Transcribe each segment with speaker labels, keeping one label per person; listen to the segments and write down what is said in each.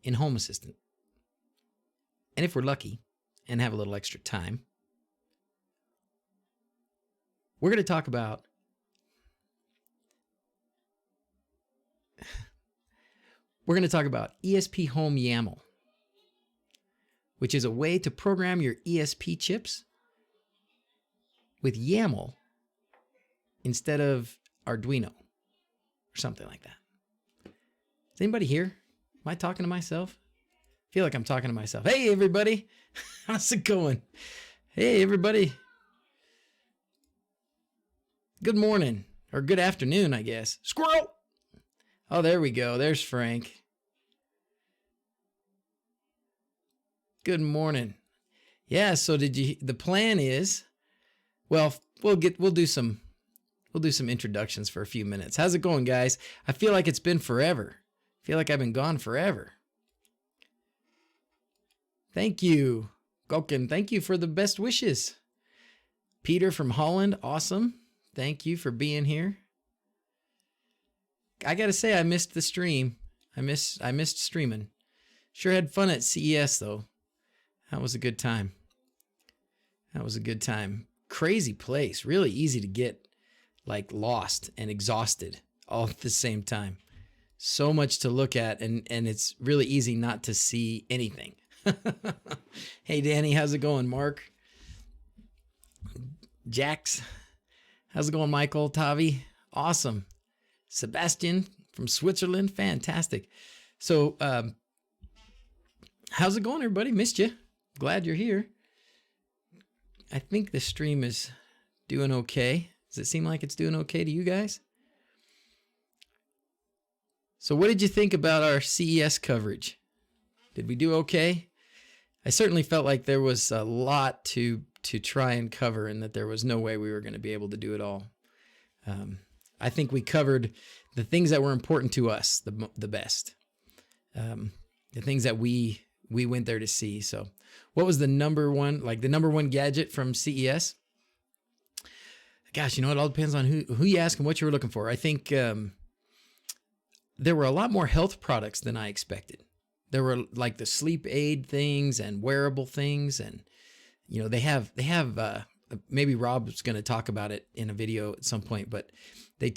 Speaker 1: in Home Assistant. And if we're lucky and have a little extra time, we're going to talk about ESP-HomeYAML, which is a way to program your ESP chips with YAML instead of Arduino or something like that. Is anybody here? Am I talking to myself? I feel like I'm talking to myself. Hey, everybody. How's it going? Hey, everybody. Good morning, or good afternoon, I guess. Squirrel! Oh, there we go. There's Frank. Good morning. Yeah, so the plan is, well, we'll do some introductions for a few minutes. How's it going, guys? I feel like it's been forever. I feel like I've been gone forever. Thank you, Gokin. Thank you for the best wishes. Peter from Holland, awesome. Thank you for being here. I gotta say, I missed the stream. I missed streaming. Sure had fun at CES though. That was a good time. Crazy place. Really easy to get like lost and exhausted all at the same time. So much to look at, and it's really easy not to see anything. Hey Danny, how's it going? Mark, Jax, how's it going? Michael, Tavi, awesome. Sebastian from Switzerland, fantastic. So how's it going, everybody? Missed you. Glad you're here. I think the stream is doing okay. Does it seem like it's doing okay to you guys? So what did you think about our CES coverage? Did we do okay? I certainly felt like there was a lot to try and cover, and that there was no way we were going to be able to do it all. I think we covered the things that were important to us the best. The things that we went there to see. So what was the number one gadget from CES? Gosh, you know, it all depends on who you ask and what you were looking for. I think there were a lot more health products than I expected. There were like the sleep aid things and wearable things, and you know, they have maybe Rob's going to talk about it in a video at some point, but they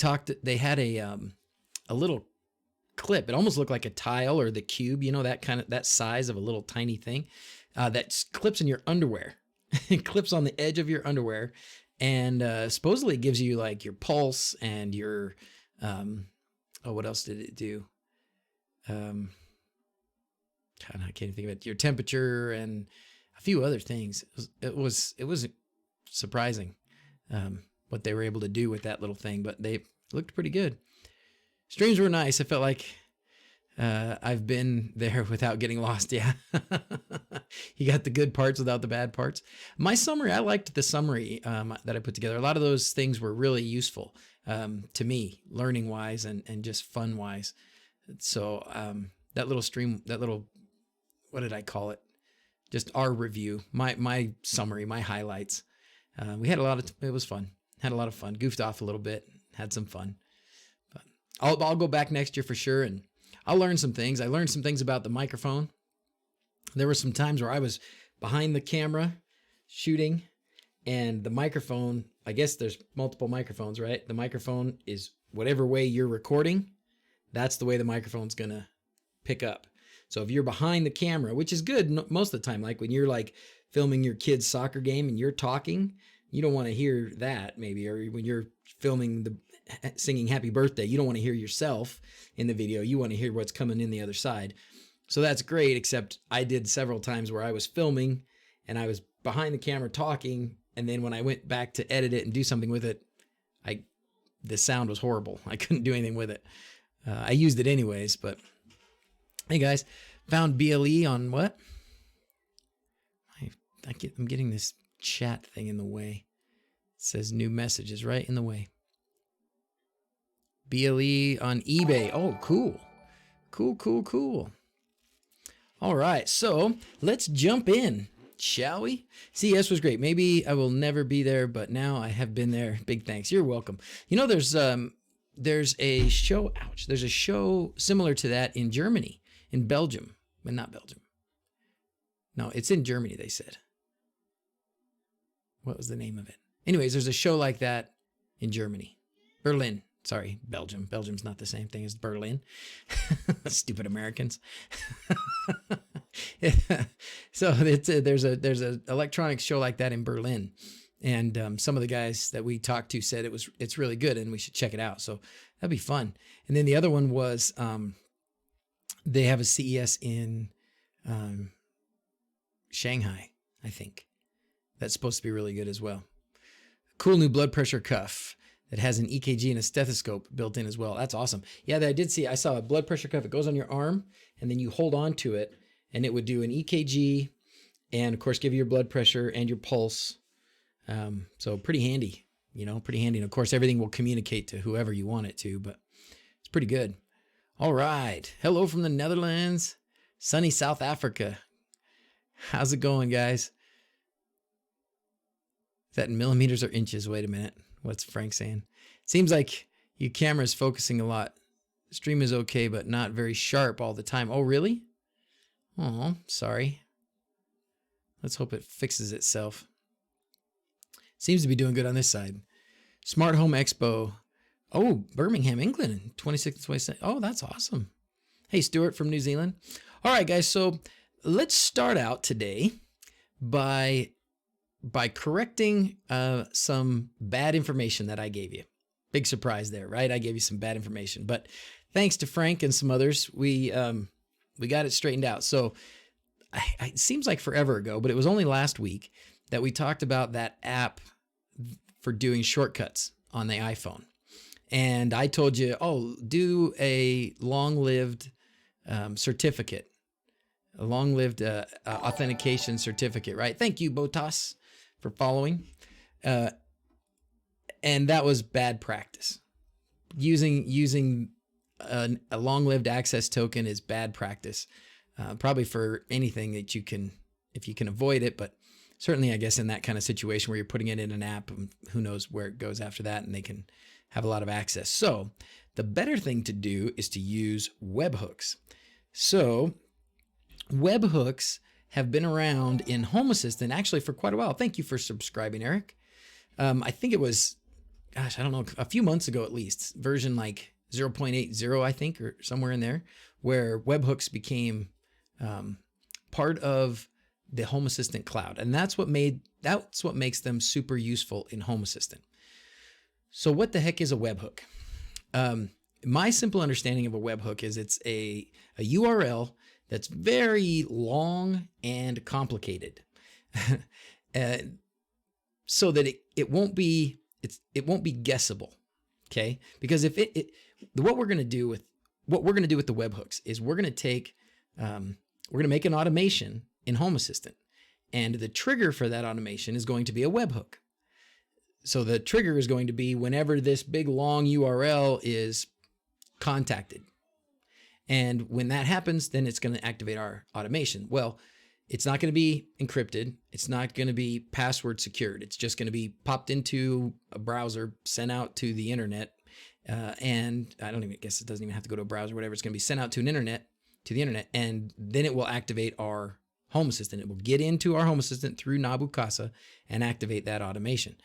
Speaker 1: had a little clip. It almost looked like a tile or the cube, you know, that size of a little tiny thing that clips in your underwear. It clips on the edge of your underwear, and supposedly it gives you like your pulse and your what else did it do? I can't think of it. Your temperature and a few other things. It was surprising what they were able to do with that little thing, but they looked pretty good. Streams were nice. I felt like I've been there without getting lost. Yeah. You got the good parts without the bad parts. My summary, I liked the summary that I put together. A lot of those things were really useful to me, learning wise and just fun wise. So that little stream, what did I call it? Just our review, my summary, my highlights. We had it was fun. Had a lot of fun. Goofed off a little bit. Had some fun. But I'll go back next year for sure, and I'll learn some things. I learned some things about the microphone. There were some times where I was behind the camera shooting, and the microphone, I guess there's multiple microphones, right? The microphone is whatever way you're recording, that's the way the microphone's going to pick up. So if you're behind the camera, which is good most of the time, like when you're like filming your kid's soccer game and you're talking, you don't want to hear that maybe, or when you're filming singing happy birthday, you don't want to hear yourself in the video. You want to hear what's coming in the other side. So that's great, except I did several times where I was filming and I was behind the camera talking, and then when I went back to edit it and do something with it, the sound was horrible. I couldn't do anything with it. I used it anyways, but hey guys, found BLE on what? I'm getting this chat thing in the way. It says new messages right in the way. BLE on eBay. Oh, cool. Cool. All right, so let's jump in, shall we? CES was great. Maybe I will never be there, but now I have been there. Big thanks. You're welcome. You know, there's a show, there's a show similar to that in Germany, in Belgium. but not Belgium. No, it's in Germany, they said. What was the name of it? Anyways, there's a show like that in Germany. Berlin. Sorry, Belgium. Belgium's not the same thing as Berlin. Stupid Americans. So there's a electronics show like that in Berlin. And some of the guys that we talked to said it's really good and we should check it out. So that'd be fun. And then the other one was they have a CES in Shanghai, I think. That's supposed to be really good as well. Cool new blood pressure cuff that has an EKG and a stethoscope built in as well. That's awesome. Yeah, I did see. I saw a blood pressure cuff. It goes on your arm, and then you hold on to it, and it would do an EKG, and of course give you your blood pressure and your pulse. So pretty handy, pretty handy. And of course, everything will communicate to whoever you want it to, but it's pretty good. All right. Hello from the Netherlands, sunny South Africa. How's it going, guys? Is that in millimeters or inches? Wait a minute. What's Frank saying? Seems like your camera is focusing a lot. The stream is okay, but not very sharp all the time. Oh, really? Oh, sorry. Let's hope it fixes itself. Seems to be doing good on this side. Smart Home Expo. Oh, Birmingham, England, 26th and 27th. Oh, that's awesome. Hey, Stuart from New Zealand. All right, guys. So let's start out today by correcting some bad information that I gave you. Big surprise there, right? I gave you some bad information, but thanks to Frank and some others, we got it straightened out. So it seems like forever ago, but it was only last week that we talked about that app for doing shortcuts on the iPhone. And I told you, do a long-lived certificate, a long-lived authentication certificate, right? Thank you, Botas, for following. And that was bad practice. Using a long-lived access token is bad practice, probably for anything that you can, if you can avoid it, but certainly I guess in that kind of situation where you're putting it in an app, who knows where it goes after that, and they can have a lot of access. So the better thing to do is to use webhooks. So webhooks have been around in Home Assistant actually for quite a while. Thank you for subscribing, Eric. I think it was, I don't know, a few months ago at least, version like 0.80, I think, or somewhere in there, where webhooks became part of the Home Assistant cloud. And that's what makes them super useful in Home Assistant. So what the heck is a webhook? My simple understanding of a webhook is it's a URL that's very long and complicated, so that it won't be guessable. Okay, because if what we're going to do with the webhooks is we're going to make an automation in Home Assistant, and the trigger for that automation is going to be a webhook. So the trigger is going to be whenever this big long URL is contacted. And when that happens, then it's going to activate our automation. Well, it's not going to be encrypted. It's not going to be password secured. It's just going to be popped into a browser, sent out to the internet. And I don't even guess it doesn't even have to go to a browser, whatever. It's going to be sent out to the internet, and then it will activate our Home Assistant. It will get into our Home Assistant through Nabu Casa and activate that automation.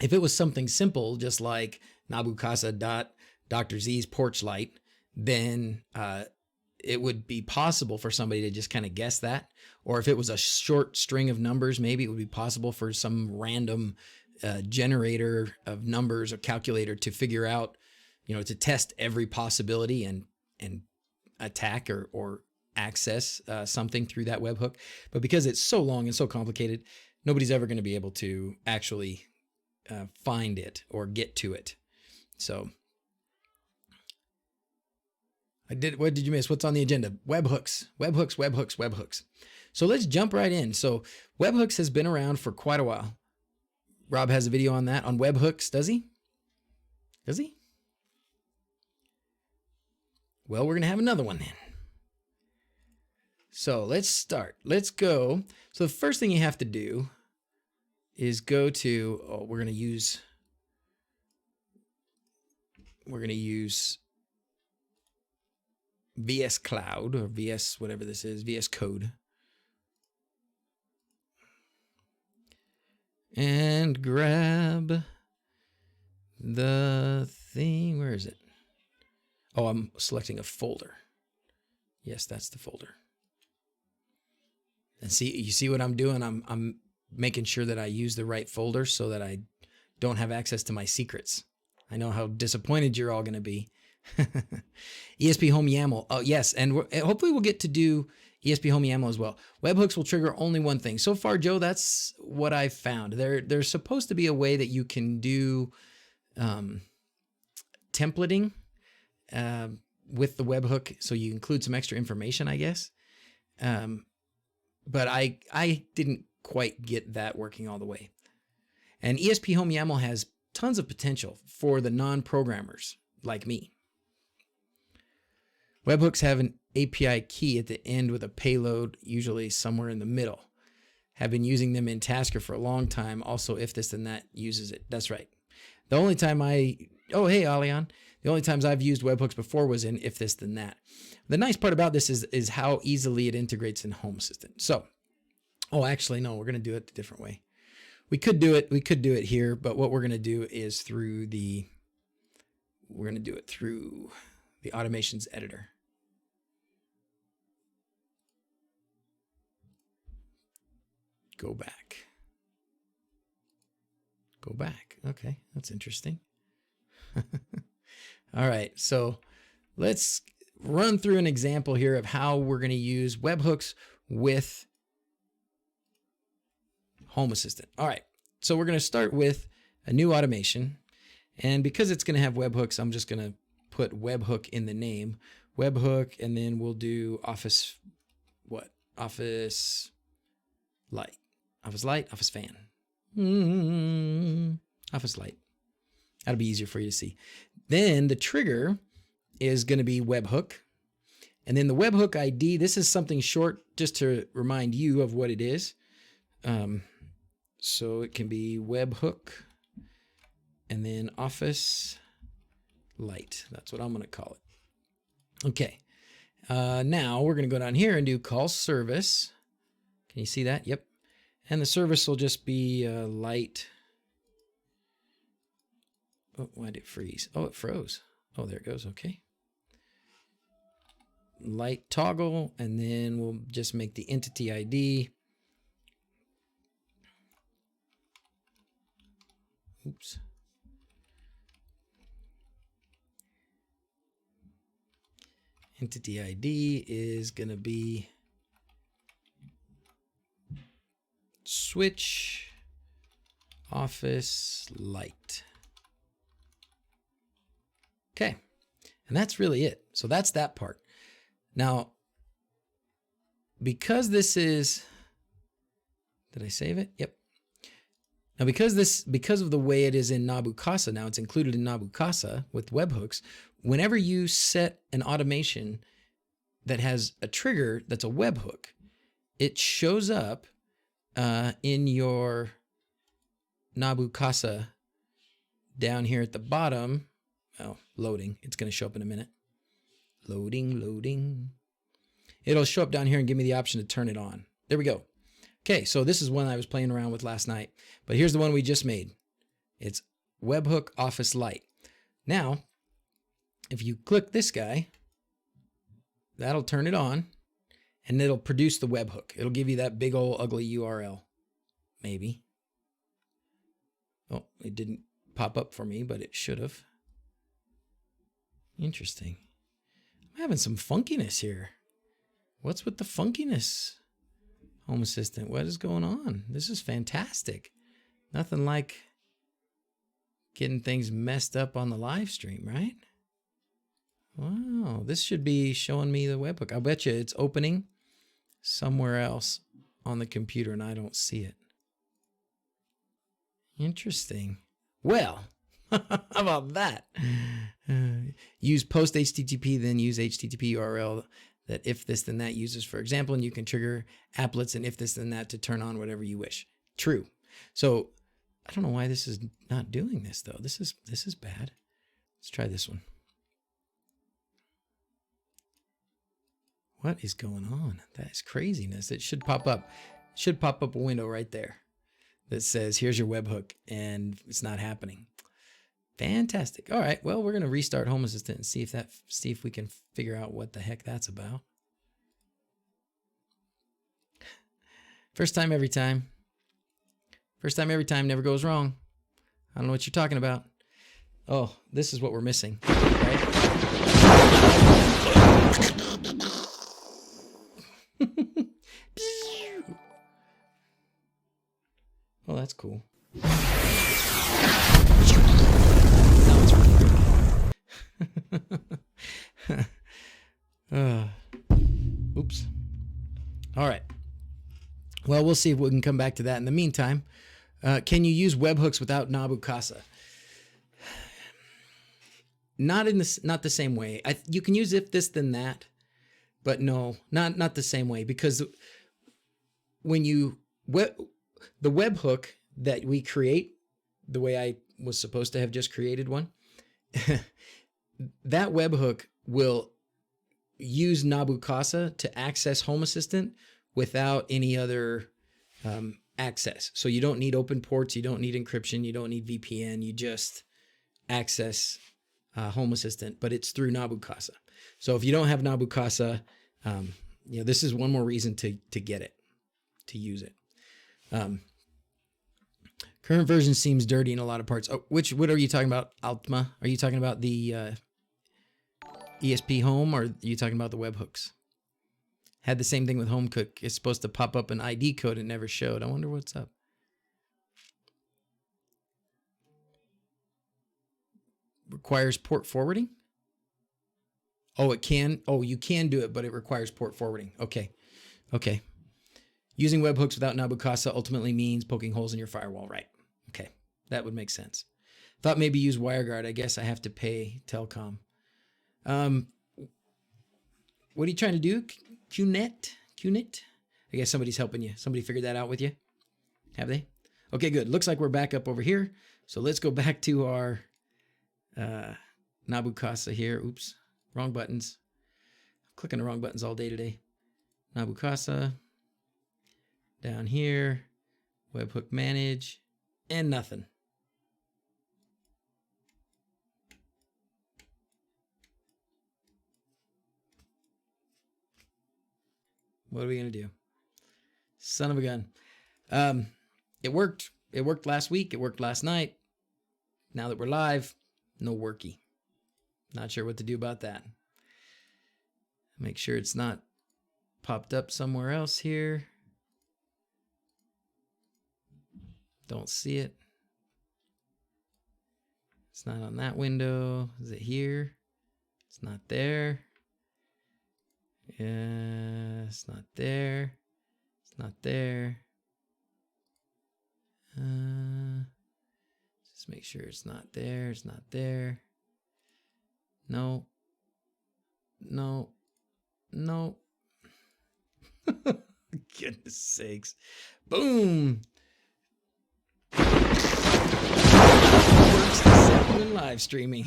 Speaker 1: If it was something simple, just like Nabu Casa DrZzs porch light, then it would be possible for somebody to just kind of guess that. Or if it was a short string of numbers, maybe it would be possible for some random generator of numbers or calculator to figure out, to test every possibility and attack or access something through that webhook. But because it's so long and so complicated, nobody's ever going to be able to actually find it or get to it. So what did you miss? What's on the agenda? Webhooks. So let's jump right in. So webhooks has been around for quite a while. Rob has a video on that, on webhooks, does he? Well, we're going to have another one then. So let's start. Let's go. So the first thing you have to do is go to, we're going to use VS Cloud or VS, whatever this is, VS Code. And grab the thing. Where is it? Oh, I'm selecting a folder. Yes, that's the folder. And see, you see what I'm doing? I'm making sure that I use the right folder so that I don't have access to my secrets. I know how disappointed you're all going to be. ESP-HomeYAML. Oh, yes. And hopefully we'll get to do ESP-HomeYAML as well. Webhooks will trigger only one thing. So far, Joe, that's what I've found. There's supposed to be a way that you can do templating with the webhook, so you include some extra information, I guess. But I didn't quite get that working all the way. And ESP-HomeYAML has tons of potential for the non-programmers like me. Webhooks have an API key at the end with a payload, usually somewhere in the middle. Have been using them in Tasker for a long time. Also, if this then that uses it. That's right. The only time oh, hey, Alion. The only times I've used webhooks before was in if this then that. The nice part about this is how easily it integrates in Home Assistant. So, oh, actually, no, we're going to do it a different way. We could do it here, but what we're going to do is through the automations editor. Go back. Okay, that's interesting. All right, so let's run through an example here of how we're going to use webhooks with Home Assistant. All right, so we're going to start with a new automation. And because it's going to have webhooks, I'm just going to put webhook in the name. Webhook, and then we'll do Office Light. Office Light, Office Fan. Office Light. That'll be easier for you to see. Then the trigger is going to be webhook. And then the webhook ID, this is something short just to remind you of what it is. So it can be webhook and then Office Light. That's what I'm going to call it. Okay. Now we're going to go down here and do call service. Can you see that? Yep. And the service will just be light. Oh, why did it freeze? Oh, it froze. Oh, there it goes. Okay. Light toggle, and then we'll just make the entity ID. Oops. Entity ID is going to be switch Office Light. Okay, and that's really it. So that's that part. Now, because this is, did I save it? Yep. Now, because of the way it is in Nabu Casa, now it's included in Nabu Casa with webhooks, whenever you set an automation that has a trigger that's a webhook, it shows up in your Nabu Casa down here at the bottom. Oh, loading. It's going to show up in a minute. Loading. It'll show up down here and give me the option to turn it on. There we go. Okay, so this is one I was playing around with last night, but here's the one we just made. It's webhook Office Light. Now, if you click this guy, that'll turn it on, and it'll produce the webhook. It'll give you that big old ugly URL, maybe. Oh, it didn't pop up for me, but it should have. Interesting. I'm having some funkiness here. What's with the funkiness? Home Assistant, what is going on? This is fantastic. Nothing like getting things messed up on the live stream, right? Wow, this should be showing me the webhook. I'll bet you it's opening somewhere else on the computer and I don't see it. Interesting. Well, how about that? Use post HTTP, then use HTTP URL that if this then that uses, for example, and you can trigger applets and if this then that to turn on whatever you wish. True. So I don't know why this is not doing this though. This is bad. Let's try this one. What is going on? That is craziness. It should pop up. Should pop up a window right there that says, here's your webhook, and it's not happening. Fantastic. All right. Well, we're going to restart Home Assistant and see if we can figure out what the heck that's about. First time, every time. First time, every time never goes wrong. I don't know what you're talking about. Oh, this is what we're missing, right? Well, that's cool. Oops. All right. Well, we'll see if we can come back to that. In the meantime, can you use webhooks without Nabu Casa? Not the same way. You can use if this then that, but no, not the same way, because when you the webhook that we create, the way I was supposed to have just created one, that webhook will use Nabu Casa to access Home Assistant without any other access. So you don't need open ports, you don't need encryption, you don't need VPN, you just access Home Assistant, but it's through Nabu Casa. So if you don't have Nabu Casa, this is one more reason to get it, to use it. Current version seems dirty in a lot of parts. Oh, what are you talking about, Altma? Are you talking about the ESPHome, or are you talking about the webhooks? Had the same thing with HomeCook. It's supposed to pop up an ID code. It never showed. I wonder what's up. Requires port forwarding? Oh, it can. Oh, you can do it, but it requires port forwarding. Okay. Okay. Using webhooks without Nabu Casa ultimately means poking holes in your firewall, right? Okay. That would make sense. Thought maybe use WireGuard. I guess I have to pay Telcom. What are you trying to do? QNet? I guess somebody's helping you. Somebody figured that out with you? Have they? Okay, good. Looks like we're back up over here. So let's go back to our Nabu Casa here. Oops, wrong buttons. I'm clicking the wrong buttons all day today. Nabu Casa. Down here. Webhook manage. And nothing. What are we going to do? Son of a gun. It worked. It worked last week. It worked last night. Now that we're live, no worky. Not sure what to do about that. Make sure it's not popped up somewhere else here. Don't see it. It's not on that window. Is it here? It's not there. Yeah, it's not there. It's not there. Just make sure it's not there. It's not there. No. No. No. Goodness sakes. Boom. Works except when live streaming.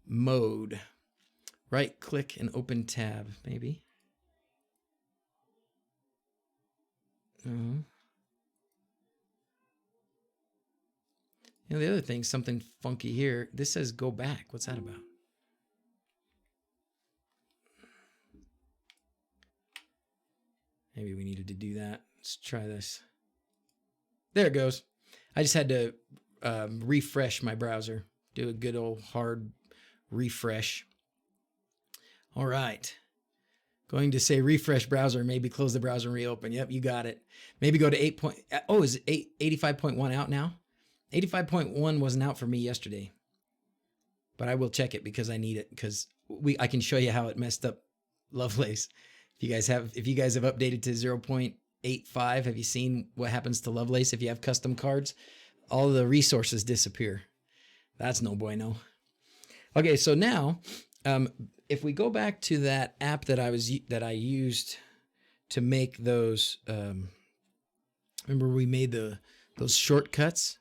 Speaker 1: Mode. Right click and open tab, maybe. The other thing, something funky here. This says go back. What's that about? Maybe we needed to do that. Let's try this. There it goes. I just had to refresh my browser. Do a good old hard refresh. All right. Going to say refresh browser, maybe close the browser and reopen. Yep, you got it. Maybe go to 8. Oh, is it 85.1 out now? 85.1 wasn't out for me yesterday. But I will check it because I need it, because I can show you how it messed up Lovelace. If you guys have updated to 0.85, have you seen what happens to Lovelace if you have custom cards? All the resources disappear. That's no bueno. Okay, so now if we go back to that app that I used to make those, remember we made those shortcuts.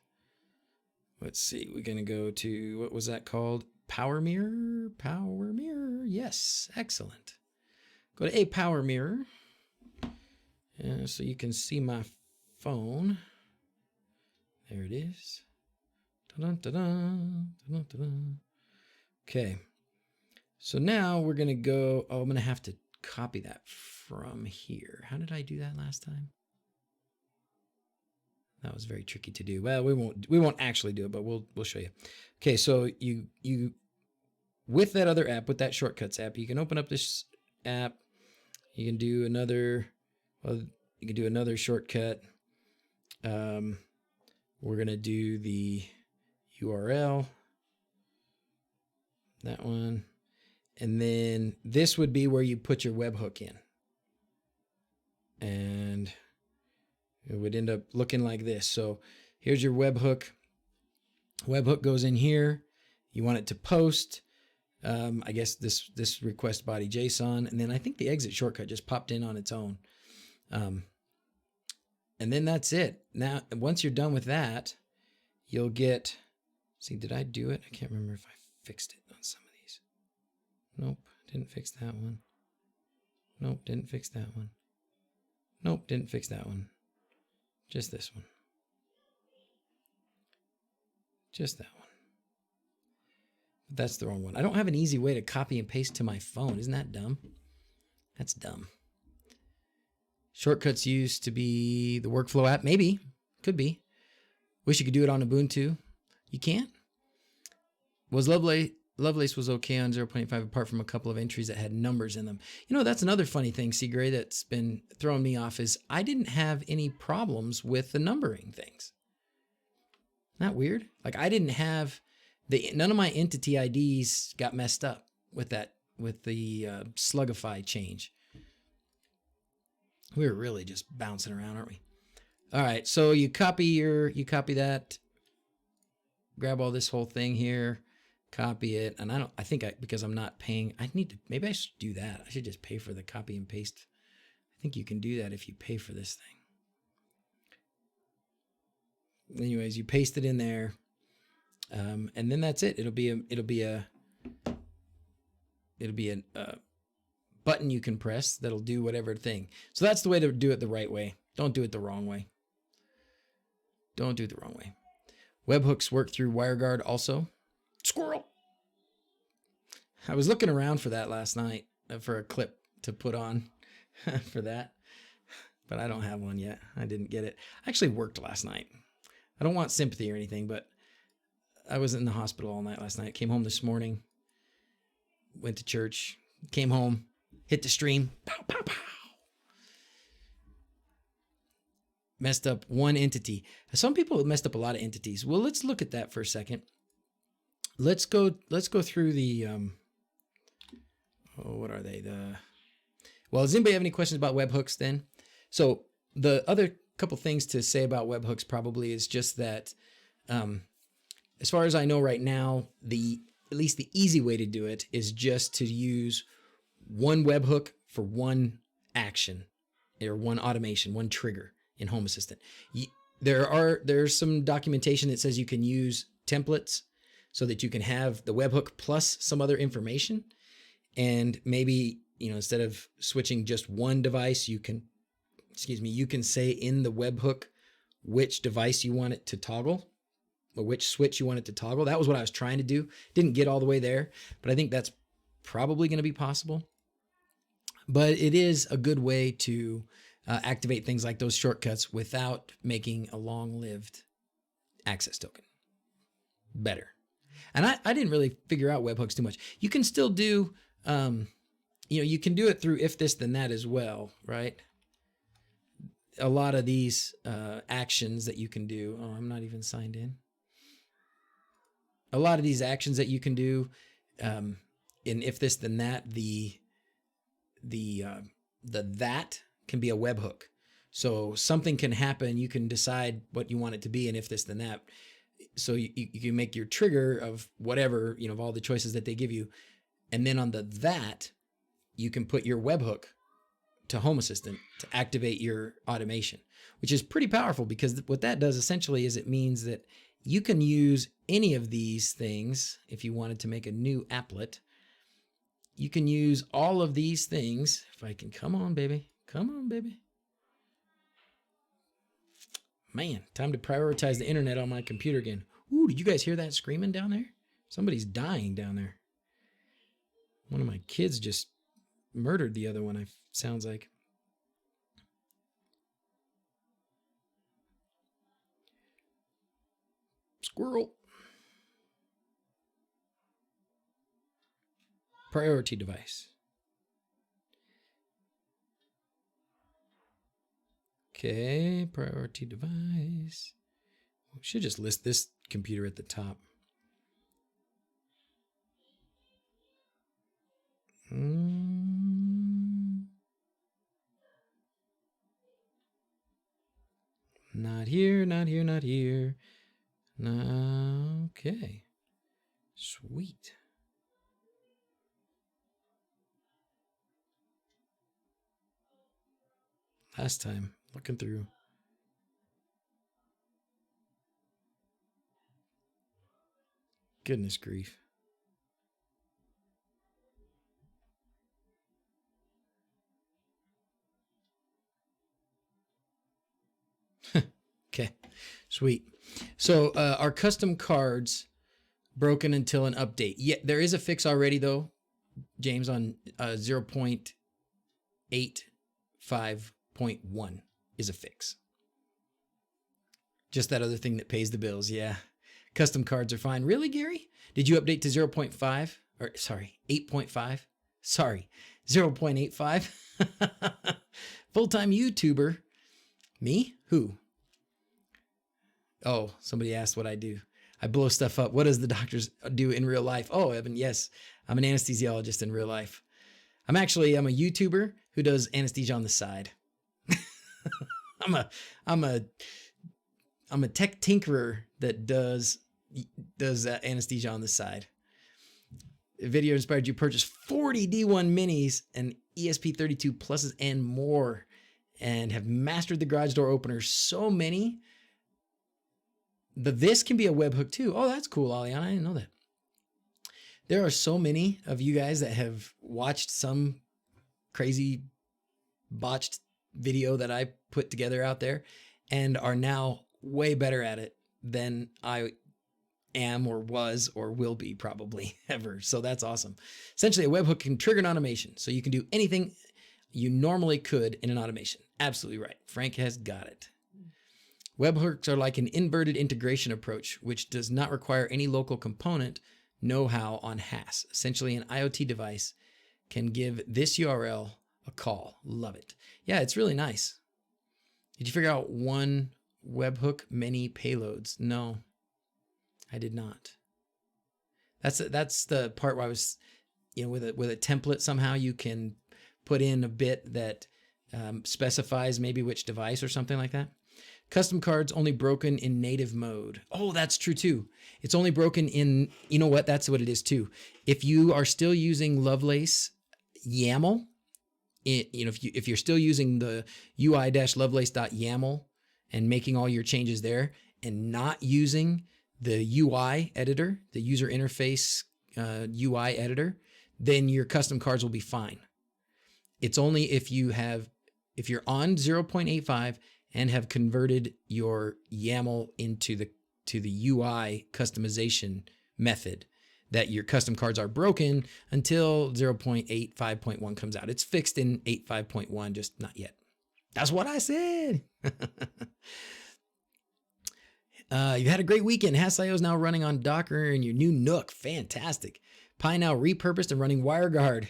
Speaker 1: Let's see, we're gonna go to, what was that called? power mirror. Power mirror. Yes, excellent. Go to a power mirror. So you can see my phone. There it is. Dun, dun, dun, dun, dun, dun. Okay. So now we're going to go. Oh, I'm going to have to copy that from here. How did I do that last time? That was very tricky to do. Well, we won't actually do it, but we'll show you. Okay, so you with that other app, with that shortcuts app, you can open up this app. You can do another. Well, you can do another shortcut. We're gonna do the URL. That one, and then this would be where you put your webhook in, and it would end up looking like this. So here's your webhook. Webhook goes in here. You want it to post. I guess this request body JSON, and then I think the exit shortcut just popped in on its own. And then that's it. Now, once you're done with that, you'll get. See, did I do it? I can't remember if I fixed it on some of these. Nope, didn't fix that one. Nope, didn't fix that one. Nope, didn't fix that one. Just this one. Just that one. But that's the wrong one. I don't have an easy way to copy and paste to my phone. Isn't that dumb? That's dumb. Shortcuts used to be the workflow app. Maybe. Could be. Wish you could do it on Ubuntu. You can't? Lovelace was okay on 0.5 apart from a couple of entries that had numbers in them. You know, that's another funny thing, Seagray, that's been throwing me off is I didn't have any problems with the numbering things. Isn't that weird? Like I didn't have none of my entity IDs got messed up with that, with the Slugify change. We were really just bouncing around, aren't we? All right, so you copy that, grab all this whole thing here, copy it, and because I'm not paying, maybe I should do that. I should just pay for the copy and paste. I think you can do that if you pay for this thing. Anyways, you paste it in there, and then that's it. It'll be a button you can press that'll do whatever thing. So that's the way to do it the right way. Don't do it the wrong way. Don't do it the wrong way. Webhooks work through WireGuard also. Squirrel. I was looking around for that last night for a clip to put on for that, but I don't have one yet. I didn't get it. I actually worked last night. I don't want sympathy or anything, but I was in the hospital all night last night. Came home this morning, went to church, came home, hit the stream, pow, pow, pow. Messed up one entity. Some people have messed up a lot of entities. Well, let's look at that for a second. Let's go through the, what are they? Well, does anybody have any questions about webhooks then? So the other couple things to say about webhooks probably is just that, as far as I know right now, at least the easy way to do it is just to use one webhook for one action or one automation, one trigger in Home Assistant. There's some documentation that says you can use templates so that you can have the webhook plus some other information. And maybe, instead of switching just one device, you can say in the webhook which device you want it to toggle or which switch you want it to toggle. That was what I was trying to do. Didn't get all the way there, but I think that's probably going to be possible. But it is a good way to activate things like those shortcuts without making a long-lived access token. Better. And I didn't really figure out webhooks too much. You can still do, you can do it through if this then that as well, right? A lot of these actions that you can do. Oh, I'm not even signed in. A lot of these actions that you can do in if this then that, the that can be a webhook. So something can happen. You can decide what you want it to be and if this then that. So you can make your trigger of whatever, of all the choices that they give you. And then on the that, you can put your webhook to Home Assistant to activate your automation, which is pretty powerful because what that does essentially is it means that you can use any of these things if you wanted to make a new applet. You can use all of these things. If I can, come on, baby. Come on, baby. Man, time to prioritize the internet on my computer again. Ooh, did you guys hear that screaming down there? Somebody's dying down there. One of my kids just murdered the other one, sounds like. Squirrel. Priority device. Okay, priority device. We should just list this computer at the top. Not here, not here, not here. No, okay. Sweet. Last time, looking through. Goodness grief. Okay, sweet. So our custom cards broken until an update. Yeah, there is a fix already though, James, on 0.85.1 is a fix. Just that other thing that pays the bills. Yeah, custom cards are fine. Really, Gary? Did you update to 0.5 or sorry, 8.5? Sorry, 0.85. Full-time YouTuber. Me? Who? Oh, somebody asked what I do. I blow stuff up. What does the doctors do in real life? Oh, Evan, yes. I'm an anesthesiologist in real life. I'm a YouTuber who does anesthesia on the side. I'm a tech tinkerer that does anesthesia on the side. The video inspired you to purchase 40 D1 minis and ESP32 pluses and more, and have mastered the garage door opener so many. This can be a webhook too. Oh, that's cool, Aliana. I didn't know that. There are so many of you guys that have watched some crazy botched video that I put together out there and are now way better at it than I am or was or will be probably ever. So that's awesome. Essentially, a webhook can trigger an automation. So you can do anything you normally could in an automation. Absolutely right. Frank has got it. Webhooks are like an inverted integration approach, which does not require any local component know-how on HAS. Essentially, an IoT device can give this URL a call. Love it. Yeah, it's really nice. Did you figure out one webhook, many payloads? No, I did not. That's the part where I was, with a template, somehow you can put in a bit that specifies maybe which device or something like that. Custom cards only broken in native mode. Oh, that's true too. It's only broken in, you know what? That's what it is too. If you are still using Lovelace YAML, if you're still using the UI-lovelace.yaml and making all your changes there and not using the UI editor, the user interface UI editor, then your custom cards will be fine. It's only if you're on 0.85 and have converted your YAML into the UI customization method that your custom cards are broken until 0.85.1 comes out. It's fixed in 8.5.1, just not yet. That's what I said. You had a great weekend. HAS.io is now running on Docker and your new Nook. Fantastic. Pi now repurposed and running WireGuard.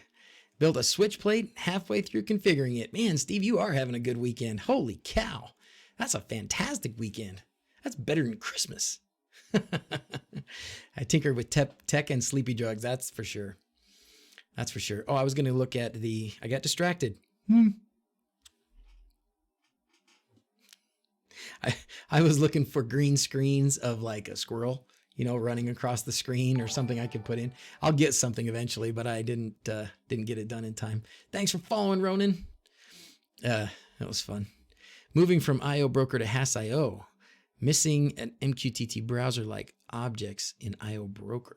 Speaker 1: Built a switch plate halfway through configuring it. Man, Steve, you are having a good weekend. Holy cow. That's a fantastic weekend. That's better than Christmas. I tinkered with tech and sleepy drugs. That's for sure. That's for sure. Oh, I was going to look at I got distracted. I was looking for green screens of like a squirrel, running across the screen or something I could put in. I'll get something eventually, but I didn't get it done in time. Thanks for following, Ronan. That was fun. Moving from IO Broker to HAS.io Missing an MQTT browser-like objects in IO broker.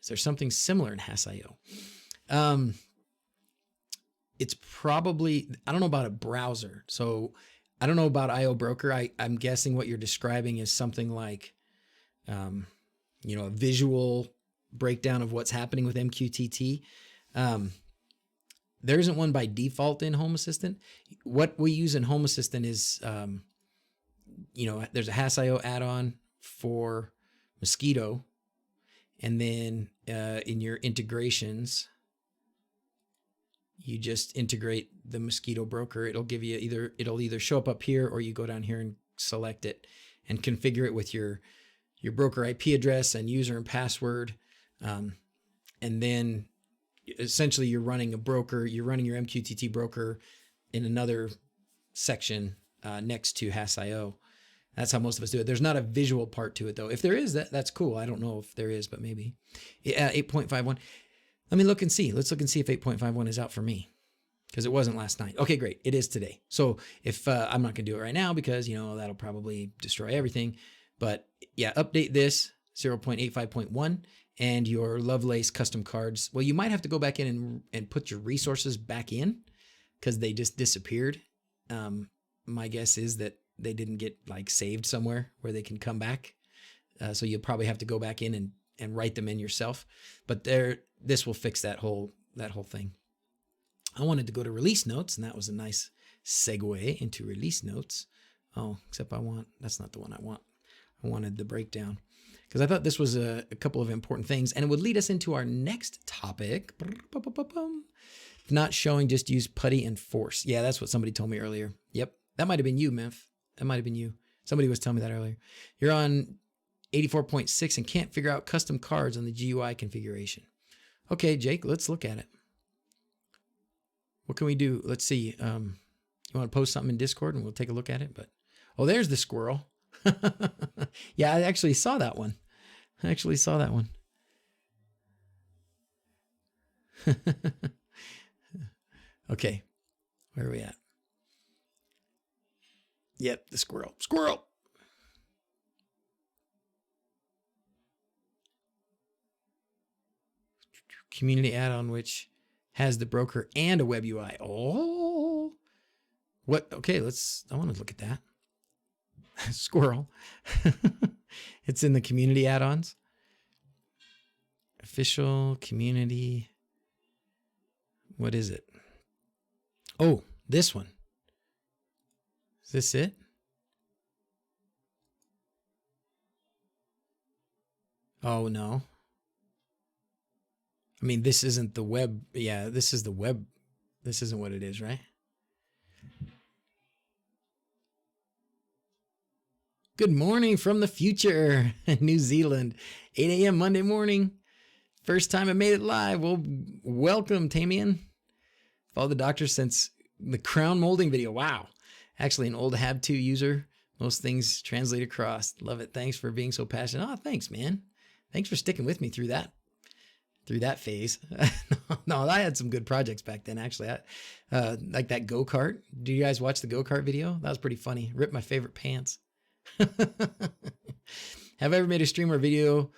Speaker 1: Is there something similar in Hass.io? It's probably, I don't know about a browser. So I don't know about IO broker. I'm guessing what you're describing is something like, you know, a visual breakdown of what's happening with MQTT. There isn't one by default in Home Assistant. What we use in Home Assistant is, you know, there's a Hass.io add-on for Mosquito. And then in your integrations, you just integrate the Mosquito broker. It'll give you it'll either show up here, or you go down here and select it and configure it with your broker IP address and user and password. And then essentially you're running a broker, you're running your MQTT broker in another section next to Hass.io. That's how most of us do it. There's not a visual part to it though. If there is, that's cool. I don't know if there is, but maybe. 8.51. Let me look and see. Let's look and see if 8.51 is out for me, because it wasn't last night. Okay, great. It is today. So if I'm not going to do it right now because, you know, that'll probably destroy everything. But yeah, update this 0.85.1 and your Lovelace custom cards. Well, you might have to go back in and put your resources back in because they just disappeared. My guess is that they didn't get like saved somewhere where they can come back. So you'll probably have to go back in and write them in yourself. But this will fix that whole thing. I wanted to go to release notes, and that was a nice segue into release notes. Oh, except that's not the one I want. I wanted the breakdown because I thought this was a couple of important things, and it would lead us into our next topic. If not showing, just use putty and force. Yeah, that's what somebody told me earlier. Yep, that might have been you, Memph. That might have been you. Somebody was telling me that earlier. You're on 84.6 and can't figure out custom cards on the GUI configuration. Okay, Jake, let's look at it. What can we do? Let's see. You want to post something in Discord and we'll take a look at it? But oh, there's the squirrel. Yeah, I actually saw that one. Okay, where are we at? Yep, the squirrel. Squirrel! Community add-on which has the broker and a web UI. Oh, what? Okay, I want to look at that. Squirrel. It's in the community add-ons. Official community. What is it? Oh, this one. Is this it? Oh, no. I mean, this isn't the web. Yeah, this is the web. This isn't what it is, right? Good morning from the future, New Zealand. 8 a.m. Monday morning. First time I made it live. Well, welcome, Tamian. Followed the doctor since the crown molding video. Wow. Actually, an old Hab2 user. Most things translate across. Love it. Thanks for being so passionate. Oh, thanks, man. Thanks for sticking with me through that phase. No, I had some good projects back then, actually. Like that go-kart. Do you guys watch the go-kart video? That was pretty funny. Ripped my favorite pants. Have I ever made a stream or video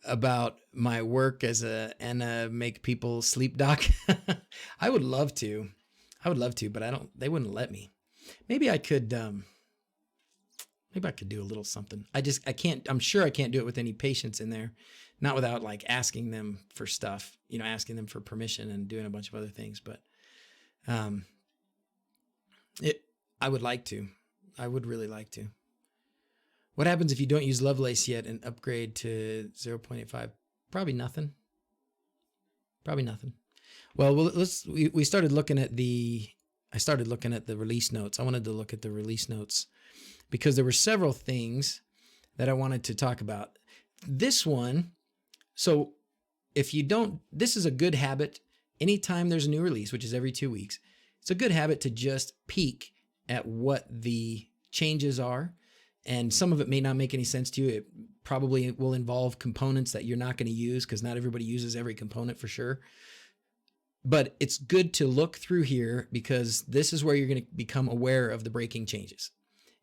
Speaker 1: about my work as and make people sleep doc? I would love to, but they wouldn't let me. Maybe I could do a little something. I can't, I'm sure I can't do it with any patients in there. Not without like asking them for stuff, you know, asking them for permission and doing a bunch of other things. But I would like to. I would really like to. What happens if you don't use Lovelace yet and upgrade to 0.85? Probably nothing. Well, we started looking at I started looking at the release notes. I wanted to look at the release notes because there were several things that I wanted to talk about. This one, so if you don't, this is a good habit. Anytime there's a new release, which is every 2 weeks, it's a good habit to just peek at what the changes are. And some of it may not make any sense to you. It probably will involve components that you're not going to use because not everybody uses every component for sure. But it's good to look through here because this is where you're going to become aware of the breaking changes.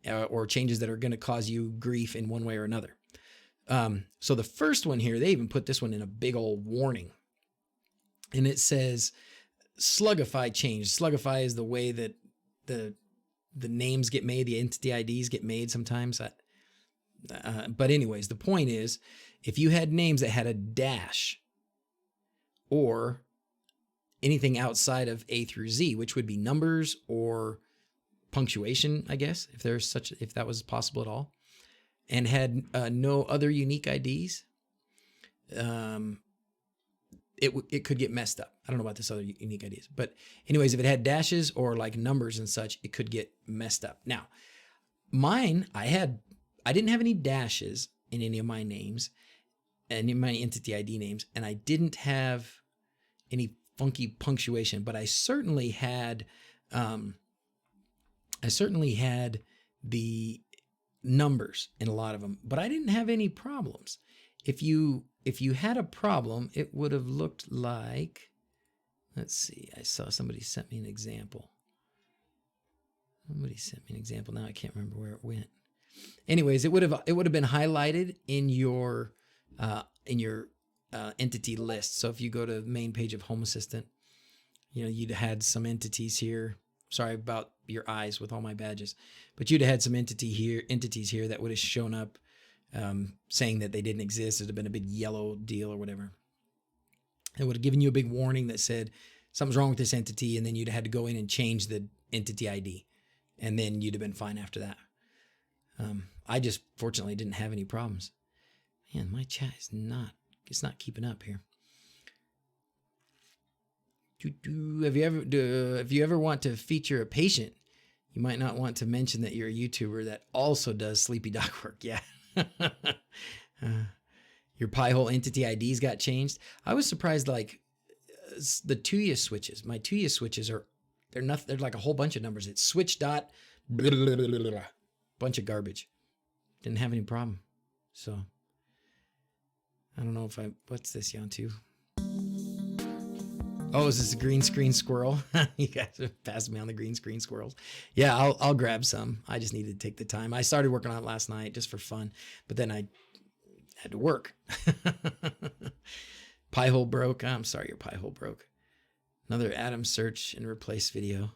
Speaker 1: or changes that are going to cause you grief in one way or another. So the first one here, they even put this one in a big old warning. And it says Slugify change. Slugify is the way that the names get made, the entity IDs get made sometimes. But anyways, the point is, if you had names that had a dash or anything outside of A through Z, which would be numbers or punctuation, I guess, if that was possible at all, and had no other unique IDs, it could get messed up. I don't know about this other unique IDs, but anyways, if it had dashes or like numbers and such, it could get messed up. Now, mine, I didn't have any dashes in any of my names and in my entity ID names, and I didn't have any funky punctuation, but I certainly had the numbers in a lot of them, but I didn't have any problems. If you had a problem, it would have looked like, let's see, I saw somebody sent me an example. Somebody sent me an example. Now I can't remember where it went. Anyways, it would have been highlighted in your entity list. So if you go to the main page of Home Assistant, you'd had some entities here. Sorry about your eyes with all my badges, but you'd have had some entities here that would have shown up saying that they didn't exist. It'd have been a big yellow deal or whatever. It would have given you a big warning that said something's wrong with this entity, and then you'd have had to go in and change the entity ID, and then you'd have been fine after that. I just fortunately didn't have any problems. Man, my chat is not keeping up here. If you ever want to feature a patient, you might not want to mention that you're a YouTuber that also does sleepy dog work. Yeah. Your Pi-hole entity IDs got changed. I was surprised, like the TUIA switches. My TUIA switches they're like a whole bunch of numbers. It's switch dot blah, blah, blah, blah, blah. Bunch of garbage. Didn't have any problem. So I don't know what's this, Yantu? Oh, is this a green screen squirrel? You guys have passed me on the green screen squirrels. Yeah, I'll grab some. I just needed to take the time. I started working on it last night just for fun, but then I had to work. Pi-hole broke. I'm sorry your Pi-hole broke. Another Atom search and replace video.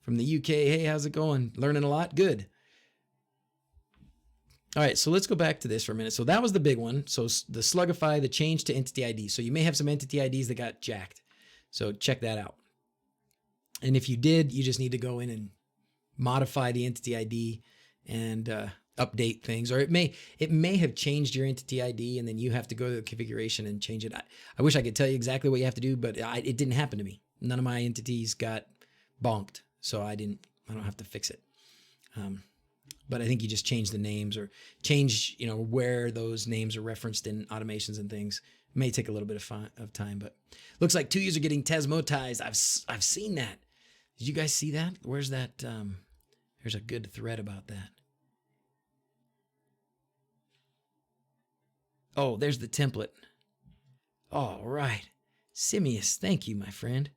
Speaker 1: From the UK, hey, how's it going? Learning a lot? Good. All right, so let's go back to this for a minute. So that was the big one. So the Slugify, the change to entity ID. So you may have some entity IDs that got jacked. So check that out. And if you did, you just need to go in and modify the entity ID and update things. Or it may have changed your entity ID, and then you have to go to the configuration and change it. I wish I could tell you exactly what you have to do, but it didn't happen to me. None of my entities got bonked, so I don't have to fix it. But I think you just change the names or change, where those names are referenced in automations and things. It may take a little bit of time, but looks like TUIAs are getting Tesmotized. I've seen that. Did you guys see that? Where's that? There's a good thread about that. Oh, there's the template. All right. Simius, thank you, my friend.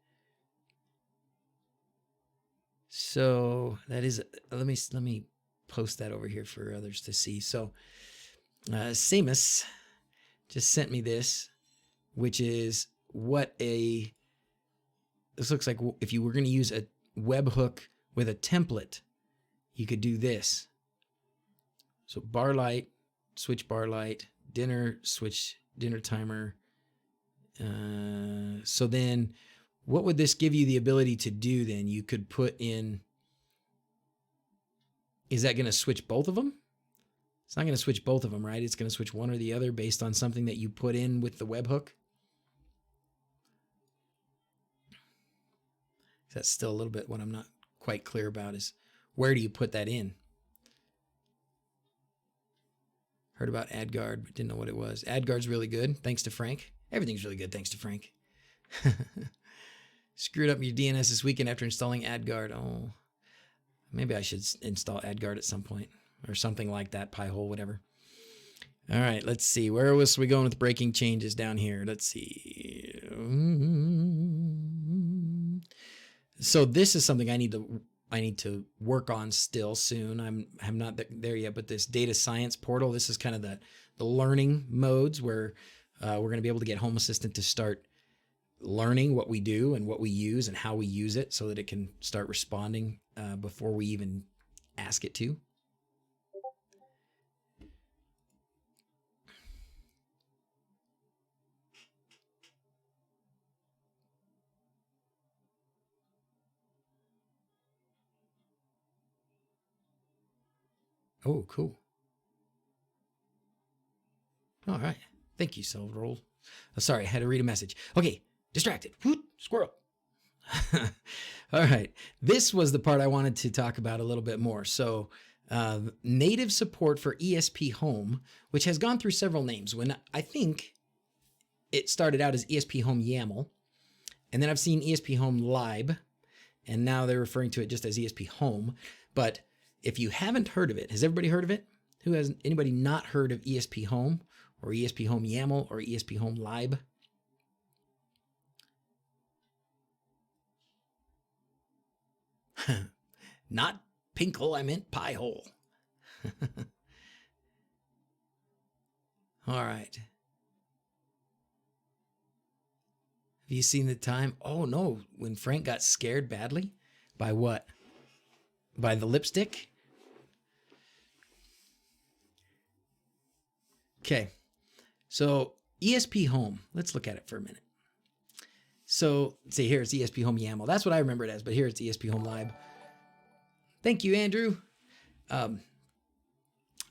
Speaker 1: So that is, let me post that over here for others to see. So Seamus just sent me this, which is this looks like if you were going to use a webhook with a template, you could do this. So bar light, switch bar light, dinner, switch dinner timer. So then what would this give you the ability to do then? You could put in, is that going to switch both of them? It's not going to switch both of them, right? It's going to switch one or the other based on something that you put in with the webhook. That's still a little bit what I'm not quite clear about is where do you put that in? Heard about AdGuard, but didn't know what it was. AdGuard's really good, thanks to Frank. Everything's really good, thanks to Frank. Screwed up your DNS this weekend after installing AdGuard. Oh, maybe I should install AdGuard at some point or something like that, Pi-hole, whatever. All right, let's see. Where was we going with breaking changes down here? Let's see. So this is something I need to I need to work on still soon. I'm not there yet, but this data science portal, this is kind of the learning modes where we're going to be able to get Home Assistant to start learning what we do and what we use and how we use it so that it can start responding before we even ask it to. Oh, cool. All right. Thank you, Silver Roll. Oh, sorry, I had to read a message. Okay, distracted. Squirrel. All right. This was the part I wanted to talk about a little bit more. So native support for ESPHome, which has gone through several names. When I think it started out as ESPHomeYAML, and then I've seen ESPHomeLib, and now they're referring to it just as ESPHome. But if you haven't heard of it, has everybody heard of it? Anybody not heard of ESPHome or ESPHomeYAML or ESPHomeLib? Not Pinkle, I meant pie hole. All right. Have you seen the time? Oh no, when Frank got scared badly? By what? By the lipstick? Okay, so ESPHome, let's look at it for a minute. So, see here, it's ESPHomeYAML. That's what I remember it as, but here it's ESPHomeLib. Thank you, Andrew. I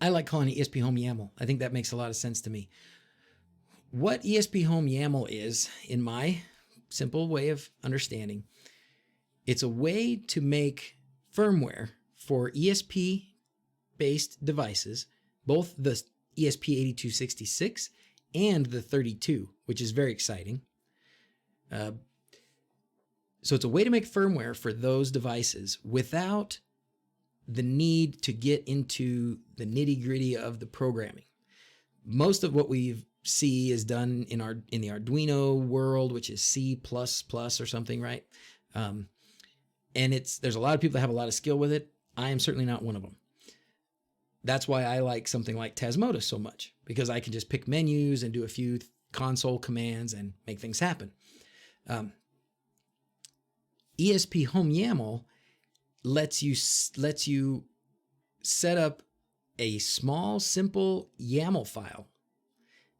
Speaker 1: like calling it ESPHomeYAML. I think that makes a lot of sense to me. What ESPHomeYAML is, in my simple way of understanding, it's a way to make firmware for ESP-based devices, both the ESP8266 and the 32, which is very exciting. So it's a way to make firmware for those devices without the need to get into the nitty-gritty of the programming. Most of what we see is done in the Arduino world, which is C++ or something, right? And there's a lot of people that have a lot of skill with it. I am certainly not one of them. That's why I like something like Tasmota so much, because I can just pick menus and do a few console commands and make things happen. ESPHomeYAML lets you set up a small, simple YAML file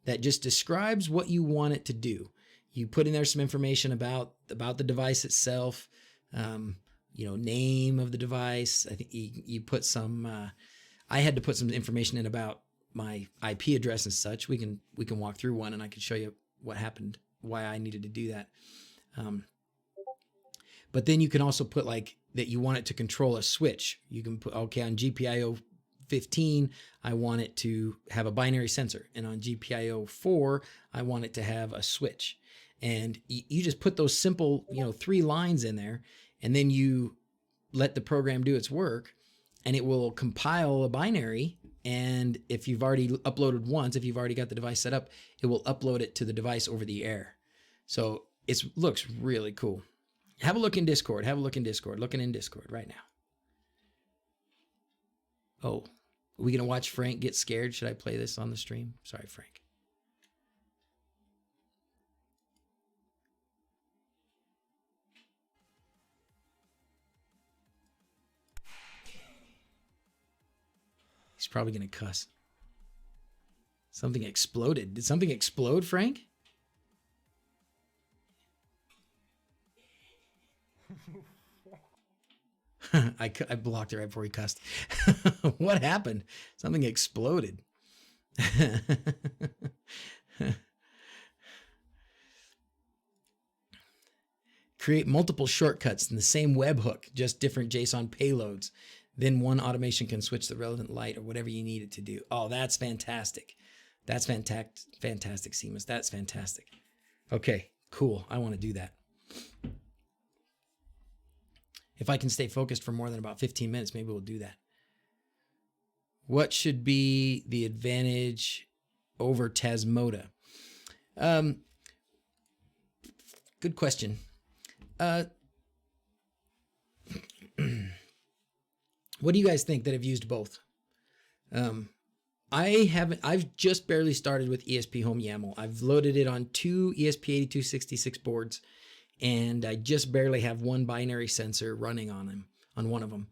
Speaker 1: that just describes what you want it to do. You put in there some information about the device itself, name of the device. I think you put some. I had to put some information in about my IP address and such. We can walk through one, and I can show you what happened, why I needed to do that. But then you can also put like that you want it to control a switch. You can put, okay, on GPIO 15, I want it to have a binary sensor. And on GPIO 4, I want it to have a switch. And you just put those simple, 3 lines in there, and then you let the program do its work, and it will compile a binary. And if you've already uploaded once, if you've already got the device set up, it will upload it to the device over the air. So it looks really cool. Have a look in Discord. Looking in Discord right now. Oh, are we going to watch Frank get scared? Should I play this on the stream? Sorry, Frank. He's probably going to cuss. Something exploded. Did something explode, Frank? I blocked it right before he cussed. What happened? Something exploded. Create multiple shortcuts in the same webhook, just different JSON payloads. Then one automation can switch the relevant light or whatever you need it to do. Oh, that's fantastic. That's fantastic, Seamus. That's fantastic. Okay, cool. I want to do that. If I can stay focused for more than about 15 minutes, maybe we'll do that. What should be the advantage over Tasmota? Good question. What do you guys think that have used both? I've just barely started with ESPHomeYAML. I've loaded it on 2 ESP8266 boards, and I just barely have one binary sensor running on one of them.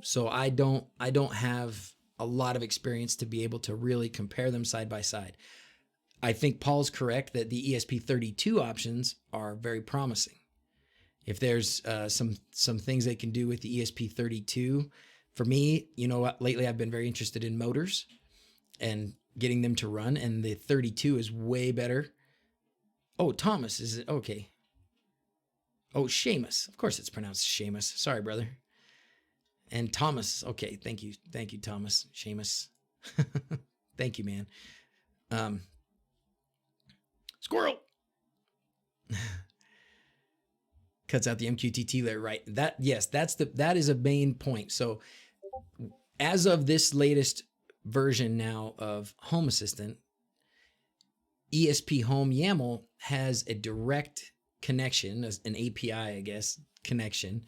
Speaker 1: So I don't have a lot of experience to be able to really compare them side by side. I think Paul's correct that the ESP32 options are very promising. If there's some things they can do with the ESP32, for me, you know what, lately I've been very interested in motors and getting them to run, and the 32 is way better. Oh, Thomas, is it? Okay. Oh, Seamus. Of course it's pronounced Seamus. Sorry, brother. And Thomas. Okay, thank you. Thank you, Thomas. Seamus. Thank you, man. Squirrel. Cuts out the MQTT layer, right? Yes, that is a main point. So as of this latest version now of Home Assistant, ESPHomeYAML has a direct connection, an API, I guess, connection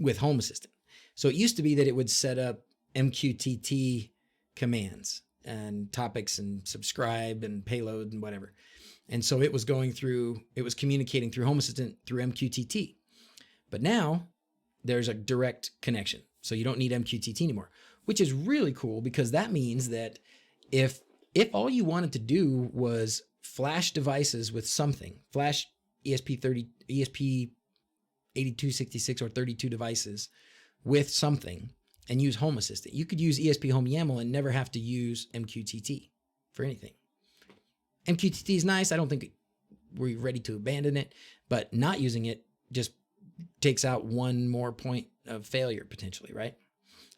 Speaker 1: with Home Assistant. So it used to be that it would set up MQTT commands and topics and subscribe and payload and whatever. And so it was communicating through Home Assistant through MQTT. But now there's a direct connection. So you don't need MQTT anymore, which is really cool, because that means that if all you wanted to do was flash devices with something, flash ESP8266 or 32 devices with something and use Home Assistant, you could use ESPHomeYAML and never have to use MQTT for anything. MQTT is nice. I don't think we're ready to abandon it, but not using it just takes out one more point of failure potentially, right?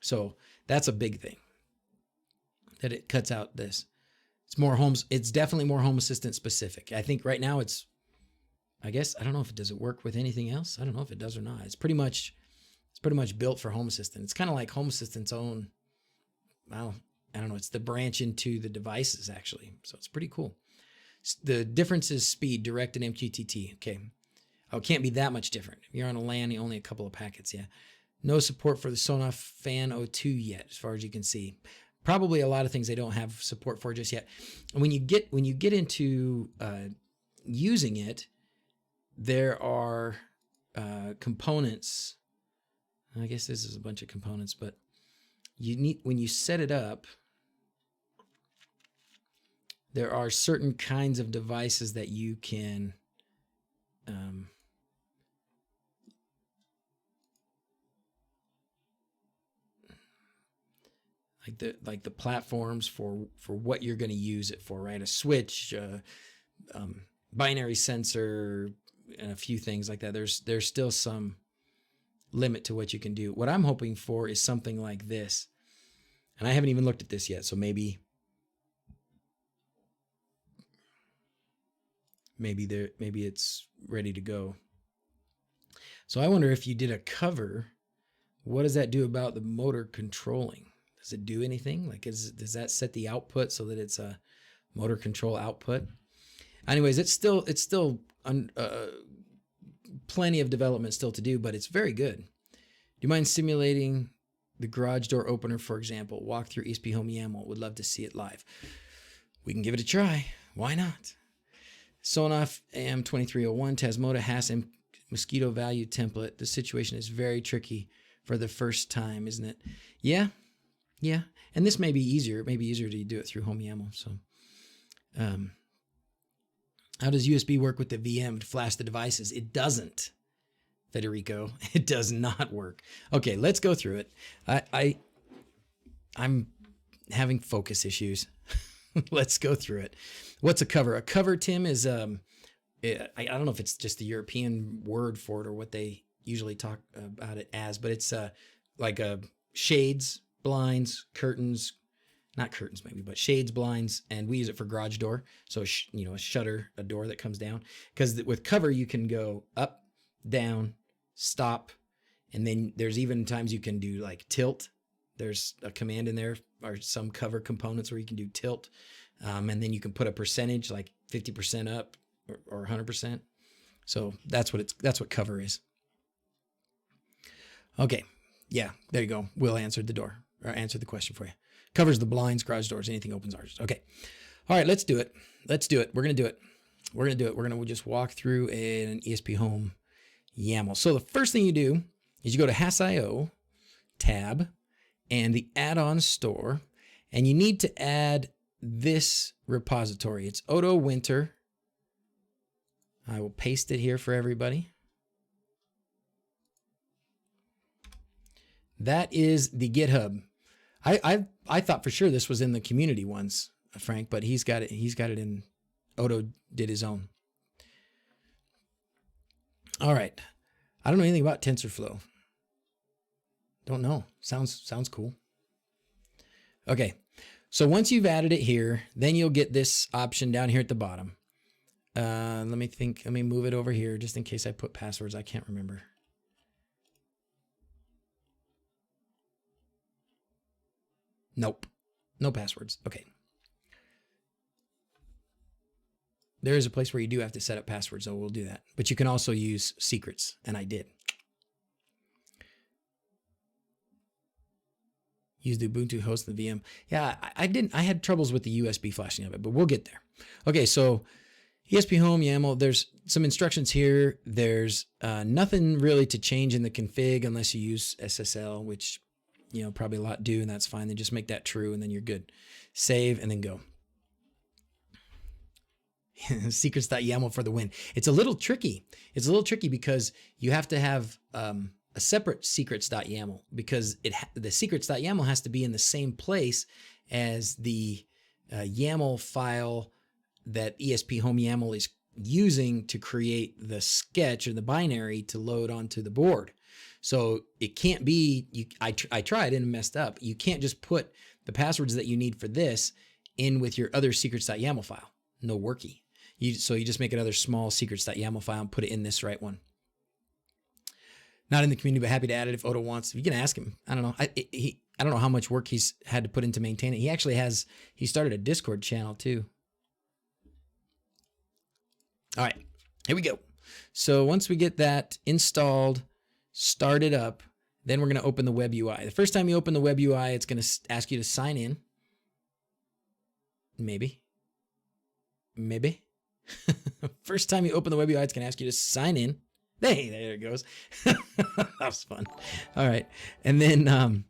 Speaker 1: So that's a big thing, that it cuts out this. It's definitely more Home Assistant specific. I think right now I don't know if does it work with anything else? I don't know if it does or not. It's pretty much built for Home Assistant. It's kind of like Home Assistant's own, well, I don't know, it's the branch into the devices actually. So it's pretty cool. The difference is speed, direct and MQTT. Okay. Oh, it can't be that much different. If you're on a LAN, only a couple of packets. Yeah. No support for the Sonoff Fan 02 yet, as far as you can see. Probably a lot of things they don't have support for just yet. And when you get into using it, there are components. I guess this is a bunch of components, but when you set it up, there are certain kinds of devices that you can like the platforms for what you're going to use it for, right? A switch, binary sensor, and a few things like that. There's still some limit to what you can do. What I'm hoping for is something like this, and I haven't even looked at this yet, so maybe it's ready to go. So I wonder if you did a cover, what does that do about the motor controlling? Does it do anything? Like, does that set the output so that it's a motor control output? Anyways, it's still plenty of development still to do, but it's very good. Do you mind simulating the garage door opener, for example? Walk through ESPHomeYAML. Would love to see it live. We can give it a try. Why not? Sonoff AM2301 Tasmota has mosquito value template. The situation is very tricky for the first time, isn't it? Yeah. And this may be easier. It may be easier to do it through HomeYAML. So, how does USB work with the VM to flash the devices? It doesn't, Federico. It does not work. Okay, let's go through it. I'm having focus issues. Let's go through it. What's a cover? A cover, Tim, is I don't know if it's just the European word for it or what they usually talk about it as, but it's like shades, blinds, curtains, not curtains maybe, but shades, blinds, and we use it for garage door. So, a shutter, a door that comes down. Because with cover, you can go up, down, stop, and then there's even times you can do like tilt. There's a command in there, or some cover components where you can do tilt, and then you can put a percentage like 50% up or 100%. So that's what cover is. Okay, Yeah, there you go. Will answered the door, or answered the question for you. Covers the blinds, garage doors, anything opens arches. Okay. All right, let's do it. Let's do it. We're going to do it. We're going to do it. We're going to just walk through an ESPHome YAML. So the first thing you do is you go to HAS.io tab and the add-on store, and you need to add this repository. It's Odo Winter. I will paste it here for everybody. That is the GitHub. I thought for sure this was in the community ones, Frank, but he's got it. He's got it in. Odo did his own. All right. I don't know anything about TensorFlow. Don't know. Sounds cool. Okay. So once you've added it here, then you'll get this option down here at the bottom. Let me think. Let me move it over here just in case I put passwords. I can't remember. Nope. No passwords. Okay. There is a place where you do have to set up passwords, so we'll do that. But you can also use secrets, and I did. Use the Ubuntu host in the VM. Yeah, I didn't. I had troubles with the USB flashing of it, but we'll get there. Okay, so ESPHomeYAML, there's some instructions here. There's nothing really to change in the config unless you use SSL, which, you know, probably a lot do, and that's fine. Then just make that true, and then you're good. Save, and then go. Secrets.yaml for the win. It's a little tricky. It's a little tricky because you have to have a separate secrets.yaml because the secrets.yaml has to be in the same place as the YAML file that ESPHomeYAML is using to create the sketch or the binary to load onto the board. So it can't be, I tried and messed up. You can't just put the passwords that you need for this in with your other secrets.yaml file. No worky. So you just make another small secrets.yaml file and put it in this right one. Not in the community, but happy to add it if Odo wants. You can ask him. I don't know. I don't know how much work he's had to put in to maintain it. He actually he started a Discord channel too. All right, here we go. So once we get that installed, started up, then we're going to open the web UI. The first time you open the web UI, it's going to ask you to sign in. Maybe. First time you open the web UI, it's going to ask you to sign in. Hey, there it goes. That was fun. All right. And then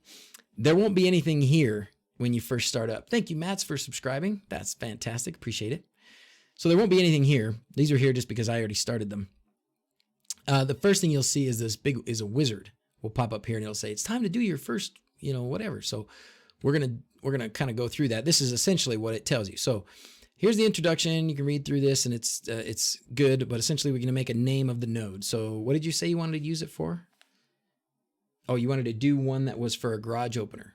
Speaker 1: there won't be anything here when you first start up. Thank you, Mats, for subscribing. That's fantastic. Appreciate it. So there won't be anything here. These are here just because I already started them. The first thing you'll see is a wizard will pop up here and it'll say, it's time to do your first, whatever. So we're going to kind of go through that. This is essentially what it tells you. So here's the introduction. You can read through this and it's good, but essentially we're going to make a name of the node. So what did you say you wanted to use it for? Oh, you wanted to do one that was for a garage opener.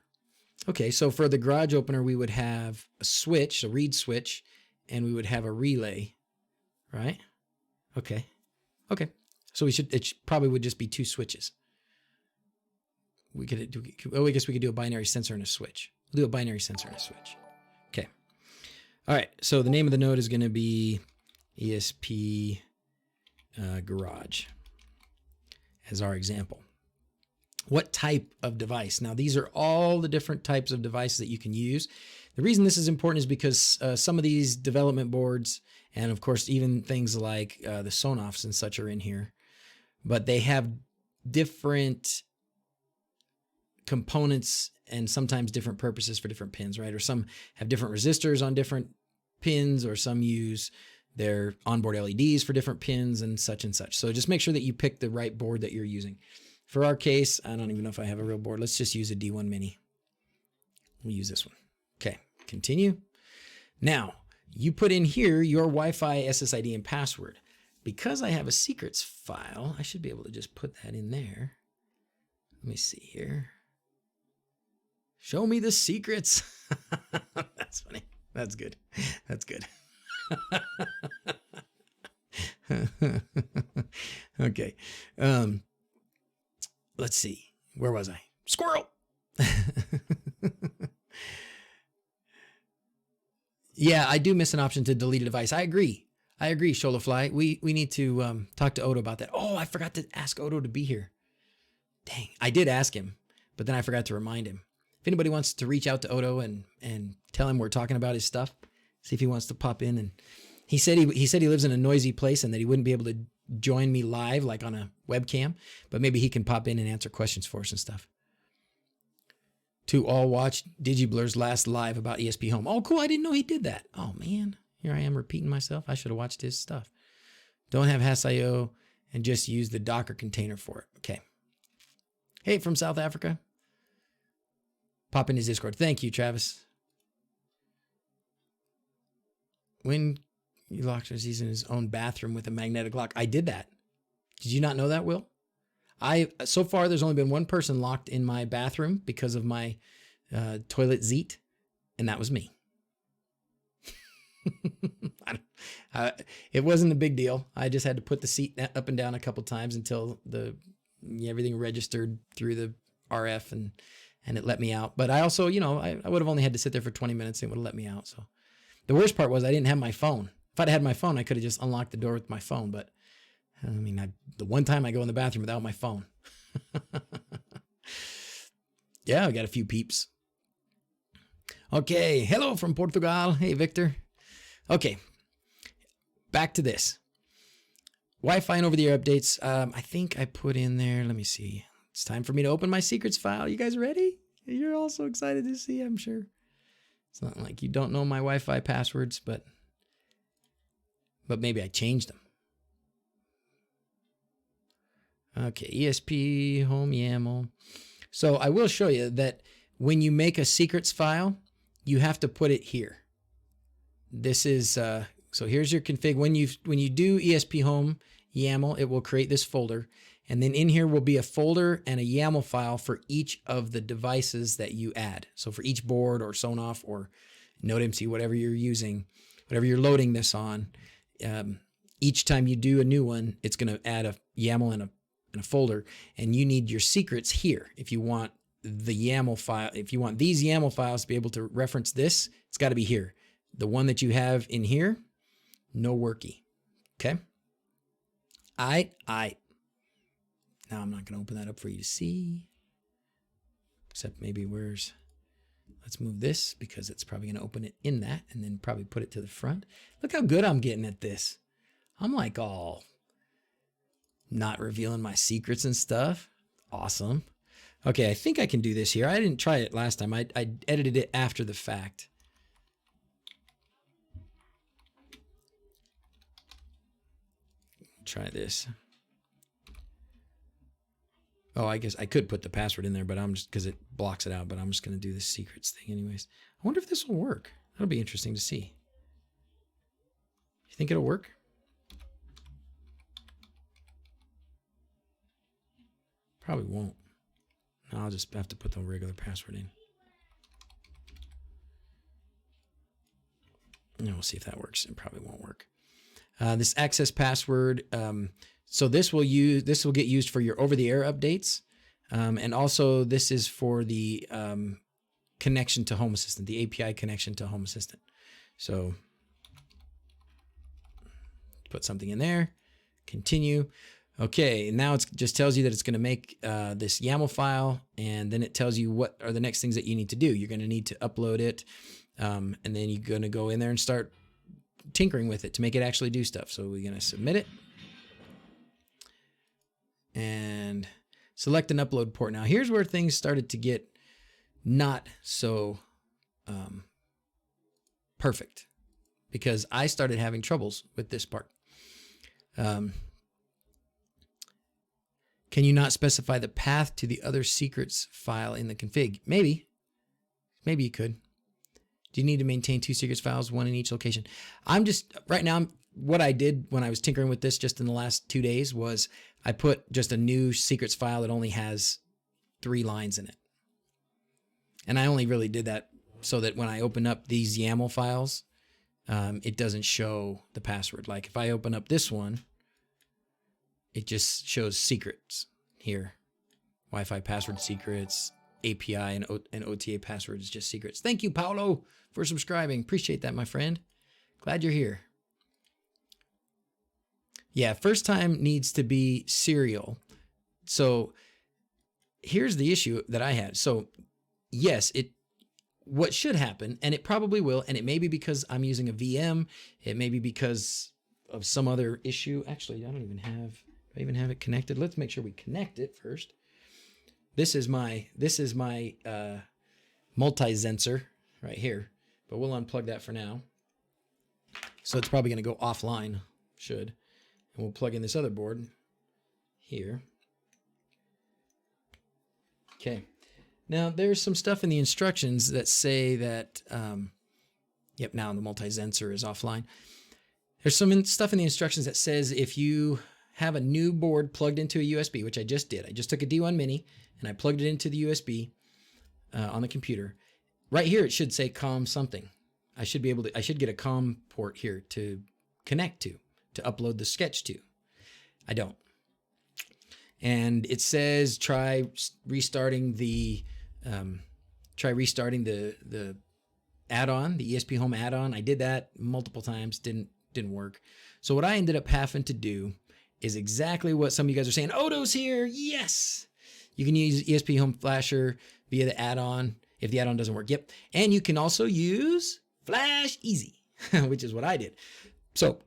Speaker 1: Okay, so for the garage opener, we would have a switch, a read switch, and we would have a relay, right? Okay. So it probably would just be two switches. I guess we could do a binary sensor and a switch. We'll do a binary sensor and a switch. Okay. All right, so the name of the node is going to be ESP Garage as our example. What type of device? Now, these are all the different types of devices that you can use. The reason this is important is because some of these development boards, and of course, even things like the Sonoffs and such are in here, but they have different components and sometimes different purposes for different pins, right? Or some have different resistors on different pins, or some use their onboard LEDs for different pins and such and such. So just make sure that you pick the right board that you're using. For our case, I don't even know if I have a real board. Let's just use a D1 Mini. We'll use this one. Okay, continue. Now, you put in here your Wi-Fi SSID and password. Because I have a secrets file, I should be able to just put that in there. Let me see here. Show me the secrets. That's funny. That's good. That's good. Okay. Let's see. Where was I? Squirrel. Yeah, I do miss an option to delete a device. I agree, Sholafly. We need to talk to Odo about that. Oh, I forgot to ask Odo to be here. Dang, I did ask him. but then I forgot to remind him. If anybody wants to reach out to Odo and tell him we're talking about his stuff, see if he wants to pop in. And he said he lives in a noisy place and that he wouldn't be able to join me live like on a webcam, but maybe he can pop in and answer questions for us and stuff. To all watch DigiBlur's last live about ESPHome. Oh, cool. I didn't know he did that. Oh, man. Here I am repeating myself. I should have watched his stuff. Don't have Hass.io and just use the Docker container for it. Okay. Hey, from South Africa. Pop in his Discord. Thank you, Travis. When he locked he's in his own bathroom with a magnetic lock. I did that. Did you not know that, Will? So far, there's only been one person locked in my bathroom because of my toilet seat, and that was me. It wasn't a big deal. I just had to put the seat up and down a couple times until everything registered through the RF and it let me out. But I also, I would have only had to sit there for 20 minutes and it would have let me out. So the worst part was I didn't have my phone. If I'd had my phone, I could have just unlocked the door with my phone. But I mean, the one time I go in the bathroom without my phone. Yeah, I got a few peeps. Okay, hello from Portugal. Hey, Victor. Okay, back to this. Wi-Fi and over-the-air updates. I think I put in there, let me see. It's time for me to open my secrets file. You guys ready? You're all so excited to see, I'm sure. It's not like you don't know my Wi-Fi passwords, but maybe I changed them. Okay, ESP-homeyaml. So I will show you that when you make a secrets file, you have to put it here. This is, so here's your config. When you do ESP-homeyaml, it will create this folder. And then in here will be a folder and a YAML file for each of the devices that you add. So for each board or Sonoff or NodeMC, whatever you're using, whatever you're loading this on, each time you do a new one, it's going to add a YAML and a folder, and you need your secrets here. If you want the YAML file, if you want these YAML files to be able to reference this, it's got to be here. The one that you have in here, no worky. Okay. Now I'm not going to open that up for you to see, except maybe let's move this because it's probably going to open it in that and then probably put it to the front. Look how good I'm getting at this. I'm like all not revealing my secrets and stuff. Awesome. Okay, I think I can do this here. I didn't try it last time. I edited it after the fact. Try this. Oh, I guess I could put the password in there, but I'm just, because it blocks it out, but I'm just going to do the secrets thing anyways. I wonder if this will work. That'll be interesting to see. You think it'll work? Probably won't. No, I'll just have to put the regular password in. And we'll see if that works. It probably won't work. This access password. So this will get used for your over-the-air updates, and also this is for the connection to Home Assistant, the API connection to Home Assistant. So put something in there. Continue. Okay, now it just tells you that it's going to make this YAML file, and then it tells you what are the next things that you need to do. You're going to need to upload it, and then you're going to go in there and start tinkering with it to make it actually do stuff. So we're going to submit it and select an upload port. Now here's where things started to get not so perfect, because I started having troubles with this part. Can you not specify the path to the other secrets file in the config? Maybe you could. Do you need to maintain 2 secrets files, 1 in each location? Right now, what I did when I was tinkering with this just in the last 2 days was I put just a new secrets file that only has 3 lines in it. And I only really did that so that when I open up these YAML files, it doesn't show the password. Like if I open up this one, it just shows secrets here. Wi-Fi password secrets, API and OTA passwords, just secrets. Thank you, Paolo, for subscribing. Appreciate that, my friend. Glad you're here. Yeah, first time needs to be serial. So here's the issue that I had. So yes, what should happen, and it probably will, and it may be because I'm using a VM, it may be because of some other issue. Actually, I don't even have, do I even have it connected? Let's make sure we connect it first. This is my multi-sensor right here, but we'll unplug that for now. So it's probably going to go offline, should. And we'll plug in this other board here. Okay. Now there's some stuff in the instructions that say that, yep, now the multi-sensor is offline. There's some stuff in the instructions that says if you have a new board plugged into a USB, which I just did. I just took a D1 Mini and I plugged it into the USB on the computer. Right here, it should say COM something. I should get a COM port here to connect to upload the sketch to. I don't. And it says try restarting the add-on, the ESP-Home add-on. I did that multiple times, didn't work. So what I ended up having to do is exactly what some of you guys are saying. Odo's here, yes! You can use ESP-Home Flasher via the add-on if the add-on doesn't work. Yep, and you can also use Flash Easy, which is what I did. So,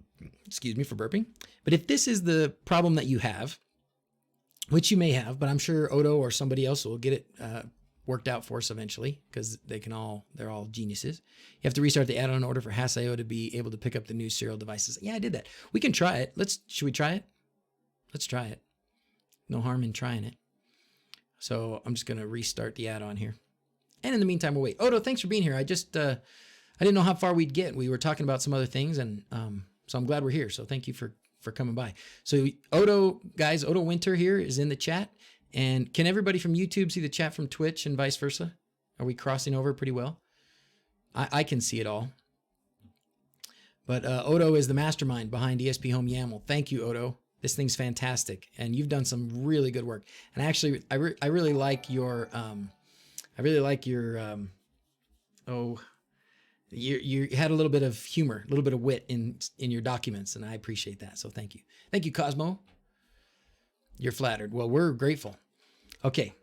Speaker 1: excuse me for burping. But if this is the problem that you have, which you may have, but I'm sure Odo or somebody else will get it worked out for us eventually, because they're all geniuses. You have to restart the add-on in order for HAS.io to be able to pick up the new serial devices. Yeah, I did that. We can try it. Should we try it? Let's try it. No harm in trying it. So I'm just going to restart the add-on here. And in the meantime, we'll wait. Odo, thanks for being here. I didn't know how far we'd get. We were talking about some other things, and so I'm glad we're here. So thank you for coming by. So Odo, guys, Odo Winter here is in the chat. And can everybody from YouTube see the chat from Twitch and vice versa? Are we crossing over pretty well? I can see it all. But Odo is the mastermind behind ESPHomeYAML. Thank you, Odo. This thing's fantastic, and you've done some really good work. And actually, I really like your you had a little bit of humor, a little bit of wit in your documents, and I appreciate that. So thank you. Thank you, Cosmo. You're flattered. Well, we're grateful. Okay.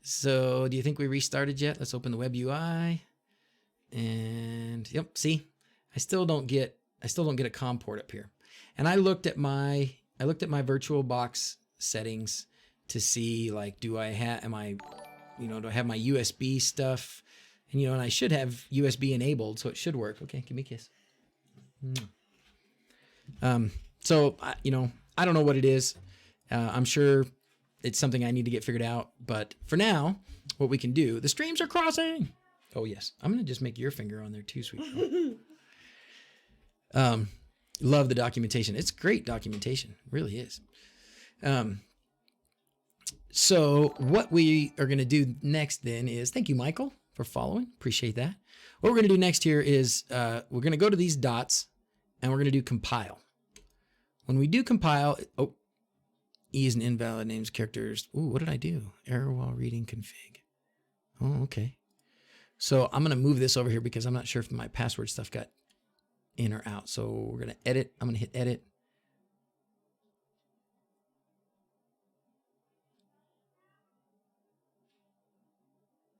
Speaker 1: So do you think we restarted yet? Let's open the web UI. And yep, see? I still don't get a COM port up here. And I looked at my VirtualBox settings to see, like, do I have my USB stuff? And, and I should have USB enabled, so it should work. Okay, give me a kiss. So, I don't know what it is. I'm sure it's something I need to get figured out. But for now, what we can do, the streams are crossing. Oh, yes. I'm going to just make your finger on there too, sweet. Love the documentation. It's great documentation. It really is. So what we are going to do next then is, thank you, Michael, for following. Appreciate that. What we're going to do next here is we're going to go to these dots and we're going to do compile. When we do compile, E is an invalid names characters. Ooh, what did I do? Error while reading config. Oh, okay. So I'm going to move this over here because I'm not sure if my password stuff got in or out. So we're going to edit. I'm going to hit edit.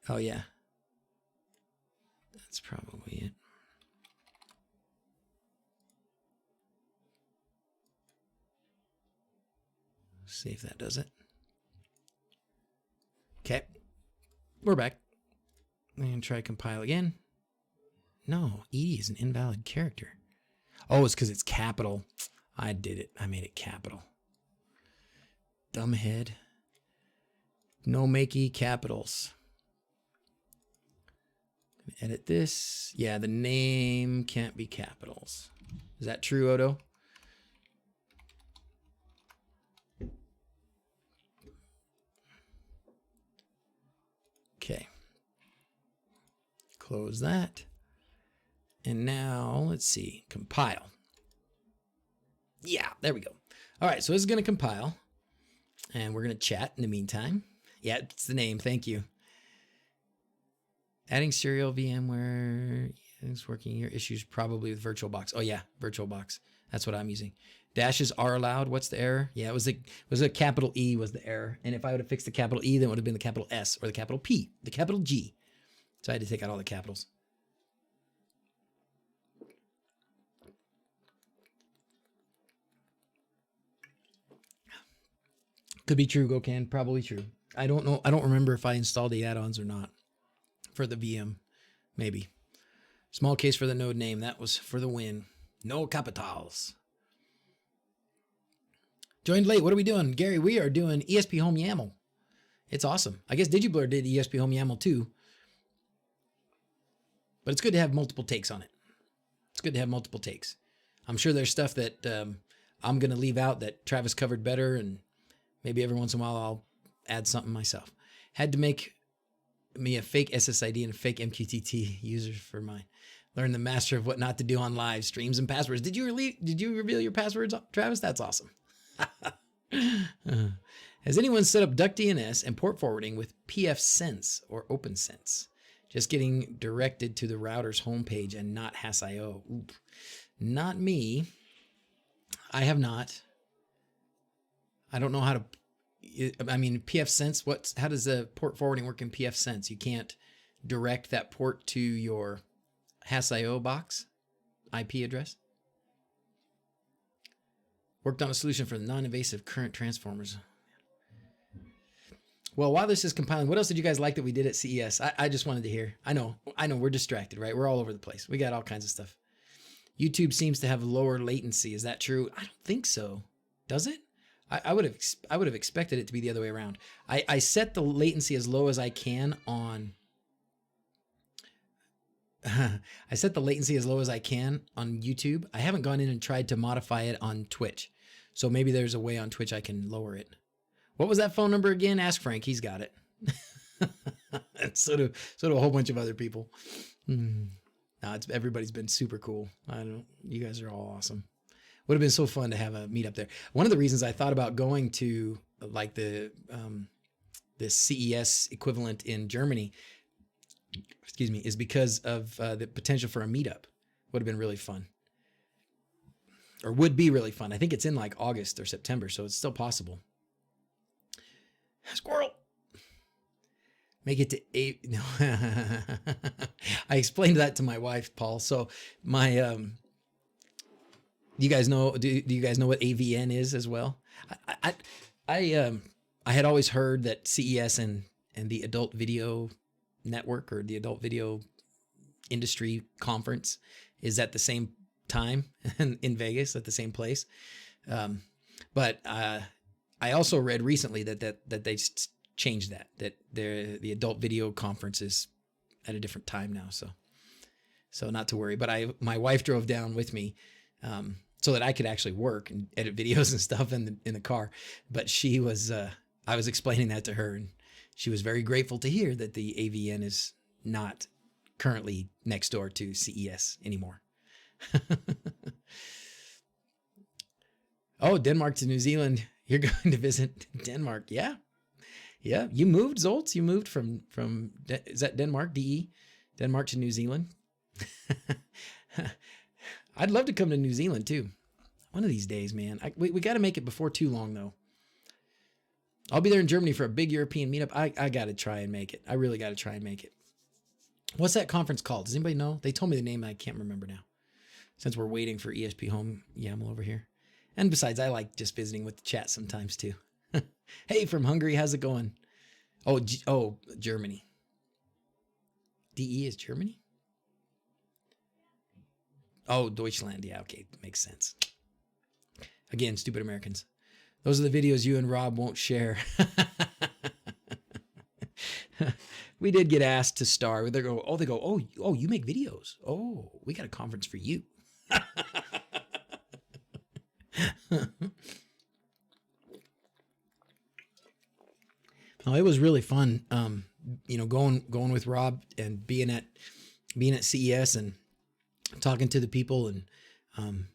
Speaker 1: Oh, yeah. That's probably it. See if that does it. Okay. We're back. And try compile again. No, E is an invalid character. Oh, it's because it's capital. I did it. I made it capital. Dumbhead. No makey capitals. Edit this. Yeah, the name can't be capitals. Is that true, Odo? Okay. Close that. And now, let's see, compile. Yeah, there we go. All right, so this is going to compile. And we're going to chat in the meantime. Yeah, it's the name. Thank you. Adding serial VMware is working here. Issues probably with VirtualBox. Oh, yeah, VirtualBox. That's what I'm using. Dashes are allowed. What's the error? Yeah, it was a capital E was the error. And if I would have fixed the capital E, then it would have been the capital S or the capital P, the capital G. So I had to take out all the capitals. Could be true, Gokan. Probably true. I don't know. I don't remember if I installed the add-ons or not for the VM. Maybe. Small case for the node name. That was for the win. No capitals. Joined late. What are we doing? Gary, we are doing ESP-HomeYAML. It's awesome. I guess DigiBlur did ESP-HomeYAML too. But it's good to have multiple takes on it. It's good to have multiple takes. I'm sure there's stuff that I'm going to leave out that Travis covered better, and maybe every once in a while I'll add something myself. Had to make me a fake SSID and a fake MQTT user for mine. Learn the master of what not to do on live streams and passwords. Did you reveal your passwords, Travis? That's awesome. Has anyone set up DuckDNS and port forwarding with pfSense or OpenSense? Just getting directed to the router's homepage and not HAS.io. Oop. Not me. I have not. I don't know how to. I mean, pfSense. How does the port forwarding work in pfSense? You can't direct that port to your HAS.io box IP address. Worked on a solution for non-invasive current transformers. Well, while this is compiling, what else did you guys like that we did at CES? I just wanted to hear. I know we're distracted, right? We're all over the place. We got all kinds of stuff. YouTube seems to have lower latency. Is that true? I don't think so. Does it? I would have expected it to be the other way around. I set the latency as low as I can on. I set the latency as low as I can on YouTube. I haven't gone in and tried to modify it on Twitch. So maybe there's a way on Twitch I can lower it. What was that phone number again? Ask Frank. He's got it. And so do a whole bunch of other people. No, everybody's been super cool. You guys are all awesome. Would have been so fun to have a meetup there. One of the reasons I thought about going to like the CES equivalent in Germany, is because of the potential for a meetup. Would have been really fun. Or would be really fun. I think it's in like August or September, so it's still possible. Squirrel. Make it to 8. No. I explained that to my wife, Paul. So my, do you guys know what AVN is as well? I had always heard that CES and the Adult Video Network or the Adult Video Industry Conference is at the same time in Vegas at the same place. But I also read recently that they changed that the Adult Video Conference is at a different time now. So not to worry. But my wife drove down with me so that I could actually work and edit videos and stuff in the car. But she was I was explaining that to her, and she was very grateful to hear that the AVN is not currently next door to CES anymore. Oh, Denmark to New Zealand. You're going to visit Denmark. Yeah. You moved, Zoltz. You moved from is that Denmark? DE? Denmark to New Zealand. I'd love to come to New Zealand too. One of these days, man. We got to make it before too long though. I'll be there in Germany for a big European meetup. I got to try and make it. I really got to try and make it. What's that conference called? Does anybody know? They told me the name and I can't remember now. Since we're waiting for ESPHomeYAML over here. And besides, I like just visiting with the chat sometimes too. Hey, from Hungary, how's it going? Oh, Germany. DE is Germany? Oh, Deutschland. Yeah, okay. Makes sense. Again, stupid Americans. Those are the videos you and Rob won't share. We did get asked to star. They go, oh, you make videos. Oh, we got a conference for you. Oh, it was really fun. Going with Rob and being at CES and talking to the people, and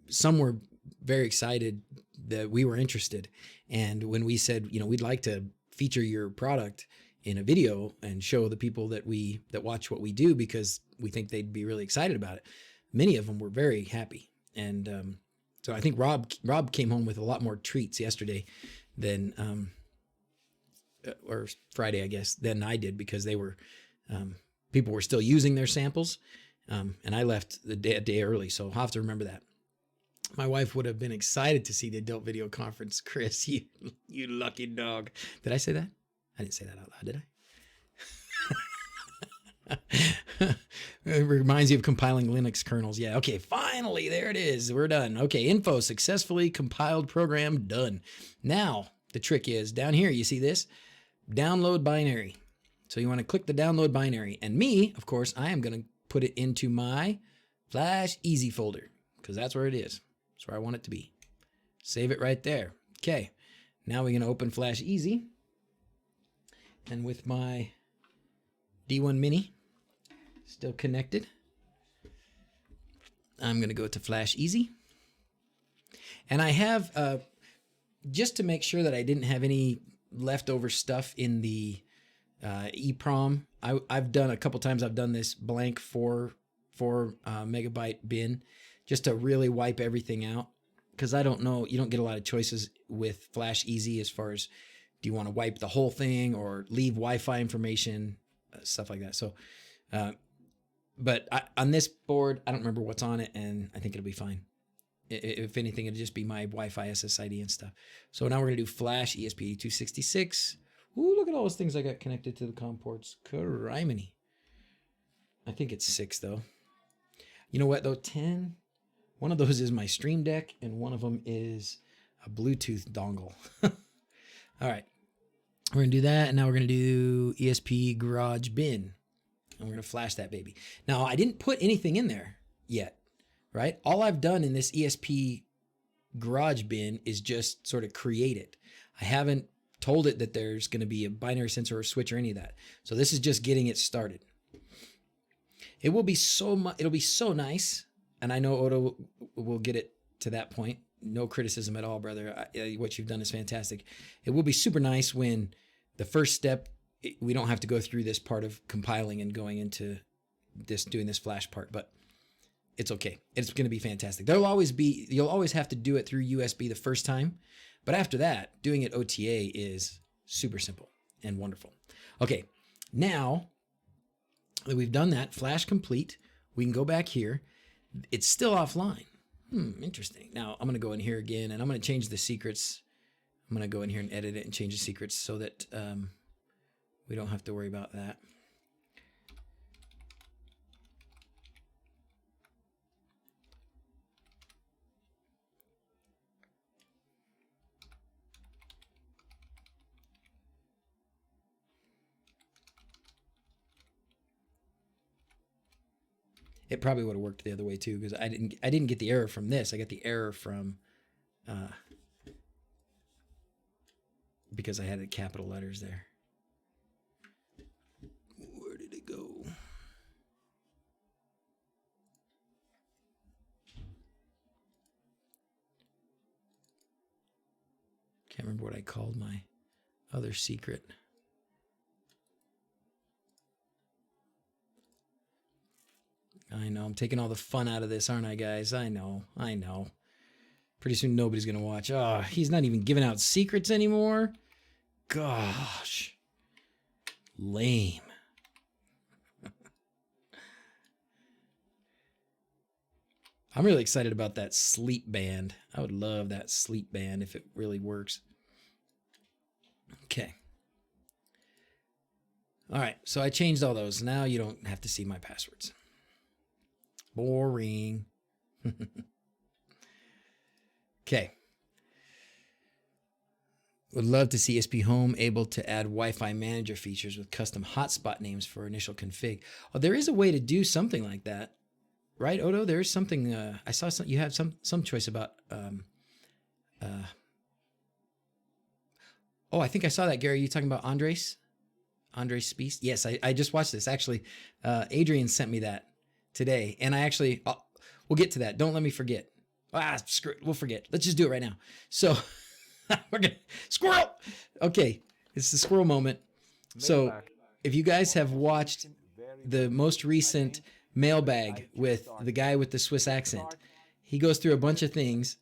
Speaker 1: some were very excited that we were interested. And when we said, we'd like to feature your product in a video and show the people that watch what we do because we think they'd be really excited about it. Many of them were very happy. And So I think Rob came home with a lot more treats yesterday than or Friday, I guess, than I did, because they were people were still using their samples, and I left a day early, so I'll have to remember that. My wife would have been excited to see the adult video conference. Chris, you lucky dog. Did I say that? I didn't say that out loud, did I? It reminds you of compiling Linux kernels. Yeah, okay, finally, there it is. We're done. Okay, info, successfully compiled program, done. Now, the trick is, down here, you see this? Download binary. So you want to click the download binary. And me, of course, I am going to put it into my Flash Easy folder, because that's where it is. That's where I want it to be. Save it right there. Okay, now we're going to open Flash Easy. And with my D1 Mini still connected, I'm going to go to Flash Easy. And I have, just to make sure that I didn't have any leftover stuff in the EEPROM, I've done a couple times, I've done this blank 4 megabyte bin just to really wipe everything out. Because I don't know, you don't get a lot of choices with Flash Easy as far as, do you want to wipe the whole thing or leave Wi-Fi information, stuff like that. So, but on this board, I don't remember what's on it, and I think it'll be fine. If anything, it'll just be my Wi-Fi SSID and stuff. So now we're going to do Flash ESP8266. Ooh, look at all those things I got connected to the COM ports. Criminy. I think it's 6, though. You know what, though? 10. One of those is my Stream Deck, and one of them is a Bluetooth dongle. All right. We're going to do that, and now we're going to do ESP-Garage bin. And we're going to flash that baby. Now, I didn't put anything in there yet, right? All I've done in this ESP-Garage bin is just sort of create it. I haven't told it that there's going to be a binary sensor or switch or any of that. So this is just getting it started. It will be it'll be so nice, and I know Odo will get it to that point. No criticism at all, brother. What you've done is fantastic. It will be super nice when the first step, we don't have to go through this part of compiling and going into this, doing this flash part, but it's okay. It's going to be fantastic. You'll always have to do it through USB the first time, but after that, doing it OTA is super simple and wonderful. Okay, now that we've done that, flash complete, we can go back here. It's still offline. Interesting. Now I'm going to go in here again, and I'm going to change the secrets. I'm going to go in here and edit it and change the secrets so that we don't have to worry about that. It probably would have worked the other way too, because I didn't get the error from this. I got the error from because I had the capital letters there. Where did it go? Can't remember what I called my other secret. I know, I'm taking all the fun out of this, aren't I, guys? I know. Pretty soon nobody's going to watch. Oh, he's not even giving out secrets anymore? Gosh. Lame. I'm really excited about that sleep band. I would love that sleep band if it really works. Okay. All right, so I changed all those. Now you don't have to see my passwords. Boring. Okay. Would love to see ESPHome able to add Wi-Fi manager features with custom hotspot names for initial config. Oh, there is a way to do something like that, right, Odo? There is something. I saw some. You have some choice about. Oh, I think I saw that, Gary. You talking about Andres Spies? Yes, I just watched this actually. Adrian sent me that today, and I actually we'll get to that. Don't let me forget. Screw it. We'll forget. Let's just do it right now. So we're gonna squirrel. Okay, it's the squirrel moment. So if you guys have watched the most recent mailbag with the guy with the Swiss accent, he goes through a bunch of things.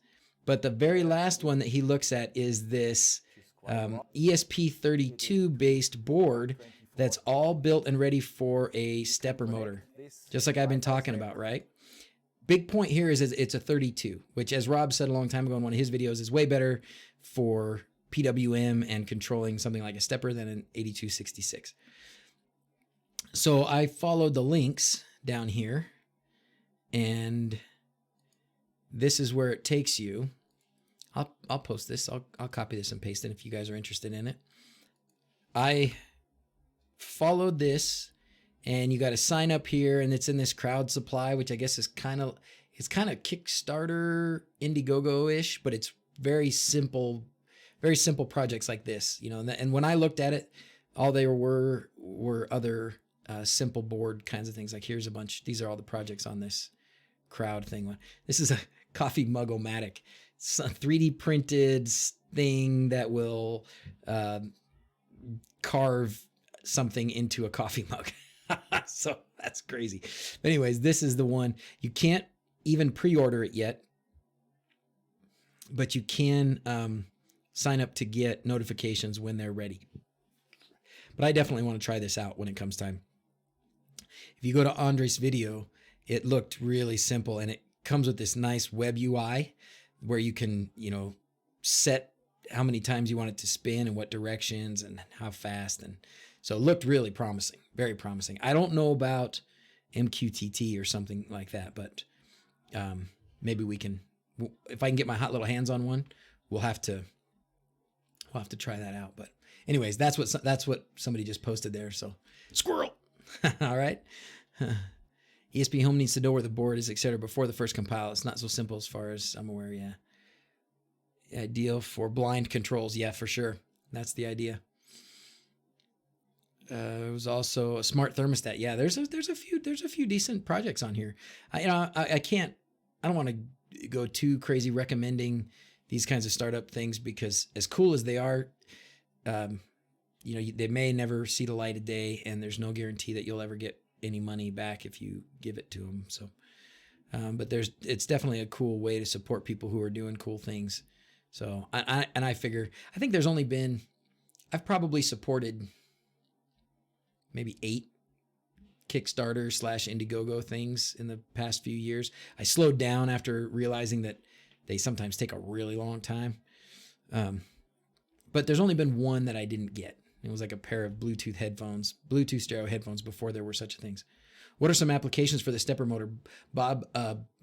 Speaker 1: But the very last one that he looks at is this ESP32 based board that's all built and ready for a stepper motor, just like I've been talking about, right? Big point here is it's a 32, which, as Rob said a long time ago in one of his videos, is way better for PWM and controlling something like a stepper than an 8266. So I followed the links down here, and this is where it takes you. I'll post this. I'll copy this and paste it if you guys are interested in it. I followed this, and you got to sign up here, and it's in this crowd supply, which I guess is kind of Kickstarter Indiegogo-ish, but it's very simple projects like this, you know. And when I looked at it, all they were other simple board kinds of things. Like here's a bunch. These are all the projects on this crowd thing. This is a coffee mug-o-matic. It's a 3D printed thing that will carve something into a coffee mug. So that's crazy. But anyways, this is the one. You can't even pre-order it yet, but you can sign up to get notifications when they're ready. But I definitely want to try this out when it comes time. If you go to Andres' video, it looked really simple, and it comes with this nice web UI where you can, you know, set how many times you want it to spin and what directions and how fast. And so it looked really promising, very promising. I don't know about MQTT or something like that, but maybe we can, if I can get my hot little hands on one, we'll have to try that out. But anyways, that's what somebody just posted there. So squirrel. All right. ESPHome needs to know where the board is, etc. before the first compile. It's not so simple as far as I'm aware. Yeah. Ideal for blind controls. Yeah, for sure. That's the idea. It was also a smart thermostat. Yeah, there's a few decent projects on here. I don't want to go too crazy recommending these kinds of startup things, because as cool as they are, you know, they may never see the light of day, and there's no guarantee that you'll ever get any money back if you give it to them. So, but it's definitely a cool way to support people who are doing cool things. So I figure, I think there's only been, I've probably supported maybe 8 Kickstarter / Indiegogo things in the past few years. I slowed down after realizing that they sometimes take a really long time. But there's only been one that I didn't get. It was like a pair of Bluetooth stereo headphones before there were such things. What are some applications for the stepper motor, Bob?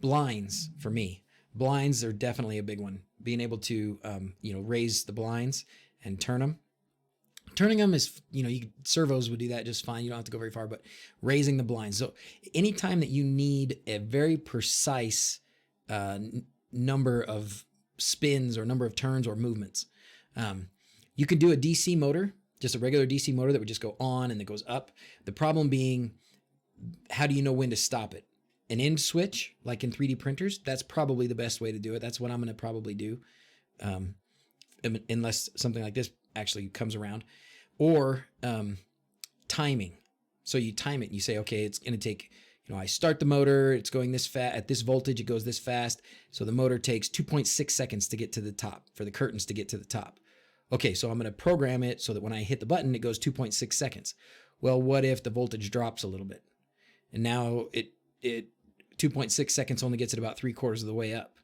Speaker 1: Blinds for me. Blinds are definitely a big one. Being able to, you know, raise the blinds and turn them. Turning them is, you know, servos would do that just fine. You don't have to go very far, but raising the blinds. So anytime that you need a very precise number of spins or number of turns or movements, you can do a DC motor, just a regular DC motor that would just go on and it goes up. The problem being, how do you know when to stop it? An end switch, like in 3D printers, that's probably the best way to do it. That's what I'm going to probably do, unless something like this actually comes around. Or timing. So you time it and you say, okay, it's going to take, you know, I start the motor, it's going this fast, at this voltage, it goes this fast. So the motor takes 2.6 seconds to get to the top, for the curtains to get to the top. Okay, so I'm going to program it so that when I hit the button, it goes 2.6 seconds. Well, what if the voltage drops a little bit? And now it 2.6 seconds only gets it about 3/4 of the way up.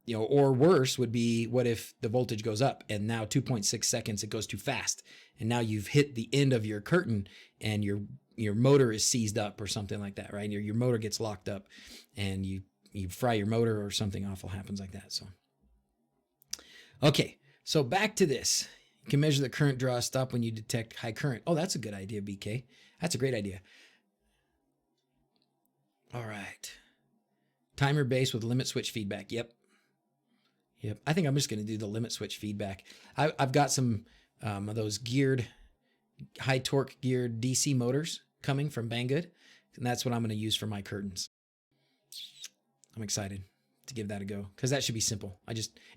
Speaker 1: You know, or worse would be, what if the voltage goes up and now 2.6 seconds, it goes too fast. And now you've hit the end of your curtain and your motor is seized up or something like that, right? Your motor gets locked up and you fry your motor or something awful happens like that. So, okay, so back to this. You can measure the current draw stop when you detect high current. Oh, that's a good idea, BK. That's a great idea. All right. Timer base with limit switch feedback. Yep. I think I'm just going to do the limit switch feedback. I've got some of those high torque geared DC motors coming from Banggood, and that's what I'm going to use for my curtains. I'm excited to give that a go, because that should be simple.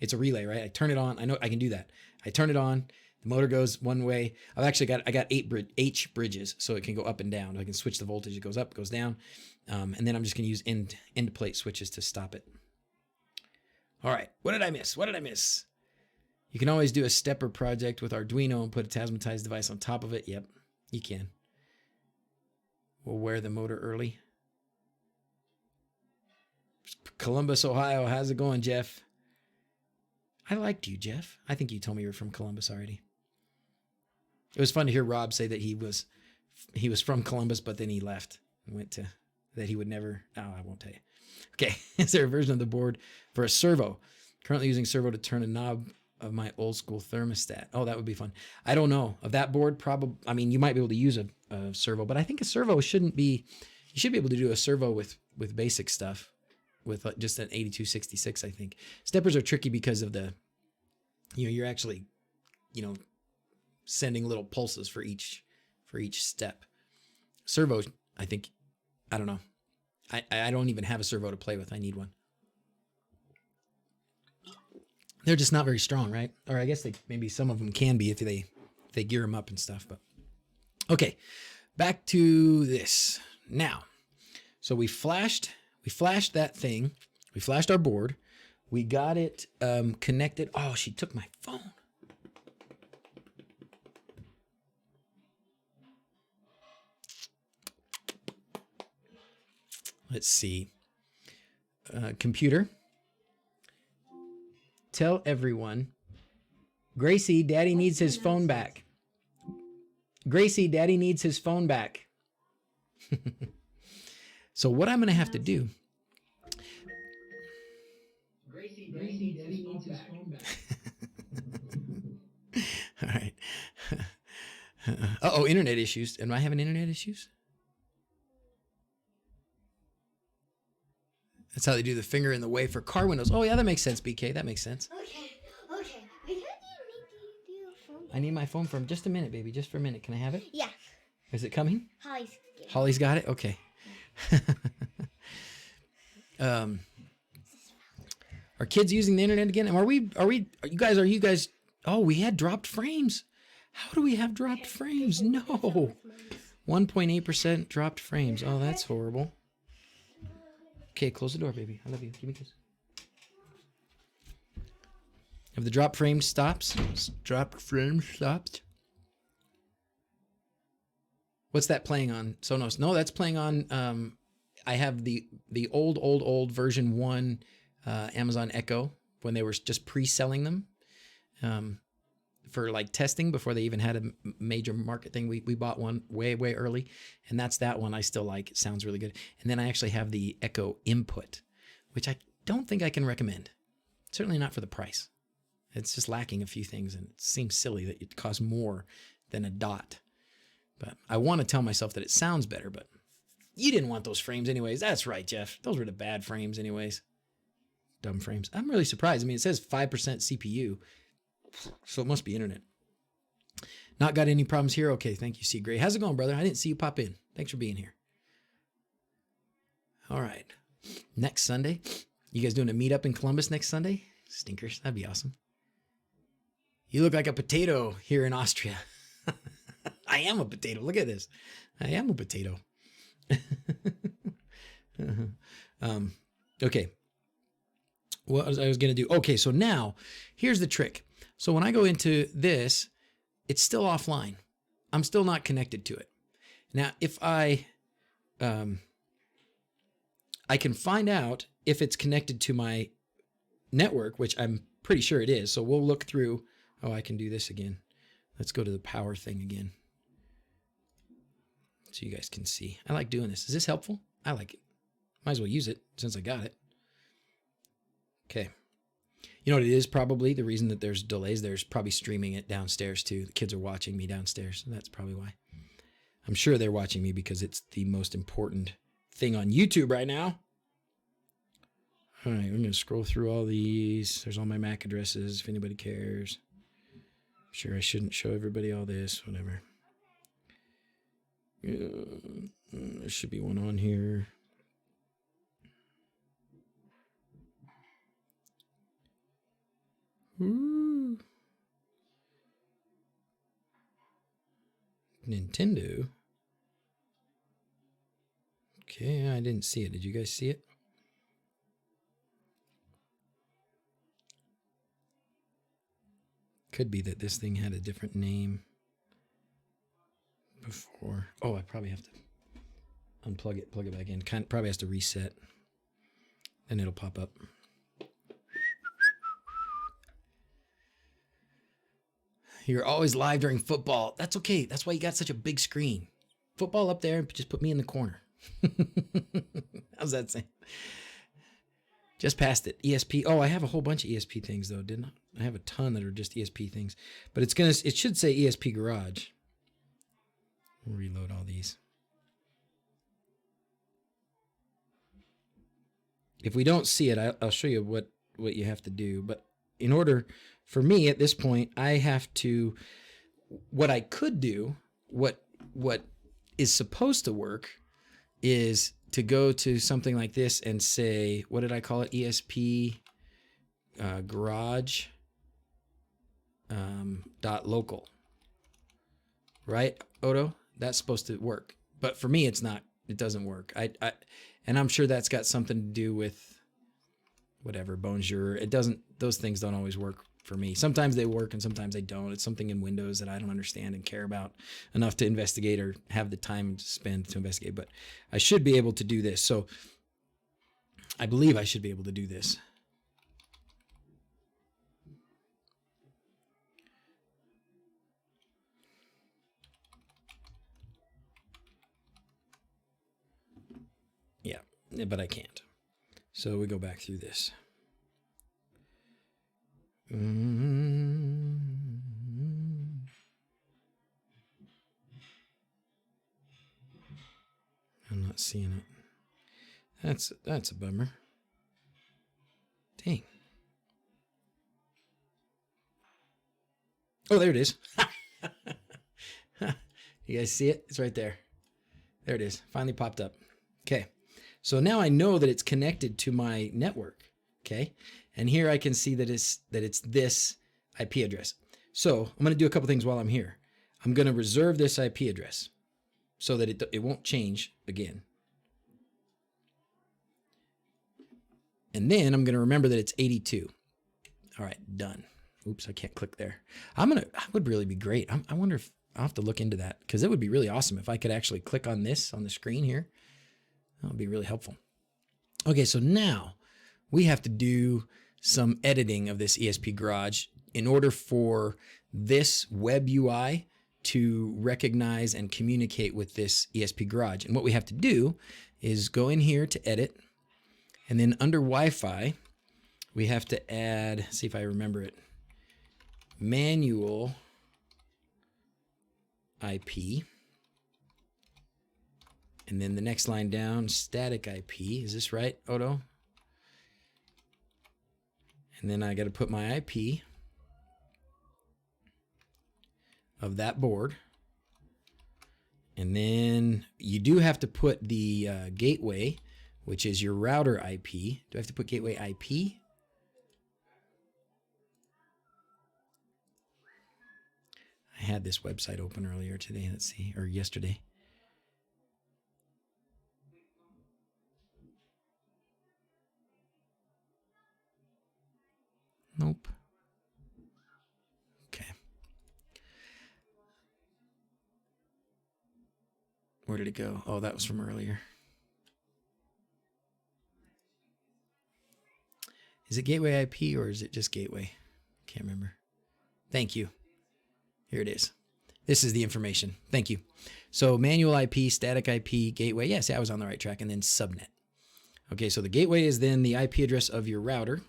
Speaker 1: It's a relay, right? I turn it on. I know I can do that. I turn it on. The motor goes one way. I got 8 H bridges, so it can go up and down. I can switch the voltage. It goes up, goes down. And then I'm just going to use end plate switches to stop it. All right, what did I miss? What did I miss? You can always do a stepper project with Arduino and put a Tasmatized device on top of it. Yep, you can. We'll wear the motor early. Columbus, Ohio. How's it going, Jeff? I liked you, Jeff. I think you told me you were from Columbus already. It was fun to hear Rob say that he was from Columbus, but then he left and went to, that he would never, oh, I won't tell you. Okay, is there a version of the board for a servo? Currently using servo to turn a knob of my old school thermostat. Oh, that would be fun. I don't know. Of that board, probably, I mean, you might be able to use a servo, but I think a servo shouldn't be, you should be able to do a servo with basic stuff, with just an 8266, I think. Steppers are tricky because of the, you're actually, sending little pulses for each step. Servo, I think, I don't know. I don't even have a servo to play with. I need one. They're just not very strong, right? Or I guess maybe some of them can be if they gear them up and stuff. But okay, back to this now. So we flashed that thing. We flashed our board. We got it connected. Oh, she took my phone. Let's see. Computer. Tell everyone. Gracie, Daddy needs his phone back. Gracie, Daddy needs his phone back. So what I'm going to have to do. Gracie, Daddy needs his phone back. All right. Uh-oh, internet issues. Am I having internet issues? That's how they do the finger in the way for car windows. Oh, yeah, that makes sense, BK. That makes sense.
Speaker 2: Okay. I heard you need your phone.
Speaker 1: I need my phone from just a minute, baby. Just for a minute. Can I have it?
Speaker 2: Yeah.
Speaker 1: Is it coming?
Speaker 2: Holly's
Speaker 1: got it? Okay. Are kids using the internet again? And are you guys, oh, we had dropped frames. How do we have dropped frames? No. 1.8% dropped frames. Oh, that's horrible. Okay, close the door, baby. I love you. Give me a kiss. Have the drop frame stopped? Drop frame stopped? What's that playing on? Sonos? No, that's playing on, I have the old version 1 Amazon Echo when they were just pre-selling them for like testing before they even had a major market thing. We bought one way early, and that's that one I still like. It sounds really good. And then I actually have the Echo Input, which I don't think I can recommend. Certainly not for the price. It's just lacking a few things, and it seems silly that it costs more than a Dot. But I want to tell myself that it sounds better, but you didn't want those frames anyways. That's right, Jeff. Those were the bad frames anyways. Dumb frames. I'm really surprised. I mean, it says 5% CPU, so it must be internet. Not got any problems here? Okay, thank you, C. Gray. How's it going, brother? I didn't see you pop in. Thanks for being here. All right. Next Sunday. You guys doing a meetup in Columbus next Sunday? Stinkers. That'd be awesome. You look like a potato here in Austria. I am a potato. Look at this. I am a potato. Okay. What was I going to do? Okay, so now here's the trick. So when I go into this, it's still offline. I'm still not connected to it. Now, if I can find out if it's connected to my network, which I'm pretty sure it is. So we'll look through. Oh, I can do this again. Let's go to the power thing again, so you guys can see. I like doing this. Is this helpful? I like it. Might as well use it since I got it. Okay. You know what it is probably? The reason that there's delays, there's probably streaming it downstairs too. The kids are watching me downstairs. So that's probably why. I'm sure they're watching me because it's the most important thing on YouTube right now. All right, we're going to scroll through all these. There's all my MAC addresses if anybody cares. I'm sure I shouldn't show everybody all this, whatever. There should be one on here. Ooh. Nintendo. Okay, I didn't see it. Did you guys see it? could be that this thing had a different name before. Oh, I probably have to unplug it, plug it back in. Probably has to reset. Then it'll pop up. You're always live during football. That's okay. That's why you got such a big screen. Football up there, just put me in the corner. How's that sound? Just passed it. ESP. Oh, I have a whole bunch of ESP things though, didn't I? I have a ton that are just ESP things. But it should say ESP-Garage. We'll reload all these. If we don't see it, I'll show you what you have to do. But in order for me at this point, I have to, what I could do, what is supposed to work is to go to something like this and say, what did I call it? ESP-Garage .local. Right, Odo? That's supposed to work. But for me, it's not. It doesn't work. And I'm sure that's got something to do with whatever, Bonjour. It doesn't, those things don't always work for me. Sometimes they work and sometimes they don't. It's something in Windows that I don't understand and care about enough to investigate or have the time to spend to investigate. But I should be able to do this. So I believe I should be able to do this. Yeah, but I can't. So we go back through this. I'm not seeing it. That's a bummer. Dang. Oh, there it is. You guys see it? It's right there. There it is. Finally popped up. Okay. So now I know that it's connected to my network. Okay. And here I can see that it's this IP address. So I'm going to do a couple things while I'm here. I'm going to reserve this IP address so that it won't change again. And then I'm going to remember that it's 82. All right, done. Oops, I can't click there. That would really be great. I wonder if I'll have to look into that, because it would be really awesome if I could actually click on this on the screen here. That would be really helpful. Okay, so now we have to do some editing of this ESP-Garage in order for this web UI to recognize and communicate with this ESP-Garage. And what we have to do is go in here to edit, and then under Wi-Fi, we have to add, see if I remember it, manual IP. And then the next line down, static IP. Is this right, Odo? And then I got to put my IP of that board. And then you do have to put the gateway, which is your router IP. Do I have to put gateway IP? I had this website open earlier today, let's see, or yesterday. Nope. Okay. Where did it go? Oh, that was from earlier. Is it gateway IP or is it just gateway? Can't remember. Thank you. Here it is. This is the information. Thank you. So manual IP, static IP, gateway. Yes, I was on the right track. And then subnet. Okay, so the gateway is then the IP address of your router.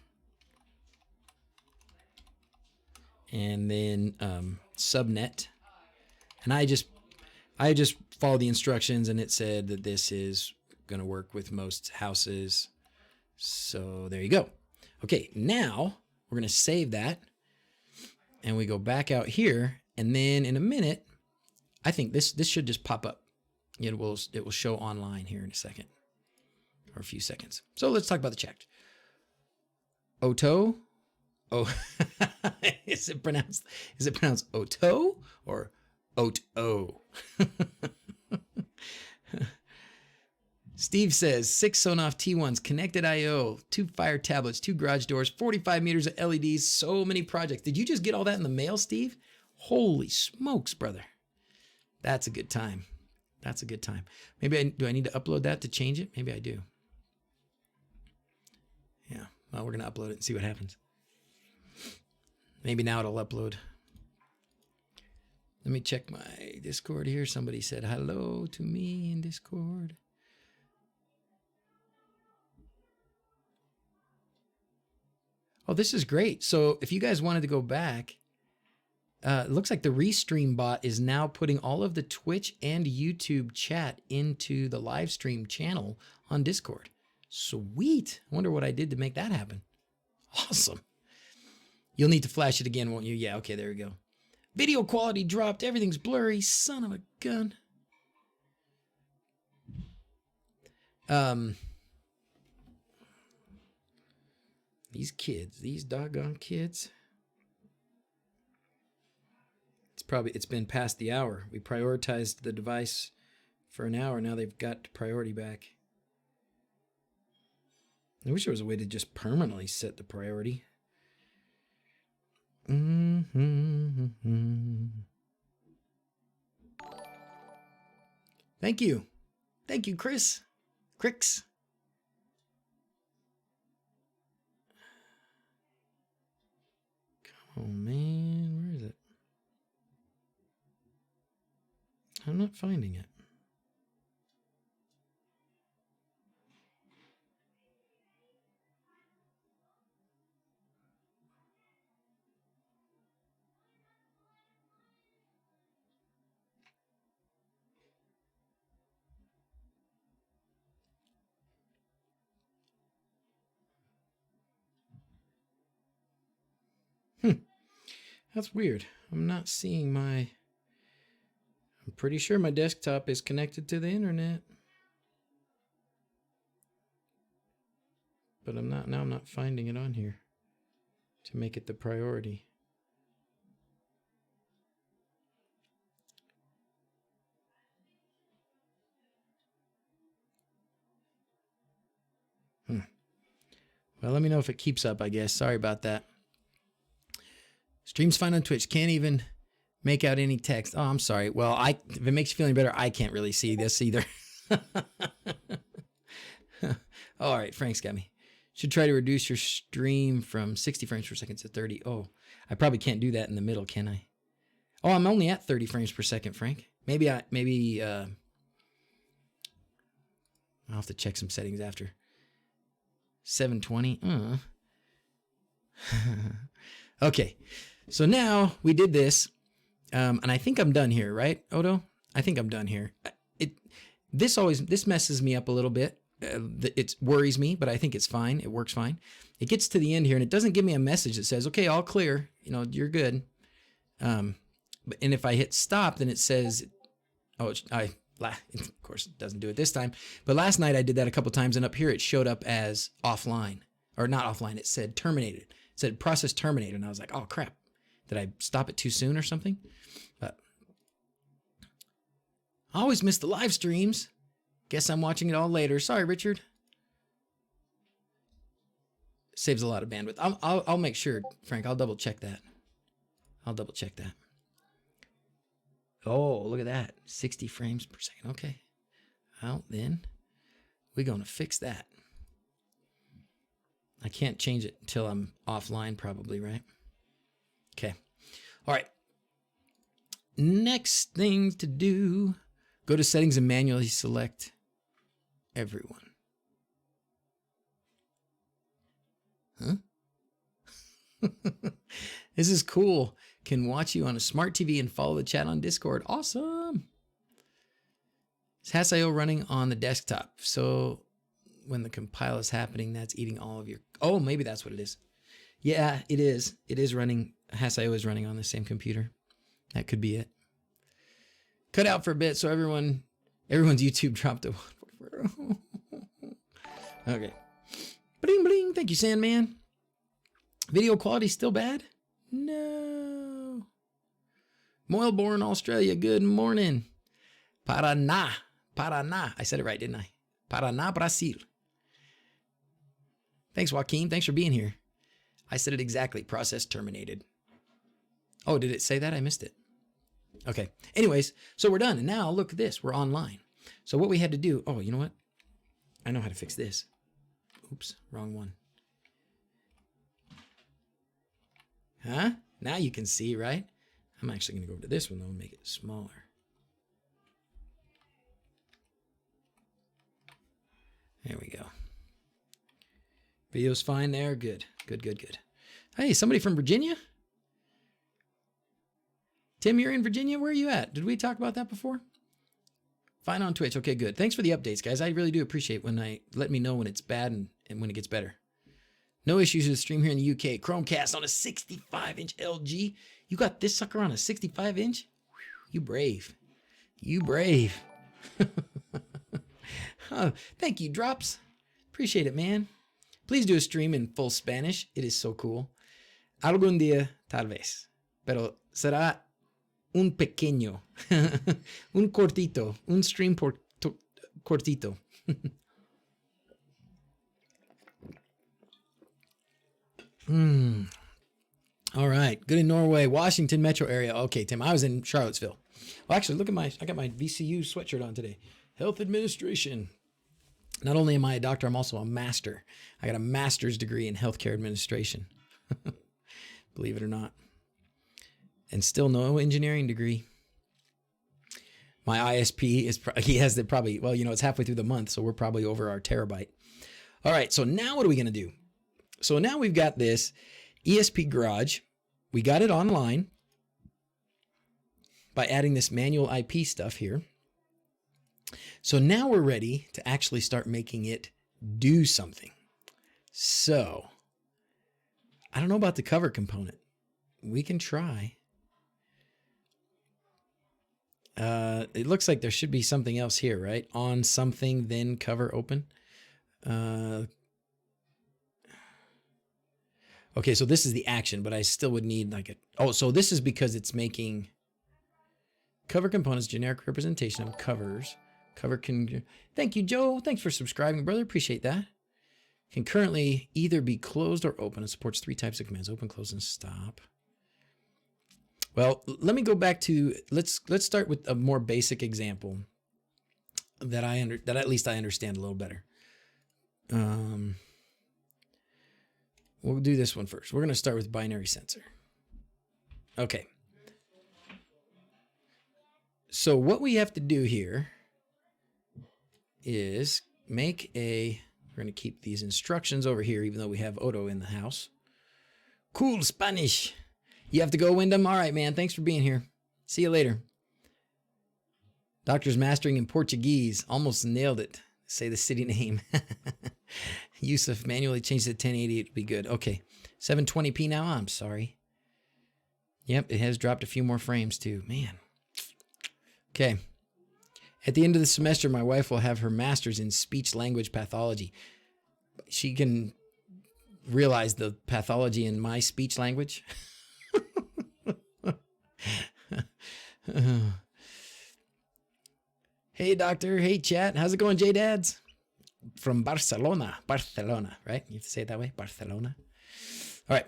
Speaker 1: And then subnet. And I just followed the instructions, and it said that this is going to work with most houses. So there you go. Okay, now we're going to save that. And we go back out here, and then in a minute, I think this should just pop up. It will show online here in a second, or a few seconds. So let's talk about the chat. Oto, oh, is it pronounced Oto or Oto? Steve says 6 Sonoff T1s, connected I/O, 2 Fire tablets, 2 garage doors, 45 meters of LEDs, so many projects. Did you just get all that in the mail, Steve? Holy smokes, brother. That's a good time. That's a good time. Maybe do I need to upload that to change it? Maybe I do. Yeah, well, we're going to upload it and see what happens. Maybe now it'll upload. Let me check my Discord here. Somebody said hello to me in Discord. Oh, this is great. So if you guys wanted to go back, it looks like the Restream bot is now putting all of the Twitch and YouTube chat into the live stream channel on Discord. Sweet. I wonder what I did to make that happen. Awesome. You'll need to flash it again, won't you? Yeah, okay, there we go. Video quality dropped. Everything's blurry. Son of a gun. These kids, these doggone kids. It's been past the hour. We prioritized the device for an hour. Now they've got priority back. I wish there was a way to just permanently set the priority. Thank you. Thank you, Chris. Crix. Oh man, where is it? I'm not finding it. That's weird. I'm not seeing my... I'm pretty sure my desktop is connected to the internet. But I'm not finding it on here to make it the priority. Well, let me know if it keeps up, I guess. Sorry about that. Stream's fine on Twitch. Can't even make out any text. Oh, I'm sorry. Well, if it makes you feel any better, I can't really see this either. All right, Frank's got me. Should try to reduce your stream from 60 frames per second to 30. Oh, I probably can't do that in the middle, can I? Oh, I'm only at 30 frames per second, Frank. Maybe I'll have to check some settings after. 720. Okay. So now we did this, and I think I'm done here, right, Odo? I think I'm done here. This messes me up a little bit. It worries me, but I think it's fine. It works fine. It gets to the end here, and it doesn't give me a message that says, "Okay, all clear. You know, you're good." And if I hit stop, then it says, "Oh, of course it doesn't do it this time." But last night I did that a couple times, and up here it showed up as offline, or not offline. It said terminated. It said process terminated, and I was like, "Oh crap! Did I stop it too soon or something?" But I always miss the live streams. Guess I'm watching it all later. Sorry, Richard. Saves a lot of bandwidth. I'll make sure, Frank. I'll double check that. Oh, look at that. 60 frames per second. Okay. Well, then we're going to fix that. I can't change it until I'm offline probably, right? Okay. All right. Next thing to do, go to settings and manually select everyone. Huh? This is cool. Can watch you on a smart TV and follow the chat on Discord. Awesome. It's Hass.io running on the desktop. So when the compile is happening, that's eating all of your... Oh, maybe that's what it is. Yeah, it is. It is running. Hass.io is running on the same computer. That could be it. Cut out for a bit so everyone's YouTube dropped to 1.4. Okay. Bling, bling. Thank you, Sandman. Video quality still bad? No. Moilborn, Australia. Good morning. Paraná. I said it right, didn't I? Paraná, Brasil. Thanks, Joaquin. Thanks for being here. I said it exactly. Process terminated. Oh, did it say that? I missed it. Okay. Anyways, so we're done. And now look at this. We're online. So what we had to do, oh, you know what? I know how to fix this. Oops, wrong one. Huh? Now you can see, right? I'm actually going to go over to this one, though, and make it smaller. There we go. Video's fine there. Good. Good, good, good. Hey, somebody from Virginia? Tim, you're in Virginia? Where are you at? Did we talk about that before? Fine on Twitch. Okay, good. Thanks for the updates, guys. I really do appreciate when let me know when it's bad and when it gets better. No issues with the stream here in the UK. Chromecast on a 65-inch LG. You got this sucker on a 65-inch? You brave. You brave. Oh, thank you, Drops. Appreciate it, man. Please do a stream in full Spanish. It is so cool. Algún día, tal vez. Pero será un pequeño. Un cortito. Un stream cortito. All right. Good in Norway. Washington metro area. Okay, Tim. I was in Charlottesville. Well, actually, look at I got my VCU sweatshirt on today. Health administration. Not only am I a doctor, I'm also a master. I got a master's degree in healthcare administration. Believe it or not. And still no engineering degree. My ISP he has it probably, well, it's halfway through the month, so we're probably over our terabyte. All right, so now what are we going to do? So now we've got this ESP-Garage. We got it online by adding this manual IP stuff here. So now we're ready to actually start making it do something. So I don't know about the cover component. We can try. It looks like there should be something else here, right? On something, then cover open. Okay, so this is the action, but I still would need so this is because it's making cover components, generic representation of covers. Thank you, Joe. Thanks for subscribing, brother. Appreciate that. Can currently either be closed or open. It supports 3 types of commands: open, close, and stop. Well, let me go back to let's start with a more basic example that at least I understand a little better. We'll do this one first. We're going to start with binary sensor. Okay. So what we have to do here is we're going to keep these instructions over here, even though we have Odo in the house. Cool Spanish. You have to go, Wyndham. All right, man. Thanks for being here. See you later. Doctor's mastering in Portuguese. Almost nailed it. Say the city name. Yusuf manually changed to 1080. It'd be good. Okay. 720p now. I'm sorry. Yep, it has dropped a few more frames too. Man. Okay. At the end of the semester, my wife will have her master's in speech language pathology. She can realize the pathology in my speech language. Hey, doctor. Hey, chat. How's it going, J-Dads? From Barcelona. Barcelona, right? You have to say it that way? Barcelona. All right.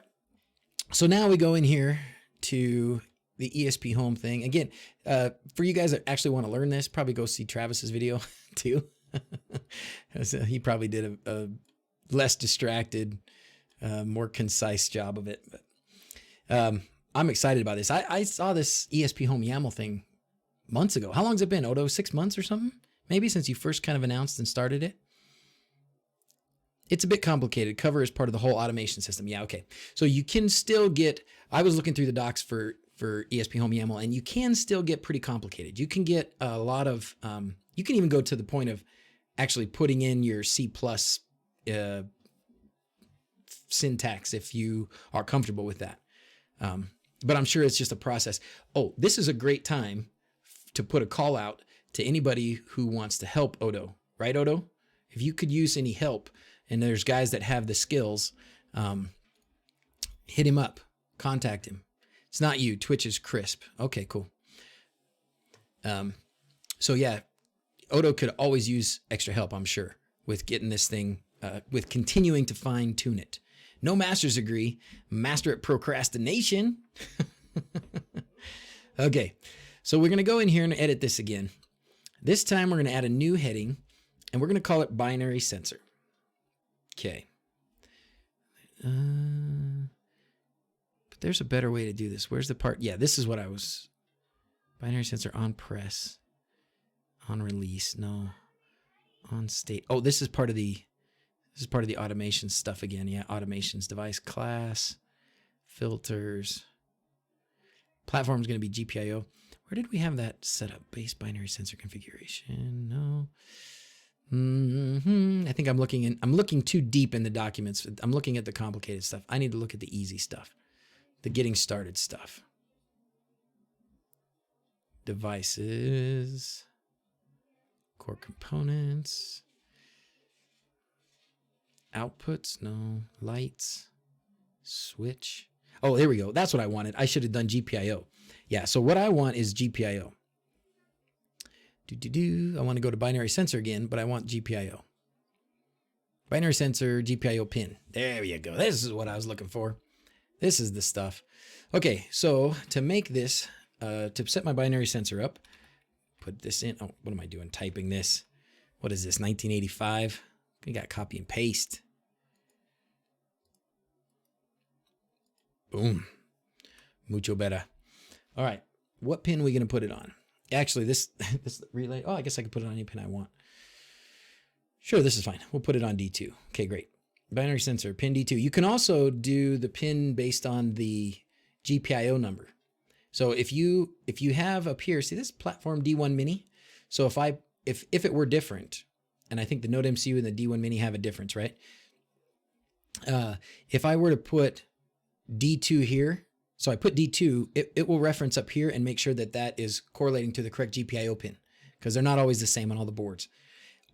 Speaker 1: So now we go in here to the ESP-Home thing. Again, for you guys that actually want to learn this, probably go see Travis's video too. He probably did a less distracted, more concise job of it. But I'm excited about this. I saw this ESP-HomeYAML thing months ago. How long's it been, Odo? 6 months or something? Maybe since you first kind of announced and started it? It's a bit complicated. Cover is part of the whole automation system. Yeah, okay. So you can still get, I was looking through the docs for ESP-HomeYAML, and you can still get pretty complicated. You can get a lot of, you can even go to the point of actually putting in your C+ syntax if you are comfortable with that. But I'm sure it's just a process. Oh, this is a great time to put a call out to anybody who wants to help Odo, right, Odo? If you could use any help, and there's guys that have the skills, hit him up, contact him. It's not you. Twitch is crisp. Okay, cool. So yeah, Odo could always use extra help, I'm sure, with getting this thing, with continuing to fine tune it. No master's degree, master at procrastination. Okay, so we're going to go in here and edit this again. This time we're going to add a new heading, and we're going to call it binary sensor. Okay. But there's a better way to do this. Where's the part? Yeah, this is what I was. Binary sensor on press, on release. No, on state. Oh, this is part of the. This is part of the automation stuff again. Yeah, automations, device class, filters. Platform is going to be GPIO. Where did we have that set up? Base binary sensor configuration. No. I think I'm looking too deep in the documents. I'm looking at the complicated stuff. I need to look at the easy stuff, the getting started stuff. Devices, core components, outputs, no, lights, switch. Oh, there we go. That's what I wanted. I should have done GPIO. Yeah, so what I want is GPIO. I want to go to binary sensor again, but I want GPIO. Binary sensor, GPIO pin. There you go. This is what I was looking for. This is the stuff. Okay, so to make this, to set my binary sensor up, put this in. Oh, what am I doing? Typing this. What is this, 1985? We got copy and paste. Boom. Mucho better. All right. What pin are we going to put it on? Actually, this relay. Oh, I guess I could put it on any pin I want. Sure, this is fine. We'll put it on D2. Okay, great. Binary sensor, pin D2. You can also do the pin based on the GPIO number. So if you have up here, see this platform D1 mini? So if it were different, and I think the Node MCU and the D1 mini have a difference, right? If I were to put D2 here, so I put D2, it will reference up here and make sure that that is correlating to the correct GPIO pin, because they're not always the same on all the boards.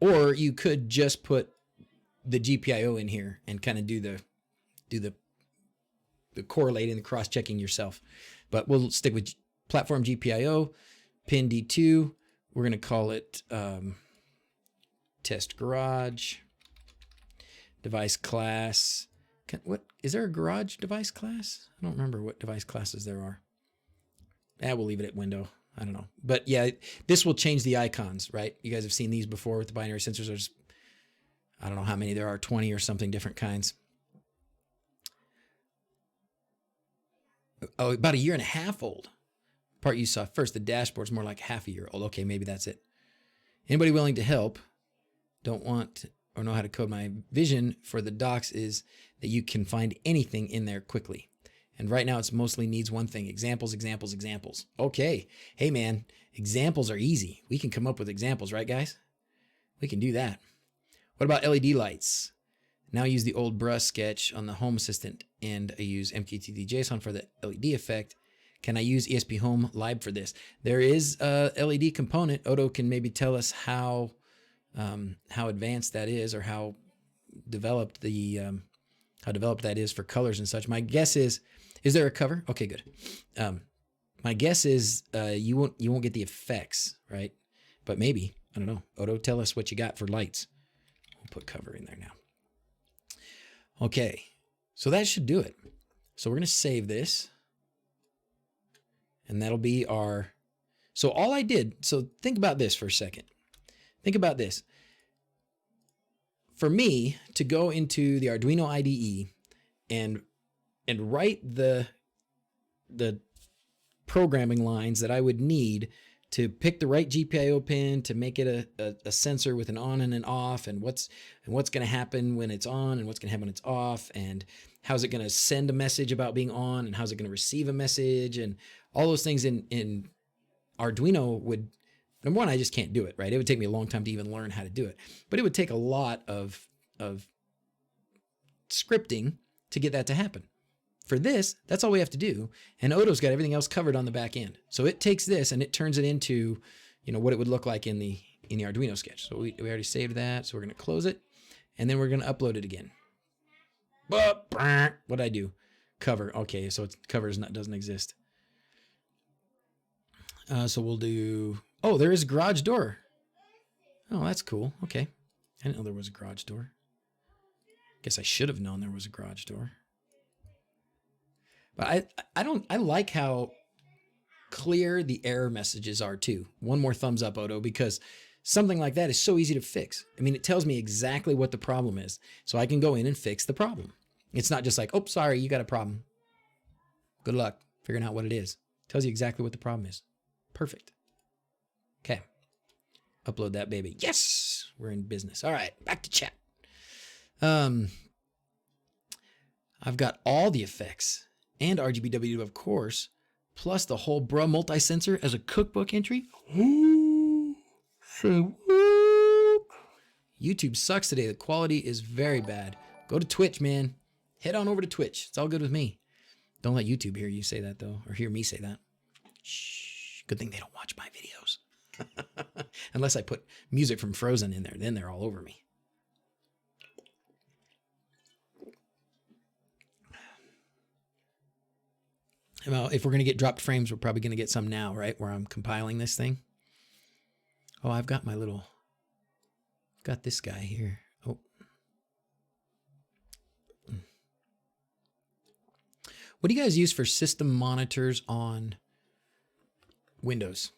Speaker 1: Or you could just put the GPIO in here and kind of do the correlating, the cross-checking yourself. But we'll stick with platform GPIO, pin D2. We're going to call it test garage, device class. What is there a garage device class? I don't remember what device classes there are. We'll leave it at window. I don't know. But yeah, this will change the icons, right? You guys have seen these before with the binary sensors. There's, I don't know how many there are, 20 or something different kinds. Oh, about a year and a half old. Part you saw first, the dashboard's more like half a year old. Okay, maybe that's it. Anybody willing to help? Don't want or know how to code. My vision for the docs is that you can find anything in there quickly. And right now it's mostly needs one thing: examples, examples, examples. Okay. Hey man, examples are easy. We can come up with examples, right guys? We can do that. What about LED lights? Now I use the old brush sketch on the Home Assistant, and I use MQTT JSON for the LED effect. Can I use ESP-Home Lib for this? There is a LED component. Odo can maybe tell us how advanced that is, or how developed that is for colors and such. My guess is there a cover? Okay, good. My guess is you won't get the effects, right? But maybe, I don't know. Odo, tell us what you got for lights. We'll put cover in there now. Okay, so that should do it. So we're going to save this, and that'll be our, so all I did, so think about this for a second. Think about this. For me to go into the Arduino IDE and write the programming lines that I would need to pick the right GPIO pin, to make it a sensor with an on and an off, and what's going to happen when it's on and what's going to happen when it's off, and how's it going to send a message about being on, and how's it going to receive a message, and all those things in Arduino would, number one, I just can't do it, right? It would take me a long time to even learn how to do it, but it would take a lot of scripting to get that to happen. For this, that's all we have to do, and Odo's got everything else covered on the back end. So it takes this and it turns it into, what it would look like in the Arduino sketch. So we already saved that, so we're going to close it, and then we're going to upload it again. What'd I do? Cover. Okay, so doesn't exist. So we'll do. Oh, there is a garage door. Oh, that's cool. Okay. I didn't know there was a garage door. Guess I should have known there was a garage door. But I like how clear the error messages are too. One more thumbs up, Odo, because something like that is so easy to fix. I mean, it tells me exactly what the problem is, so I can go in and fix the problem. It's not just like, oh, sorry, you got a problem. Good luck figuring out what it is. It tells you exactly what the problem is. Perfect. Okay. Upload that baby. Yes, we're in business. All right, back to chat. I've got all the effects and RGBW, of course, plus the whole bruh multi-sensor as a cookbook entry. YouTube sucks today. The quality is very bad. Go to Twitch, man. Head on over to Twitch. It's all good with me. Don't let YouTube hear you say that, though, or hear me say that. Shh. Good thing they don't watch my videos. Unless I put music from Frozen in there. Then they're all over me. Well, if we're going to get dropped frames, we're probably going to get some now, right? Where I'm compiling this thing. Oh, I've got my little... got this guy here. Oh. What do you guys use for system monitors on Windows?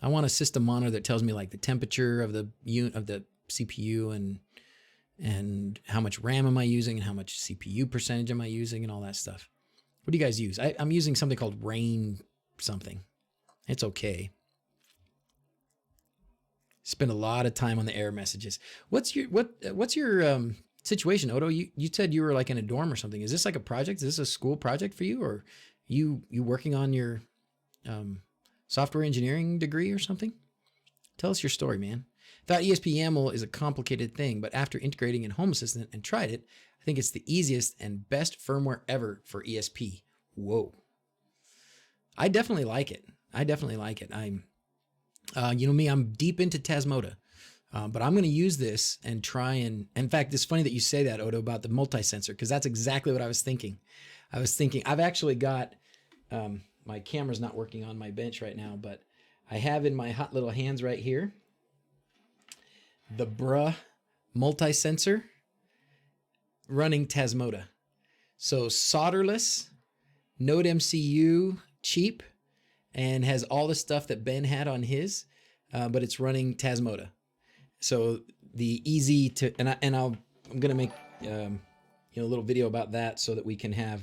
Speaker 1: I want a system monitor that tells me like the temperature of the unit of the CPU and how much RAM am I using and how much CPU percentage am I using and all that stuff. What do you guys use? I'm using something called Rain something. It's okay. Spend a lot of time on the error messages. What's your situation, Odo? You said you were like in a dorm or something. Is this like a project? Is this a school project for you, or you working on your software engineering degree or something? Tell us your story, man. Thought ESP-YAML is a complicated thing, but after integrating in Home Assistant and tried it, I think it's the easiest and best firmware ever for ESP. Whoa. I definitely like it. I'm, you know me, I'm deep into Tasmota, but I'm going to use this and try and, in fact, it's funny that you say that, Odo, about the multi-sensor, because that's exactly what I was thinking. I've actually got, my camera's not working on my bench right now, but I have in my hot little hands right here, the bruh multi-sensor running Tasmota. So solderless, Node MCU, cheap, and has all the stuff that Ben had on his, but it's running Tasmota. So the easy to, I'm gonna make a little video about that so that we can have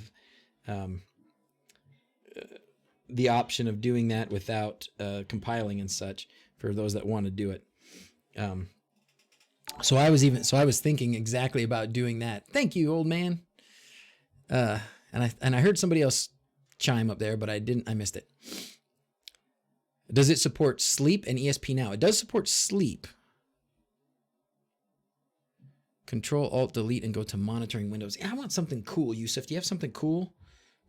Speaker 1: the option of doing that without compiling and such for those that want to do it. So I was thinking exactly about doing that. Thank you, old man. And I heard somebody else chime up there, but I missed it. Does it support sleep and ESP now? It does support sleep. Control Alt Delete and go to monitoring windows. Yeah, I want something cool, Yusuf. Do you have something cool?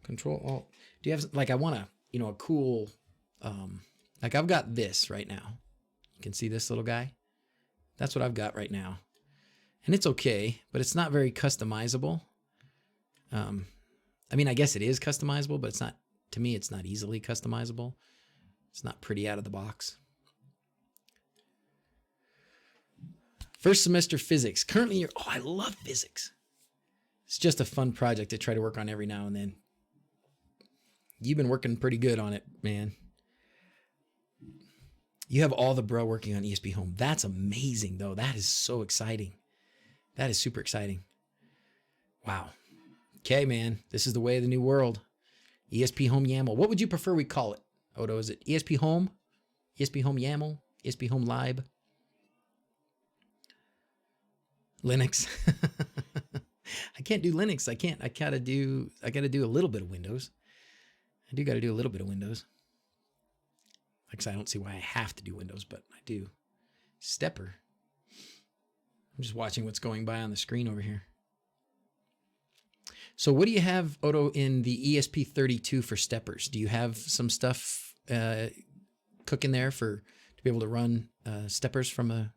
Speaker 1: Control Alt. Do you have like I want a cool like I've got this right now. You can see this little guy. That's what I've got right now. And it's okay, but it's not very customizable. I mean, I guess it is customizable, but it's not, to me, it's not easily customizable. It's not pretty out of the box. First semester physics. Currently, I love physics. It's just a fun project to try to work on every now and then. You've been working pretty good on it, man. You have all the bro working on ESPHome. That's amazing, though. That is so exciting. That is super exciting. Wow. Okay, man. This is the way of the new world. ESPHomeYAML. What would you prefer we call it, Odo? Is it ESPHome? ESPHomeYAML? ESPHome Lib? Linux? I can't do Linux. I gotta do a little bit of Windows. I do gotta do a little bit of Windows. Like I said, I don't see why I have to do Windows, but I do. Stepper. I'm just watching what's going by on the screen over here. So what do you have, Odo, in the ESP32 for steppers? Do you have some stuff cooking there to be able to run steppers from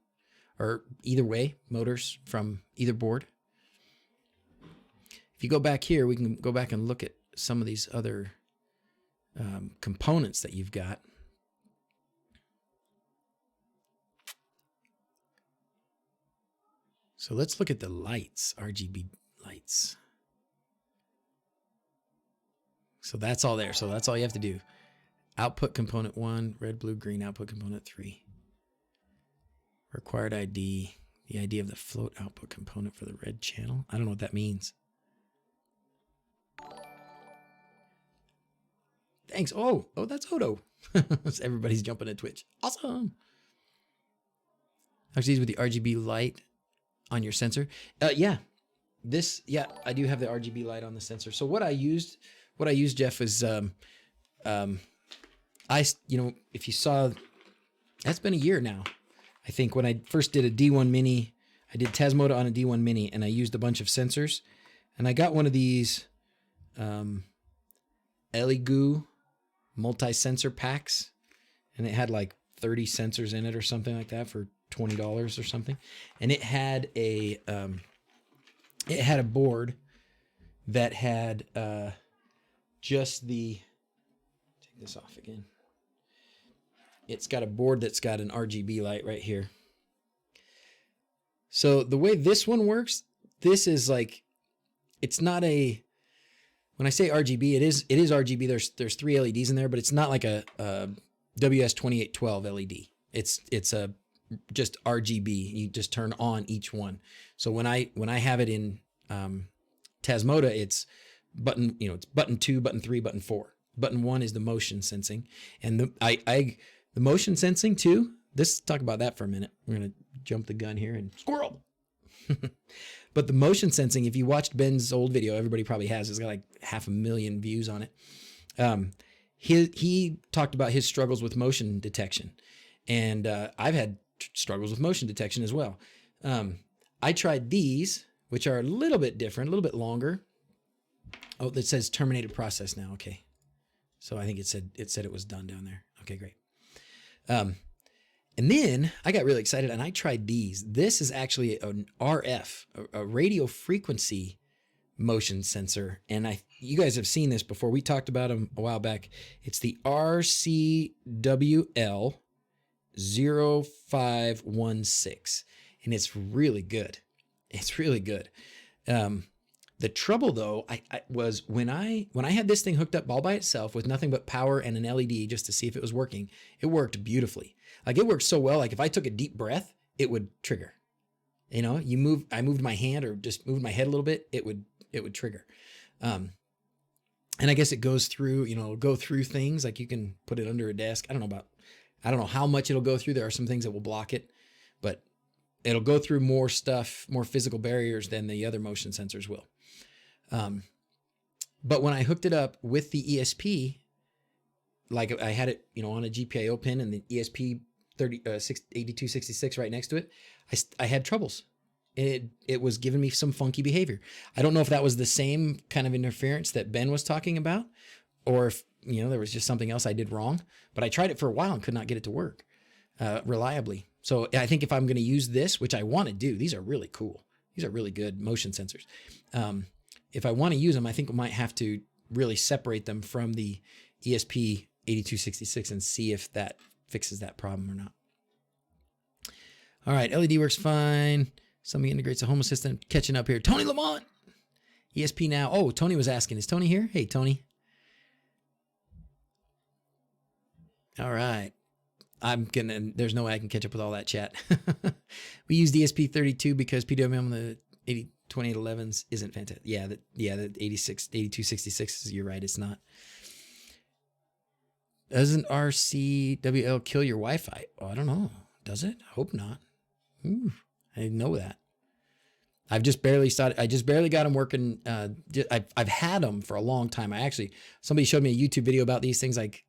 Speaker 1: or either way, motors from either board? If you go back here, we can go back and look at some of these other components that you've got. So let's look at the lights, RGB lights. So that's all there. So that's all you have to do. Output component 1, red, blue, green, output component 3. Required ID, the ID of the float output component for the red channel. I don't know what that means. Thanks. Oh, that's Odo. Everybody's jumping at Twitch. Awesome. Actually, with the RGB light on your sensor. Yeah, I do have the RGB light on the sensor. So what I used, Jeff, is if you saw, that's been a year now. I think when I first did a D1 Mini, I did Tasmota on a D1 Mini, and I used a bunch of sensors, and I got one of these Eligoo multi-sensor packs, and it had like 30 sensors in it or something like that for $20 or something, and it had a board that had just the, take this off again. It's got a board that's got an RGB light right here. So the way this one works, this is like, it's not a, when I say RGB, it is RGB. There's 3 LEDs in there, but it's not like a WS2812 LED. It's a just RGB. You just turn on each one. So when I have it in Tasmota, it's button, it's button 2, button 3, button 4. Button 1 is the motion sensing, and the motion sensing too. Talk about that for a minute. We're gonna jump the gun here and squirrel. But the motion sensing, if you watched Ben's old video, everybody probably has. It's got like 500,000 views on it. He talked about his struggles with motion detection, and I've had struggles with motion detection as well. I tried these, which are a little bit different, a little bit longer. Oh, that says terminated process now. Okay, so I think it said it was done down there. Okay, great. And then I got really excited and I tried these. This is actually an RF, a radio frequency motion sensor. And you guys have seen this before. We talked about them a while back. It's the RCWL 0516. And it's really good. It's really good. The trouble though, I was when I had this thing hooked up all by itself with nothing but power and an LED just to see if it was working, it worked beautifully. Like it worked so well, like if I took a deep breath, it would trigger. I moved my hand or just moved my head a little bit, it would trigger. And I guess it goes through, go through things, like you can put it under a desk. I don't know how much it'll go through. There are some things that will block it, but it'll go through more stuff, more physical barriers than the other motion sensors will. But when I hooked it up with the ESP, like I had it, on a GPIO pin and the ESP8266 right next to it, I had troubles. It was giving me some funky behavior. I don't know if that was the same kind of interference that Ben was talking about, or if, there was just something else I did wrong, but I tried it for a while and could not get it to work, reliably. So I think if I'm going to use this, which I want to do, these are really cool. These are really good motion sensors. If I want to use them, I think we might have to really separate them from the ESP8266 and see if that fixes that problem or not. All right, LED works fine. Somebody integrates a Home Assistant. Catching up here. Tony Lamont, ESP Now. Oh, Tony was asking. Is Tony here? Hey, Tony. All right. There's no way I can catch up with all that chat. We used ESP32 because PWM on the 2811s isn't fantastic. Yeah, the 8266, you're right, it's not. Doesn't RCWL kill your Wi-Fi? Oh, I don't know. Does it? I hope not. Ooh, I didn't know that. I just barely got them working. I've had them for a long time. Somebody showed me a YouTube video about these things like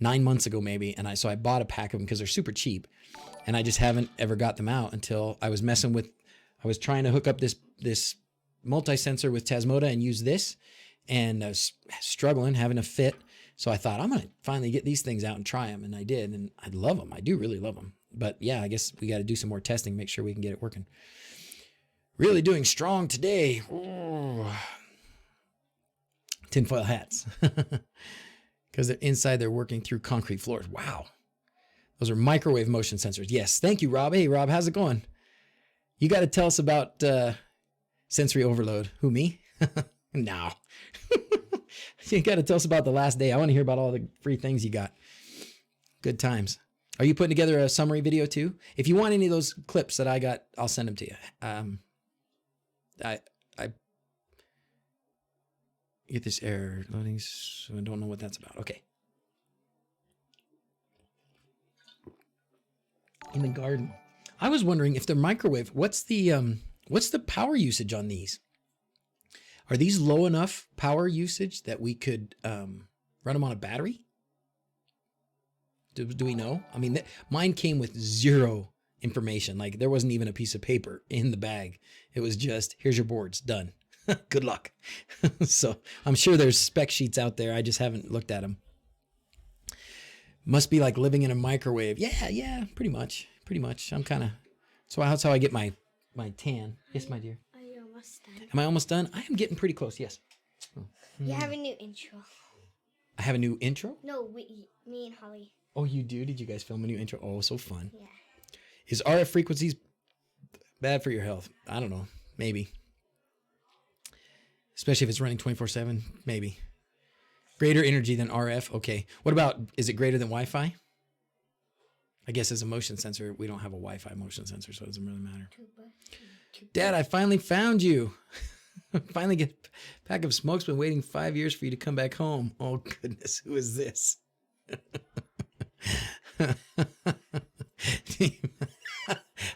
Speaker 1: 9 months ago maybe, and so I bought a pack of them because they're super cheap, and I just haven't ever got them out until I was trying to hook up this multi-sensor with Tasmota and use this, and I was struggling, having a fit. So I thought, I'm going to finally get these things out and try them, and I did, and I love them. I do really love them. But yeah, I guess we got to do some more testing, make sure we can get it working. Really doing strong today. Ooh. Tinfoil hats. Because inside they're working through concrete floors. Wow. Those are microwave motion sensors. Yes. Thank you, Rob. Hey, Rob, how's it going? You got to tell us about sensory overload. Who, me? No. You got to tell us about the last day. I want to hear about all the free things you got. Good times. Are you putting together a summary video too? If you want any of those clips that I got, I'll send them to you. I get this error loading, so I don't know what that's about. Okay. In the garden. I was wondering if the microwave, what's the power usage on these? Are these low enough power usage that we could run them on a battery? Do we know? I mean, mine came with zero information. Like there wasn't even a piece of paper in the bag. It was just, here's your boards, done. Good luck. So I'm sure there's spec sheets out there. I just haven't looked at them. Must be like living in a microwave. Yeah, pretty much. I'm kind of, so that's how I get my tan. Yes, my dear.
Speaker 2: Are you almost done?
Speaker 1: Am I almost done? I am getting pretty close, yes.
Speaker 2: You have a new intro.
Speaker 1: I have a new intro?
Speaker 2: No, me and Holly.
Speaker 1: Oh, you do? Did you guys film a new intro? Oh, so fun.
Speaker 2: Yeah.
Speaker 1: Is RF frequencies bad for your health? I don't know. Maybe. Especially if it's running 24/7. Maybe. Greater energy than RF. Okay. What about, is it greater than Wi-Fi? I guess as a motion sensor, we don't have a Wi-Fi motion sensor, so it doesn't really matter. Dad, I finally found you. Finally get a pack of smokes. Been waiting 5 years for you to come back home. Oh, goodness. Who is this?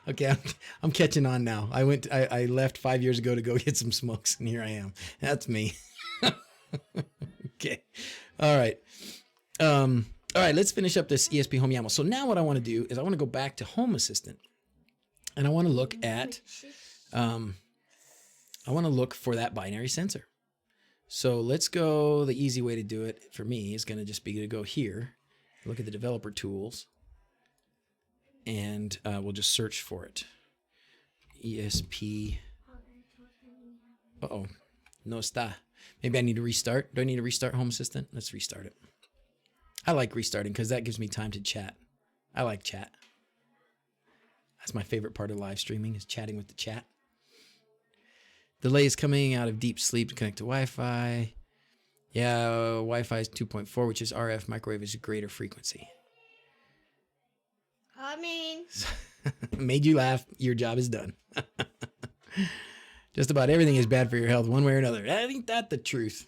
Speaker 1: Okay, I'm catching on now. I left 5 years ago to go get some smokes, and here I am. That's me. Okay. All right. All right, let's finish up this ESP-HomeYAML. So now what I want to do is I want to go back to Home Assistant, and I want to look at I want to look for that binary sensor. So let's go, the easy way to do it for me is going to just be to go here, look at the developer tools, and we'll just search for it. ESP. Uh-oh. No está. Maybe I need to restart. Do I need to restart Home Assistant? Let's restart it. I like restarting because that gives me time to chat. I like chat. That's my favorite part of live streaming is chatting with the chat. Delay is coming out of deep sleep to connect to Wi-Fi. Yeah, Wi-Fi is 2.4, which is RF. Microwave is a greater frequency.
Speaker 2: I mean,
Speaker 1: Made you laugh. Your job is done. Just about everything is bad for your health one way or another. Ain't that the truth?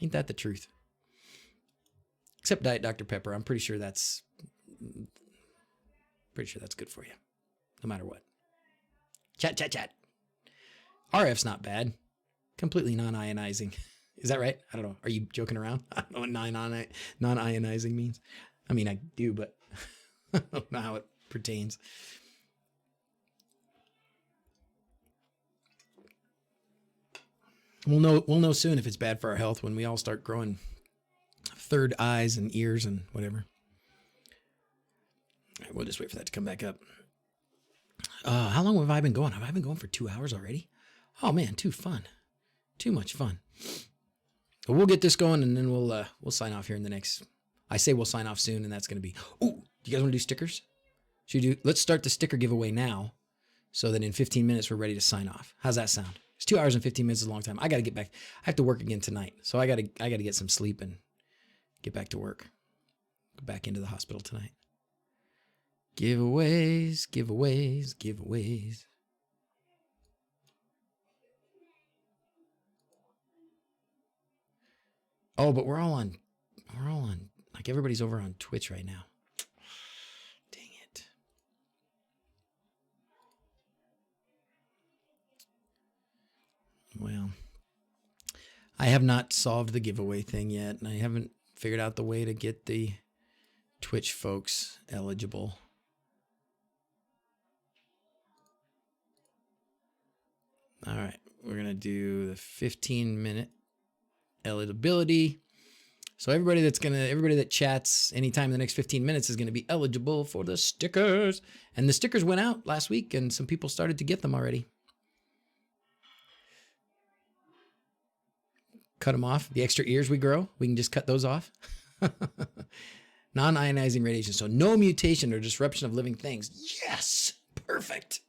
Speaker 1: Ain't that the truth? Except Diet Dr. Pepper. I'm pretty sure that's good for you. No matter what. Chat. RF's not bad. Completely non-ionizing. Is that right? I don't know. Are you joking around? I don't know what non-ionizing means. I mean, I do, but I don't know how it pertains. We'll know soon if it's bad for our health when we all start growing third eyes and ears and whatever. All right, we'll just wait for that to come back up. How long have I been going? Have I been going for 2 hours already? Oh man, too much fun. But we'll get this going and then we'll sign off here in the next. I say we'll sign off soon, and that's going to be. Oh, do you guys want to do stickers? Let's start the sticker giveaway now, so that in 15 minutes we're ready to sign off. How's that sound? It's 2 hours and 15 minutes is a long time. I got to get back. I have to work again tonight, so I got to get some sleep and get back to work. Go back into the hospital tonight. Giveaways. Oh, but we're all on, like everybody's over on Twitch right now. Dang it. Well, I have not solved the giveaway thing yet, and I haven't figured out the way to get the Twitch folks eligible. All right, we're going to do the 15-minute eligibility. So everybody that chats anytime in the next 15 minutes is going to be eligible for the stickers. And the stickers went out last week and some people started to get them already. Cut them off. The extra ears we grow, we can just cut those off. Non-ionizing radiation. So no mutation or disruption of living things. Yes, perfect.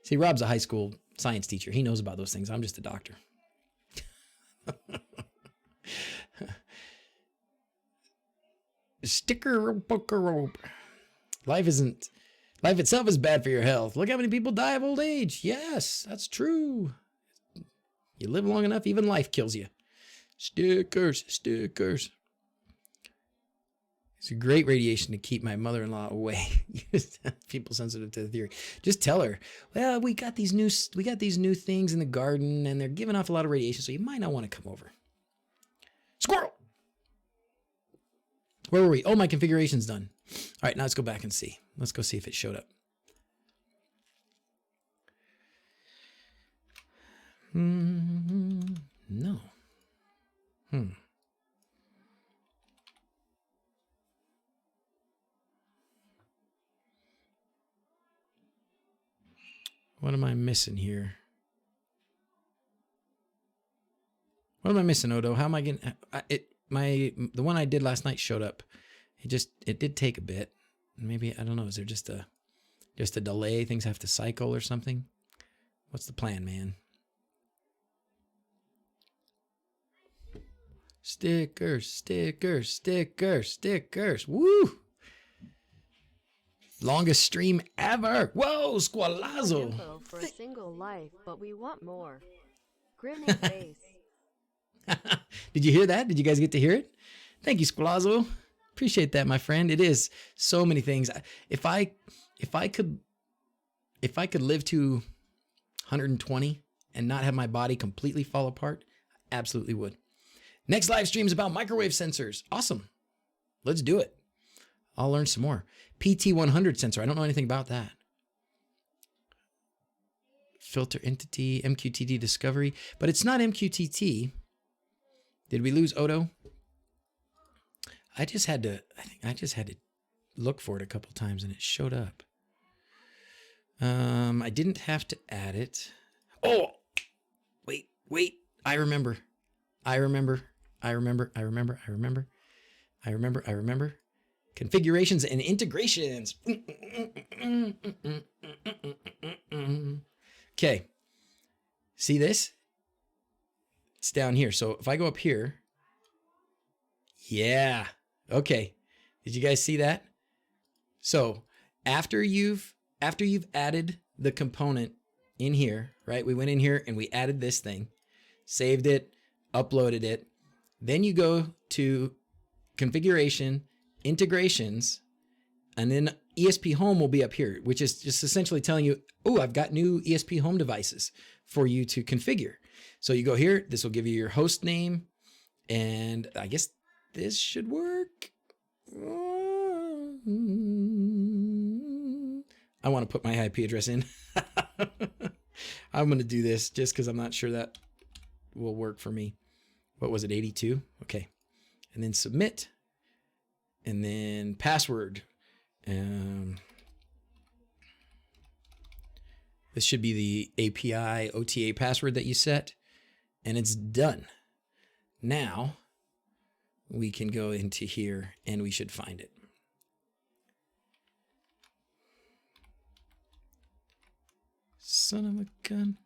Speaker 1: See, Rob's a high school science teacher. He knows about those things. I'm just a doctor. Sticker poker rope. Life itself is bad for your health. Look how many people die of old age. Yes, that's true. You live long enough, even life kills you. Stickers. It's a great radiation to keep my mother-in-law away. People sensitive to the theory. Just tell her, well, we got these new things in the garden and they're giving off a lot of radiation, so you might not want to come over. Squirrel! Where were we? Oh, my configuration's done. All right, now let's go back and see. Let's go see if it showed up. No. What am I missing here? What am I missing, Odo? How am I getting the one I did last night showed up. It did take a bit. Maybe, I don't know, is there just a delay? Things have to cycle or something? What's the plan, man? Stickers. Woo! Longest stream ever. Whoa, Squalazo.
Speaker 3: Info for a single life, but we want more. Grinning face.
Speaker 1: Did you hear that? Did you guys get to hear it? Thank you, Squalazo. Appreciate that, my friend. It is so many things. If I could live to 120 and not have my body completely fall apart, I absolutely would. Next live stream is about microwave sensors. Awesome. Let's do it. I'll learn some more. PT100 sensor. I don't know anything about that. Filter entity, MQTT discovery, but it's not MQTT. Did we lose Odo? I think I just had to look for it a couple times and it showed up. I didn't have to add it. Oh, wait. I remember. Configurations and integrations. Okay. See this? It's down here. So if I go up here, yeah. Okay. Did you guys see that? So after you've added the component in here, right? We went in here and we added this thing, saved it, uploaded it. Then you go to configuration, integrations, and then ESPHome will be up here, which is just essentially telling you, oh, I've got new ESPHome devices for you to configure. So you go here, this will give you your host name, and I guess this should work. I want to put my IP address in. I'm going to do this just because I'm not sure that will work for me. What was it, 82? Okay. And then submit. And then password. This should be the API OTA password that you set. And it's done. Now we can go into here and we should find it. Son of a gun.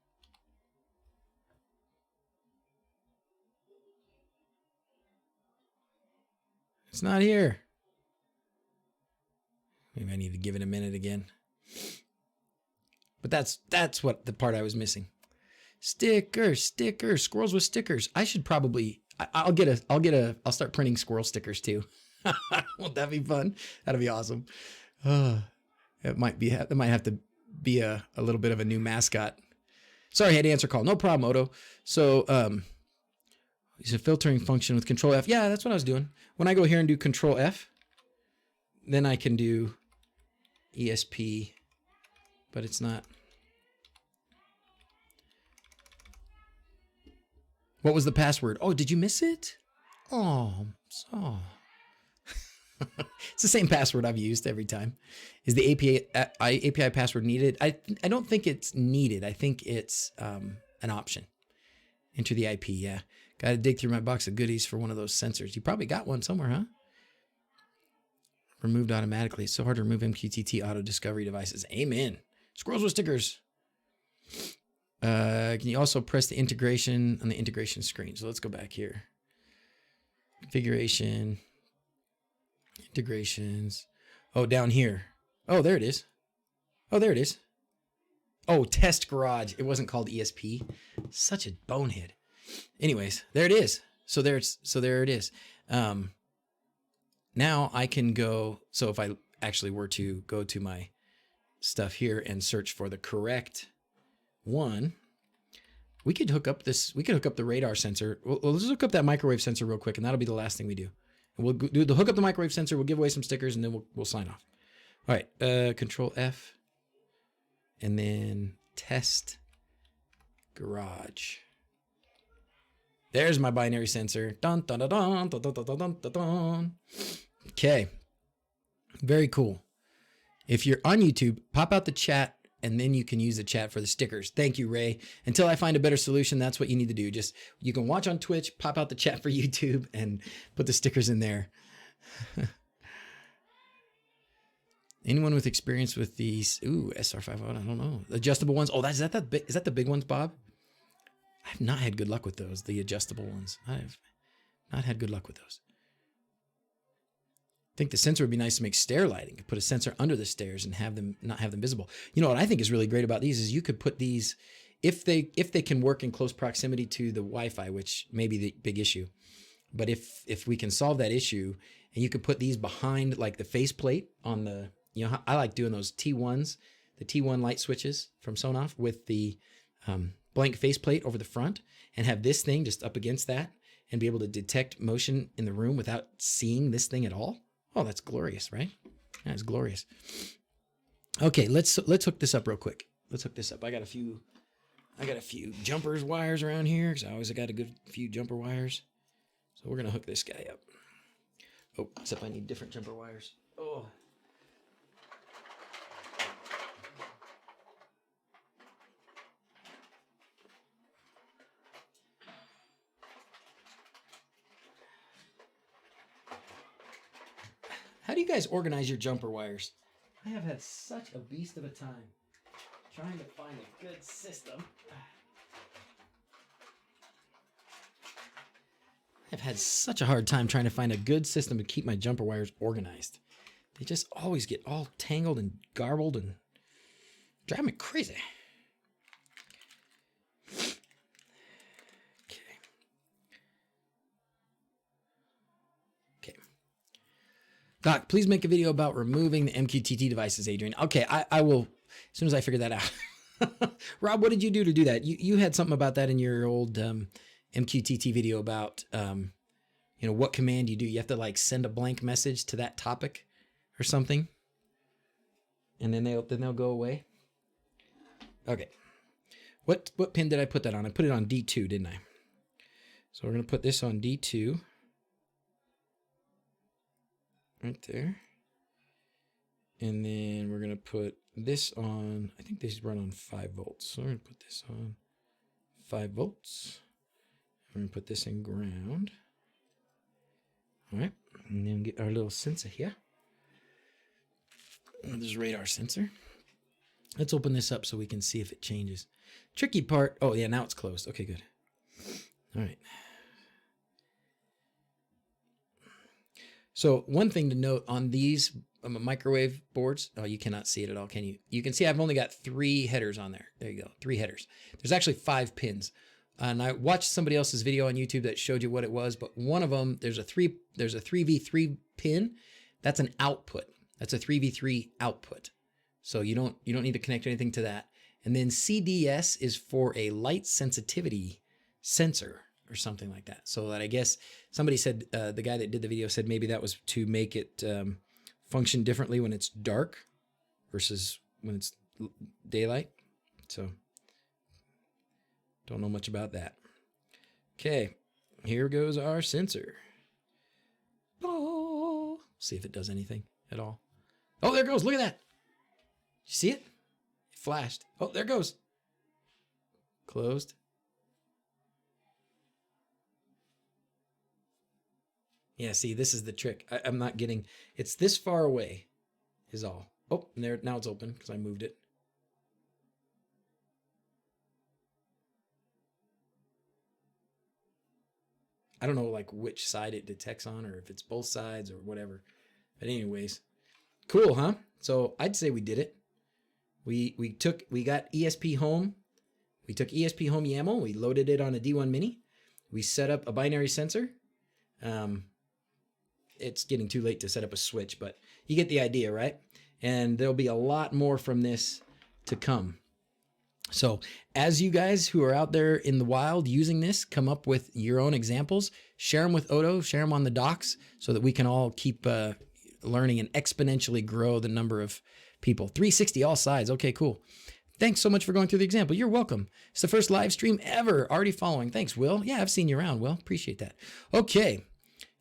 Speaker 1: It's not here. Maybe I need to give it a minute again. But that's what the part I was missing. Stickers, squirrels with stickers. I should probably I'll start printing squirrel stickers too. Won't that be fun? That'll be awesome. That might have to be a little bit of a new mascot. Sorry, I had to answer call. No problem, Odo. So it's a filtering function with Control F. Yeah, that's what I was doing. When I go here and do Control F, then I can do ESP, but it's not. What was the password? Oh, did you miss it? Oh. It's the same password I've used every time. Is the API password needed? I don't think it's needed. I think it's an option. Enter the IP, yeah. Got to dig through my box of goodies for one of those sensors. You probably got one somewhere, huh? Removed automatically. It's so hard to remove MQTT auto discovery devices. Amen. Squirrels with stickers. Can you also press the integration on the integration screen? So let's go back here. Configuration, integrations. Oh, down here. Oh, there it is. Oh, there it is. Oh, Test Garage. It wasn't called ESP. Such a bonehead. Anyways, there it is. So there it is. Now I can go. So if I actually were to go to my stuff here and search for the correct one, we could hook up this. We could hook up the radar sensor. Well, let's hook up that microwave sensor real quick, and that'll be the last thing we do. And we'll do the hook up the microwave sensor. We'll give away some stickers, and then we'll sign off. All right. Control F, and then Test Garage. There's my binary sensor. Dun, dun, dun, dun, dun, dun, dun, dun, dun, dun. Okay. Very cool. If you're on YouTube, pop out the chat, and then you can use the chat for the stickers. Thank you, Ray. Until I find a better solution, that's what you need to do. Just, you can watch on Twitch, pop out the chat for YouTube, and put the stickers in there. Anyone with experience with these? Ooh, SR5, I don't know. Adjustable ones. Oh, is that the big ones, Bob? I've not had good luck with those, the adjustable ones. I've not had good luck with those. I think the sensor would be nice to make stair lighting. You could put a sensor under the stairs and not have them visible. You know what I think is really great about these is you could put these, if they can work in close proximity to the Wi-Fi, which may be the big issue. But if we can solve that issue, and you could put these behind like the faceplate on the, you know, I like doing those T1s, the T1 light switches from Sonoff with the blank faceplate over the front, and have this thing just up against that and be able to detect motion in the room without seeing this thing at all. Oh, that's glorious, right? That's glorious. Okay, let's hook this up real quick. Let's hook this up. I got a few jumpers wires around here because I always got a good few jumper wires. So we're gonna hook this guy up. Oh, except I need different jumper wires. Oh. How do you guys organize your jumper wires? I have had such a beast of a time trying to find a good system. I've had such a hard time trying to find a good system to keep my jumper wires organized. They just always get all tangled and garbled and drive me crazy. Doc, please make a video about removing the MQTT devices, Adrian. Okay, I will, as soon as I figure that out. Rob, what did you do that? You had something about that in your old MQTT video about, you know, what command you do. You have to like send a blank message to that topic or something, and then they'll go away. Okay, what pin did I put that on? I put it on D2, didn't I? So we're gonna put this on D2. Right there. And then we're going to put this on, I think these run on 5 volts. So we're going to put this on 5 volts. We're going to put this in ground. All right. And then get our little sensor here. This radar sensor. Let's open this up so we can see if it changes. Tricky part. Oh, yeah, now it's closed. Okay, good. All right. So one thing to note on these microwave boards, oh, you cannot see it at all, can you? You can see I've only got 3 headers on there. There you go, 3 headers. There's actually 5 pins. And I watched somebody else's video on YouTube that showed you what it was, but one of them, there's a 3v3 pin. That's an output. That's a 3v3 output. So you don't need to connect anything to that. And then CDS is for a light sensitivity sensor or something like that. So that I guess somebody said, the guy that did the video said maybe that was to make it function differently when it's dark versus when it's daylight. So don't know much about that. Okay, here goes our sensor. Oh, see if it does anything at all. Oh, there it goes. Look at that. You see it? It flashed. Oh, there it goes. Closed. Yeah, see, this is the trick. I'm not getting, it's this far away is all. Oh, and there, now it's open because I moved it. I don't know like which side it detects on or if it's both sides or whatever. But anyways, cool, huh? So I'd say we did it. We got ESPHome. We took ESPHomeYAML. We loaded it on a D1 Mini. We set up a binary sensor. It's getting too late to set up a switch, but you get the idea, right? And there'll be a lot more from this to come. So as you guys who are out there in the wild using this, come up with your own examples, share them with Odo, share them on the docs so that we can all keep learning and exponentially grow the number of people. 360 all sides. Okay, cool. Thanks so much for going through the example. You're welcome. It's the first live stream ever. Already following. Thanks, Will. Yeah, I've seen you around, Will. Appreciate that. Okay.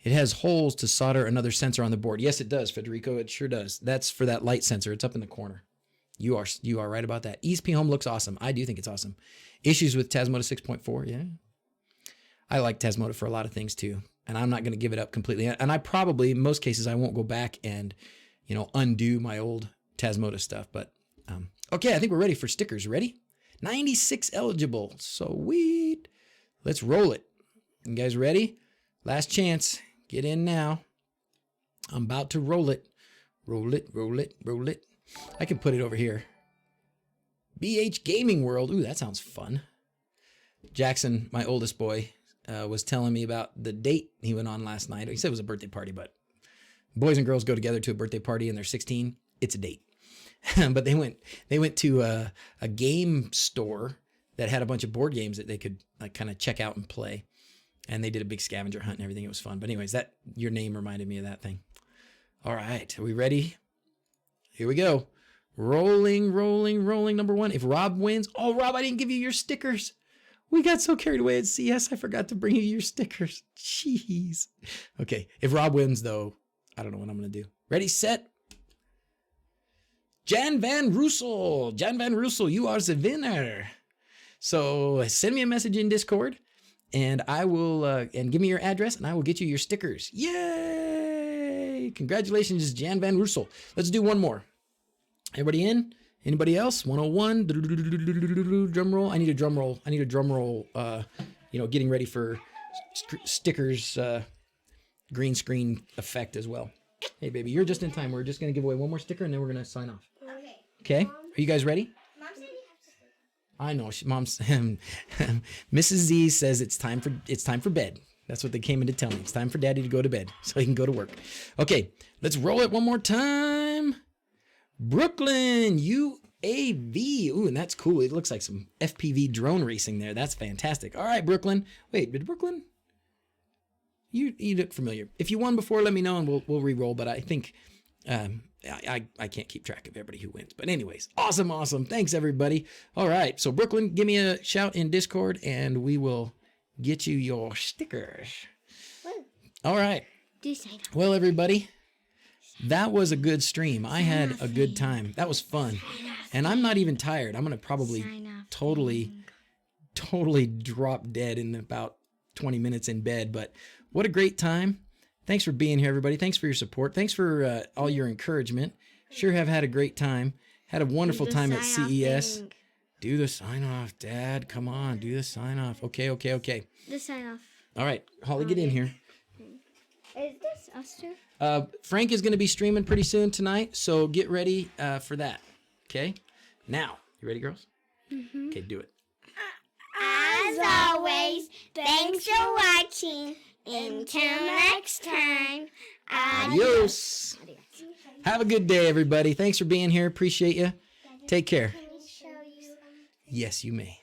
Speaker 1: It has holes to solder another sensor on the board. Yes, it does, Federico. It sure does. That's for that light sensor. It's up in the corner. You are right about that. ESPHome looks awesome. I do think it's awesome. Issues with Tasmota 6.4. Yeah. I like Tasmota for a lot of things too. And I'm not going to give it up completely. And I probably, in most cases, I won't go back and, undo my old Tasmota stuff. But, okay, I think we're ready for stickers. Ready? 96 eligible. Sweet. Let's roll it. You guys ready? Last chance. Get in now. I'm about to roll it. Roll it, roll it, roll it. I can put it over here. BH Gaming World. Ooh, that sounds fun. Jackson, my oldest boy, was telling me about the date he went on last night. He said it was a birthday party, but boys and girls go together to a birthday party and they're 16. It's a date. But they went to a game store that had a bunch of board games that they could like kind of check out and play. And they did a big scavenger hunt and everything. It was fun. But anyways, your name reminded me of that thing. All right. Are we ready? Here we go. Rolling, rolling, rolling. Number one. If Rob wins. Oh, Rob, I didn't give you your stickers. We got so carried away at CS. I forgot to bring you your stickers. Jeez. Okay. If Rob wins, though, I don't know what I'm going to do. Ready, set. Jan Van Russel. Jan Van Russel, you are the winner. So send me a message in Discord. And I will, and give me your address, and I will get you your stickers. Yay! Congratulations, Jan Van Russel. Let's do one more. Everybody in? Anybody else? 101. Drum roll. I need a drum roll. I need a drum roll. Getting ready for stickers, green screen effect as well. Hey, baby, you're just in time. We're just going to give away one more sticker, and then we're going to sign off. Okay? Are you guys ready? I know, Mom's Mrs. Z says it's time for bed. That's what they came in to tell me. It's time for Daddy to go to bed so he can go to work. Okay, let's roll it one more time. Brooklyn UAV. Ooh, and that's cool. It looks like some FPV drone racing there. That's fantastic. All right, Brooklyn. Wait, did Brooklyn? You look familiar. If you won before, let me know and we'll re-roll. But I think I can't keep track of everybody who wins. But anyways, awesome. Thanks, everybody. All right. So, Brooklyn, give me a shout in Discord, and we will get you your stickers. Woo. All right. Well, everybody, that was a good stream. I had a good time. That was fun. And I'm not even tired. I'm going to probably totally drop dead in about 20 minutes in bed. But what a great time. Thanks for being here, everybody. Thanks for your support. Thanks for all your encouragement. Sure have had a great time. Had a wonderful time at CES. Do the sign off, Dad. Come on, do the sign off. Okay.
Speaker 2: The sign off.
Speaker 1: All right, Holly, get in here.
Speaker 2: Is this us two?
Speaker 1: Frank is going to be streaming pretty soon tonight, so get ready for that. Okay? Now, you ready, girls? Mm-hmm. Okay, do it.
Speaker 2: As always, thanks for watching. Until next time,
Speaker 1: adios. Have a good day, everybody. Thanks for being here. Appreciate you. Take care.
Speaker 2: Can we show you something?
Speaker 1: Yes, you may.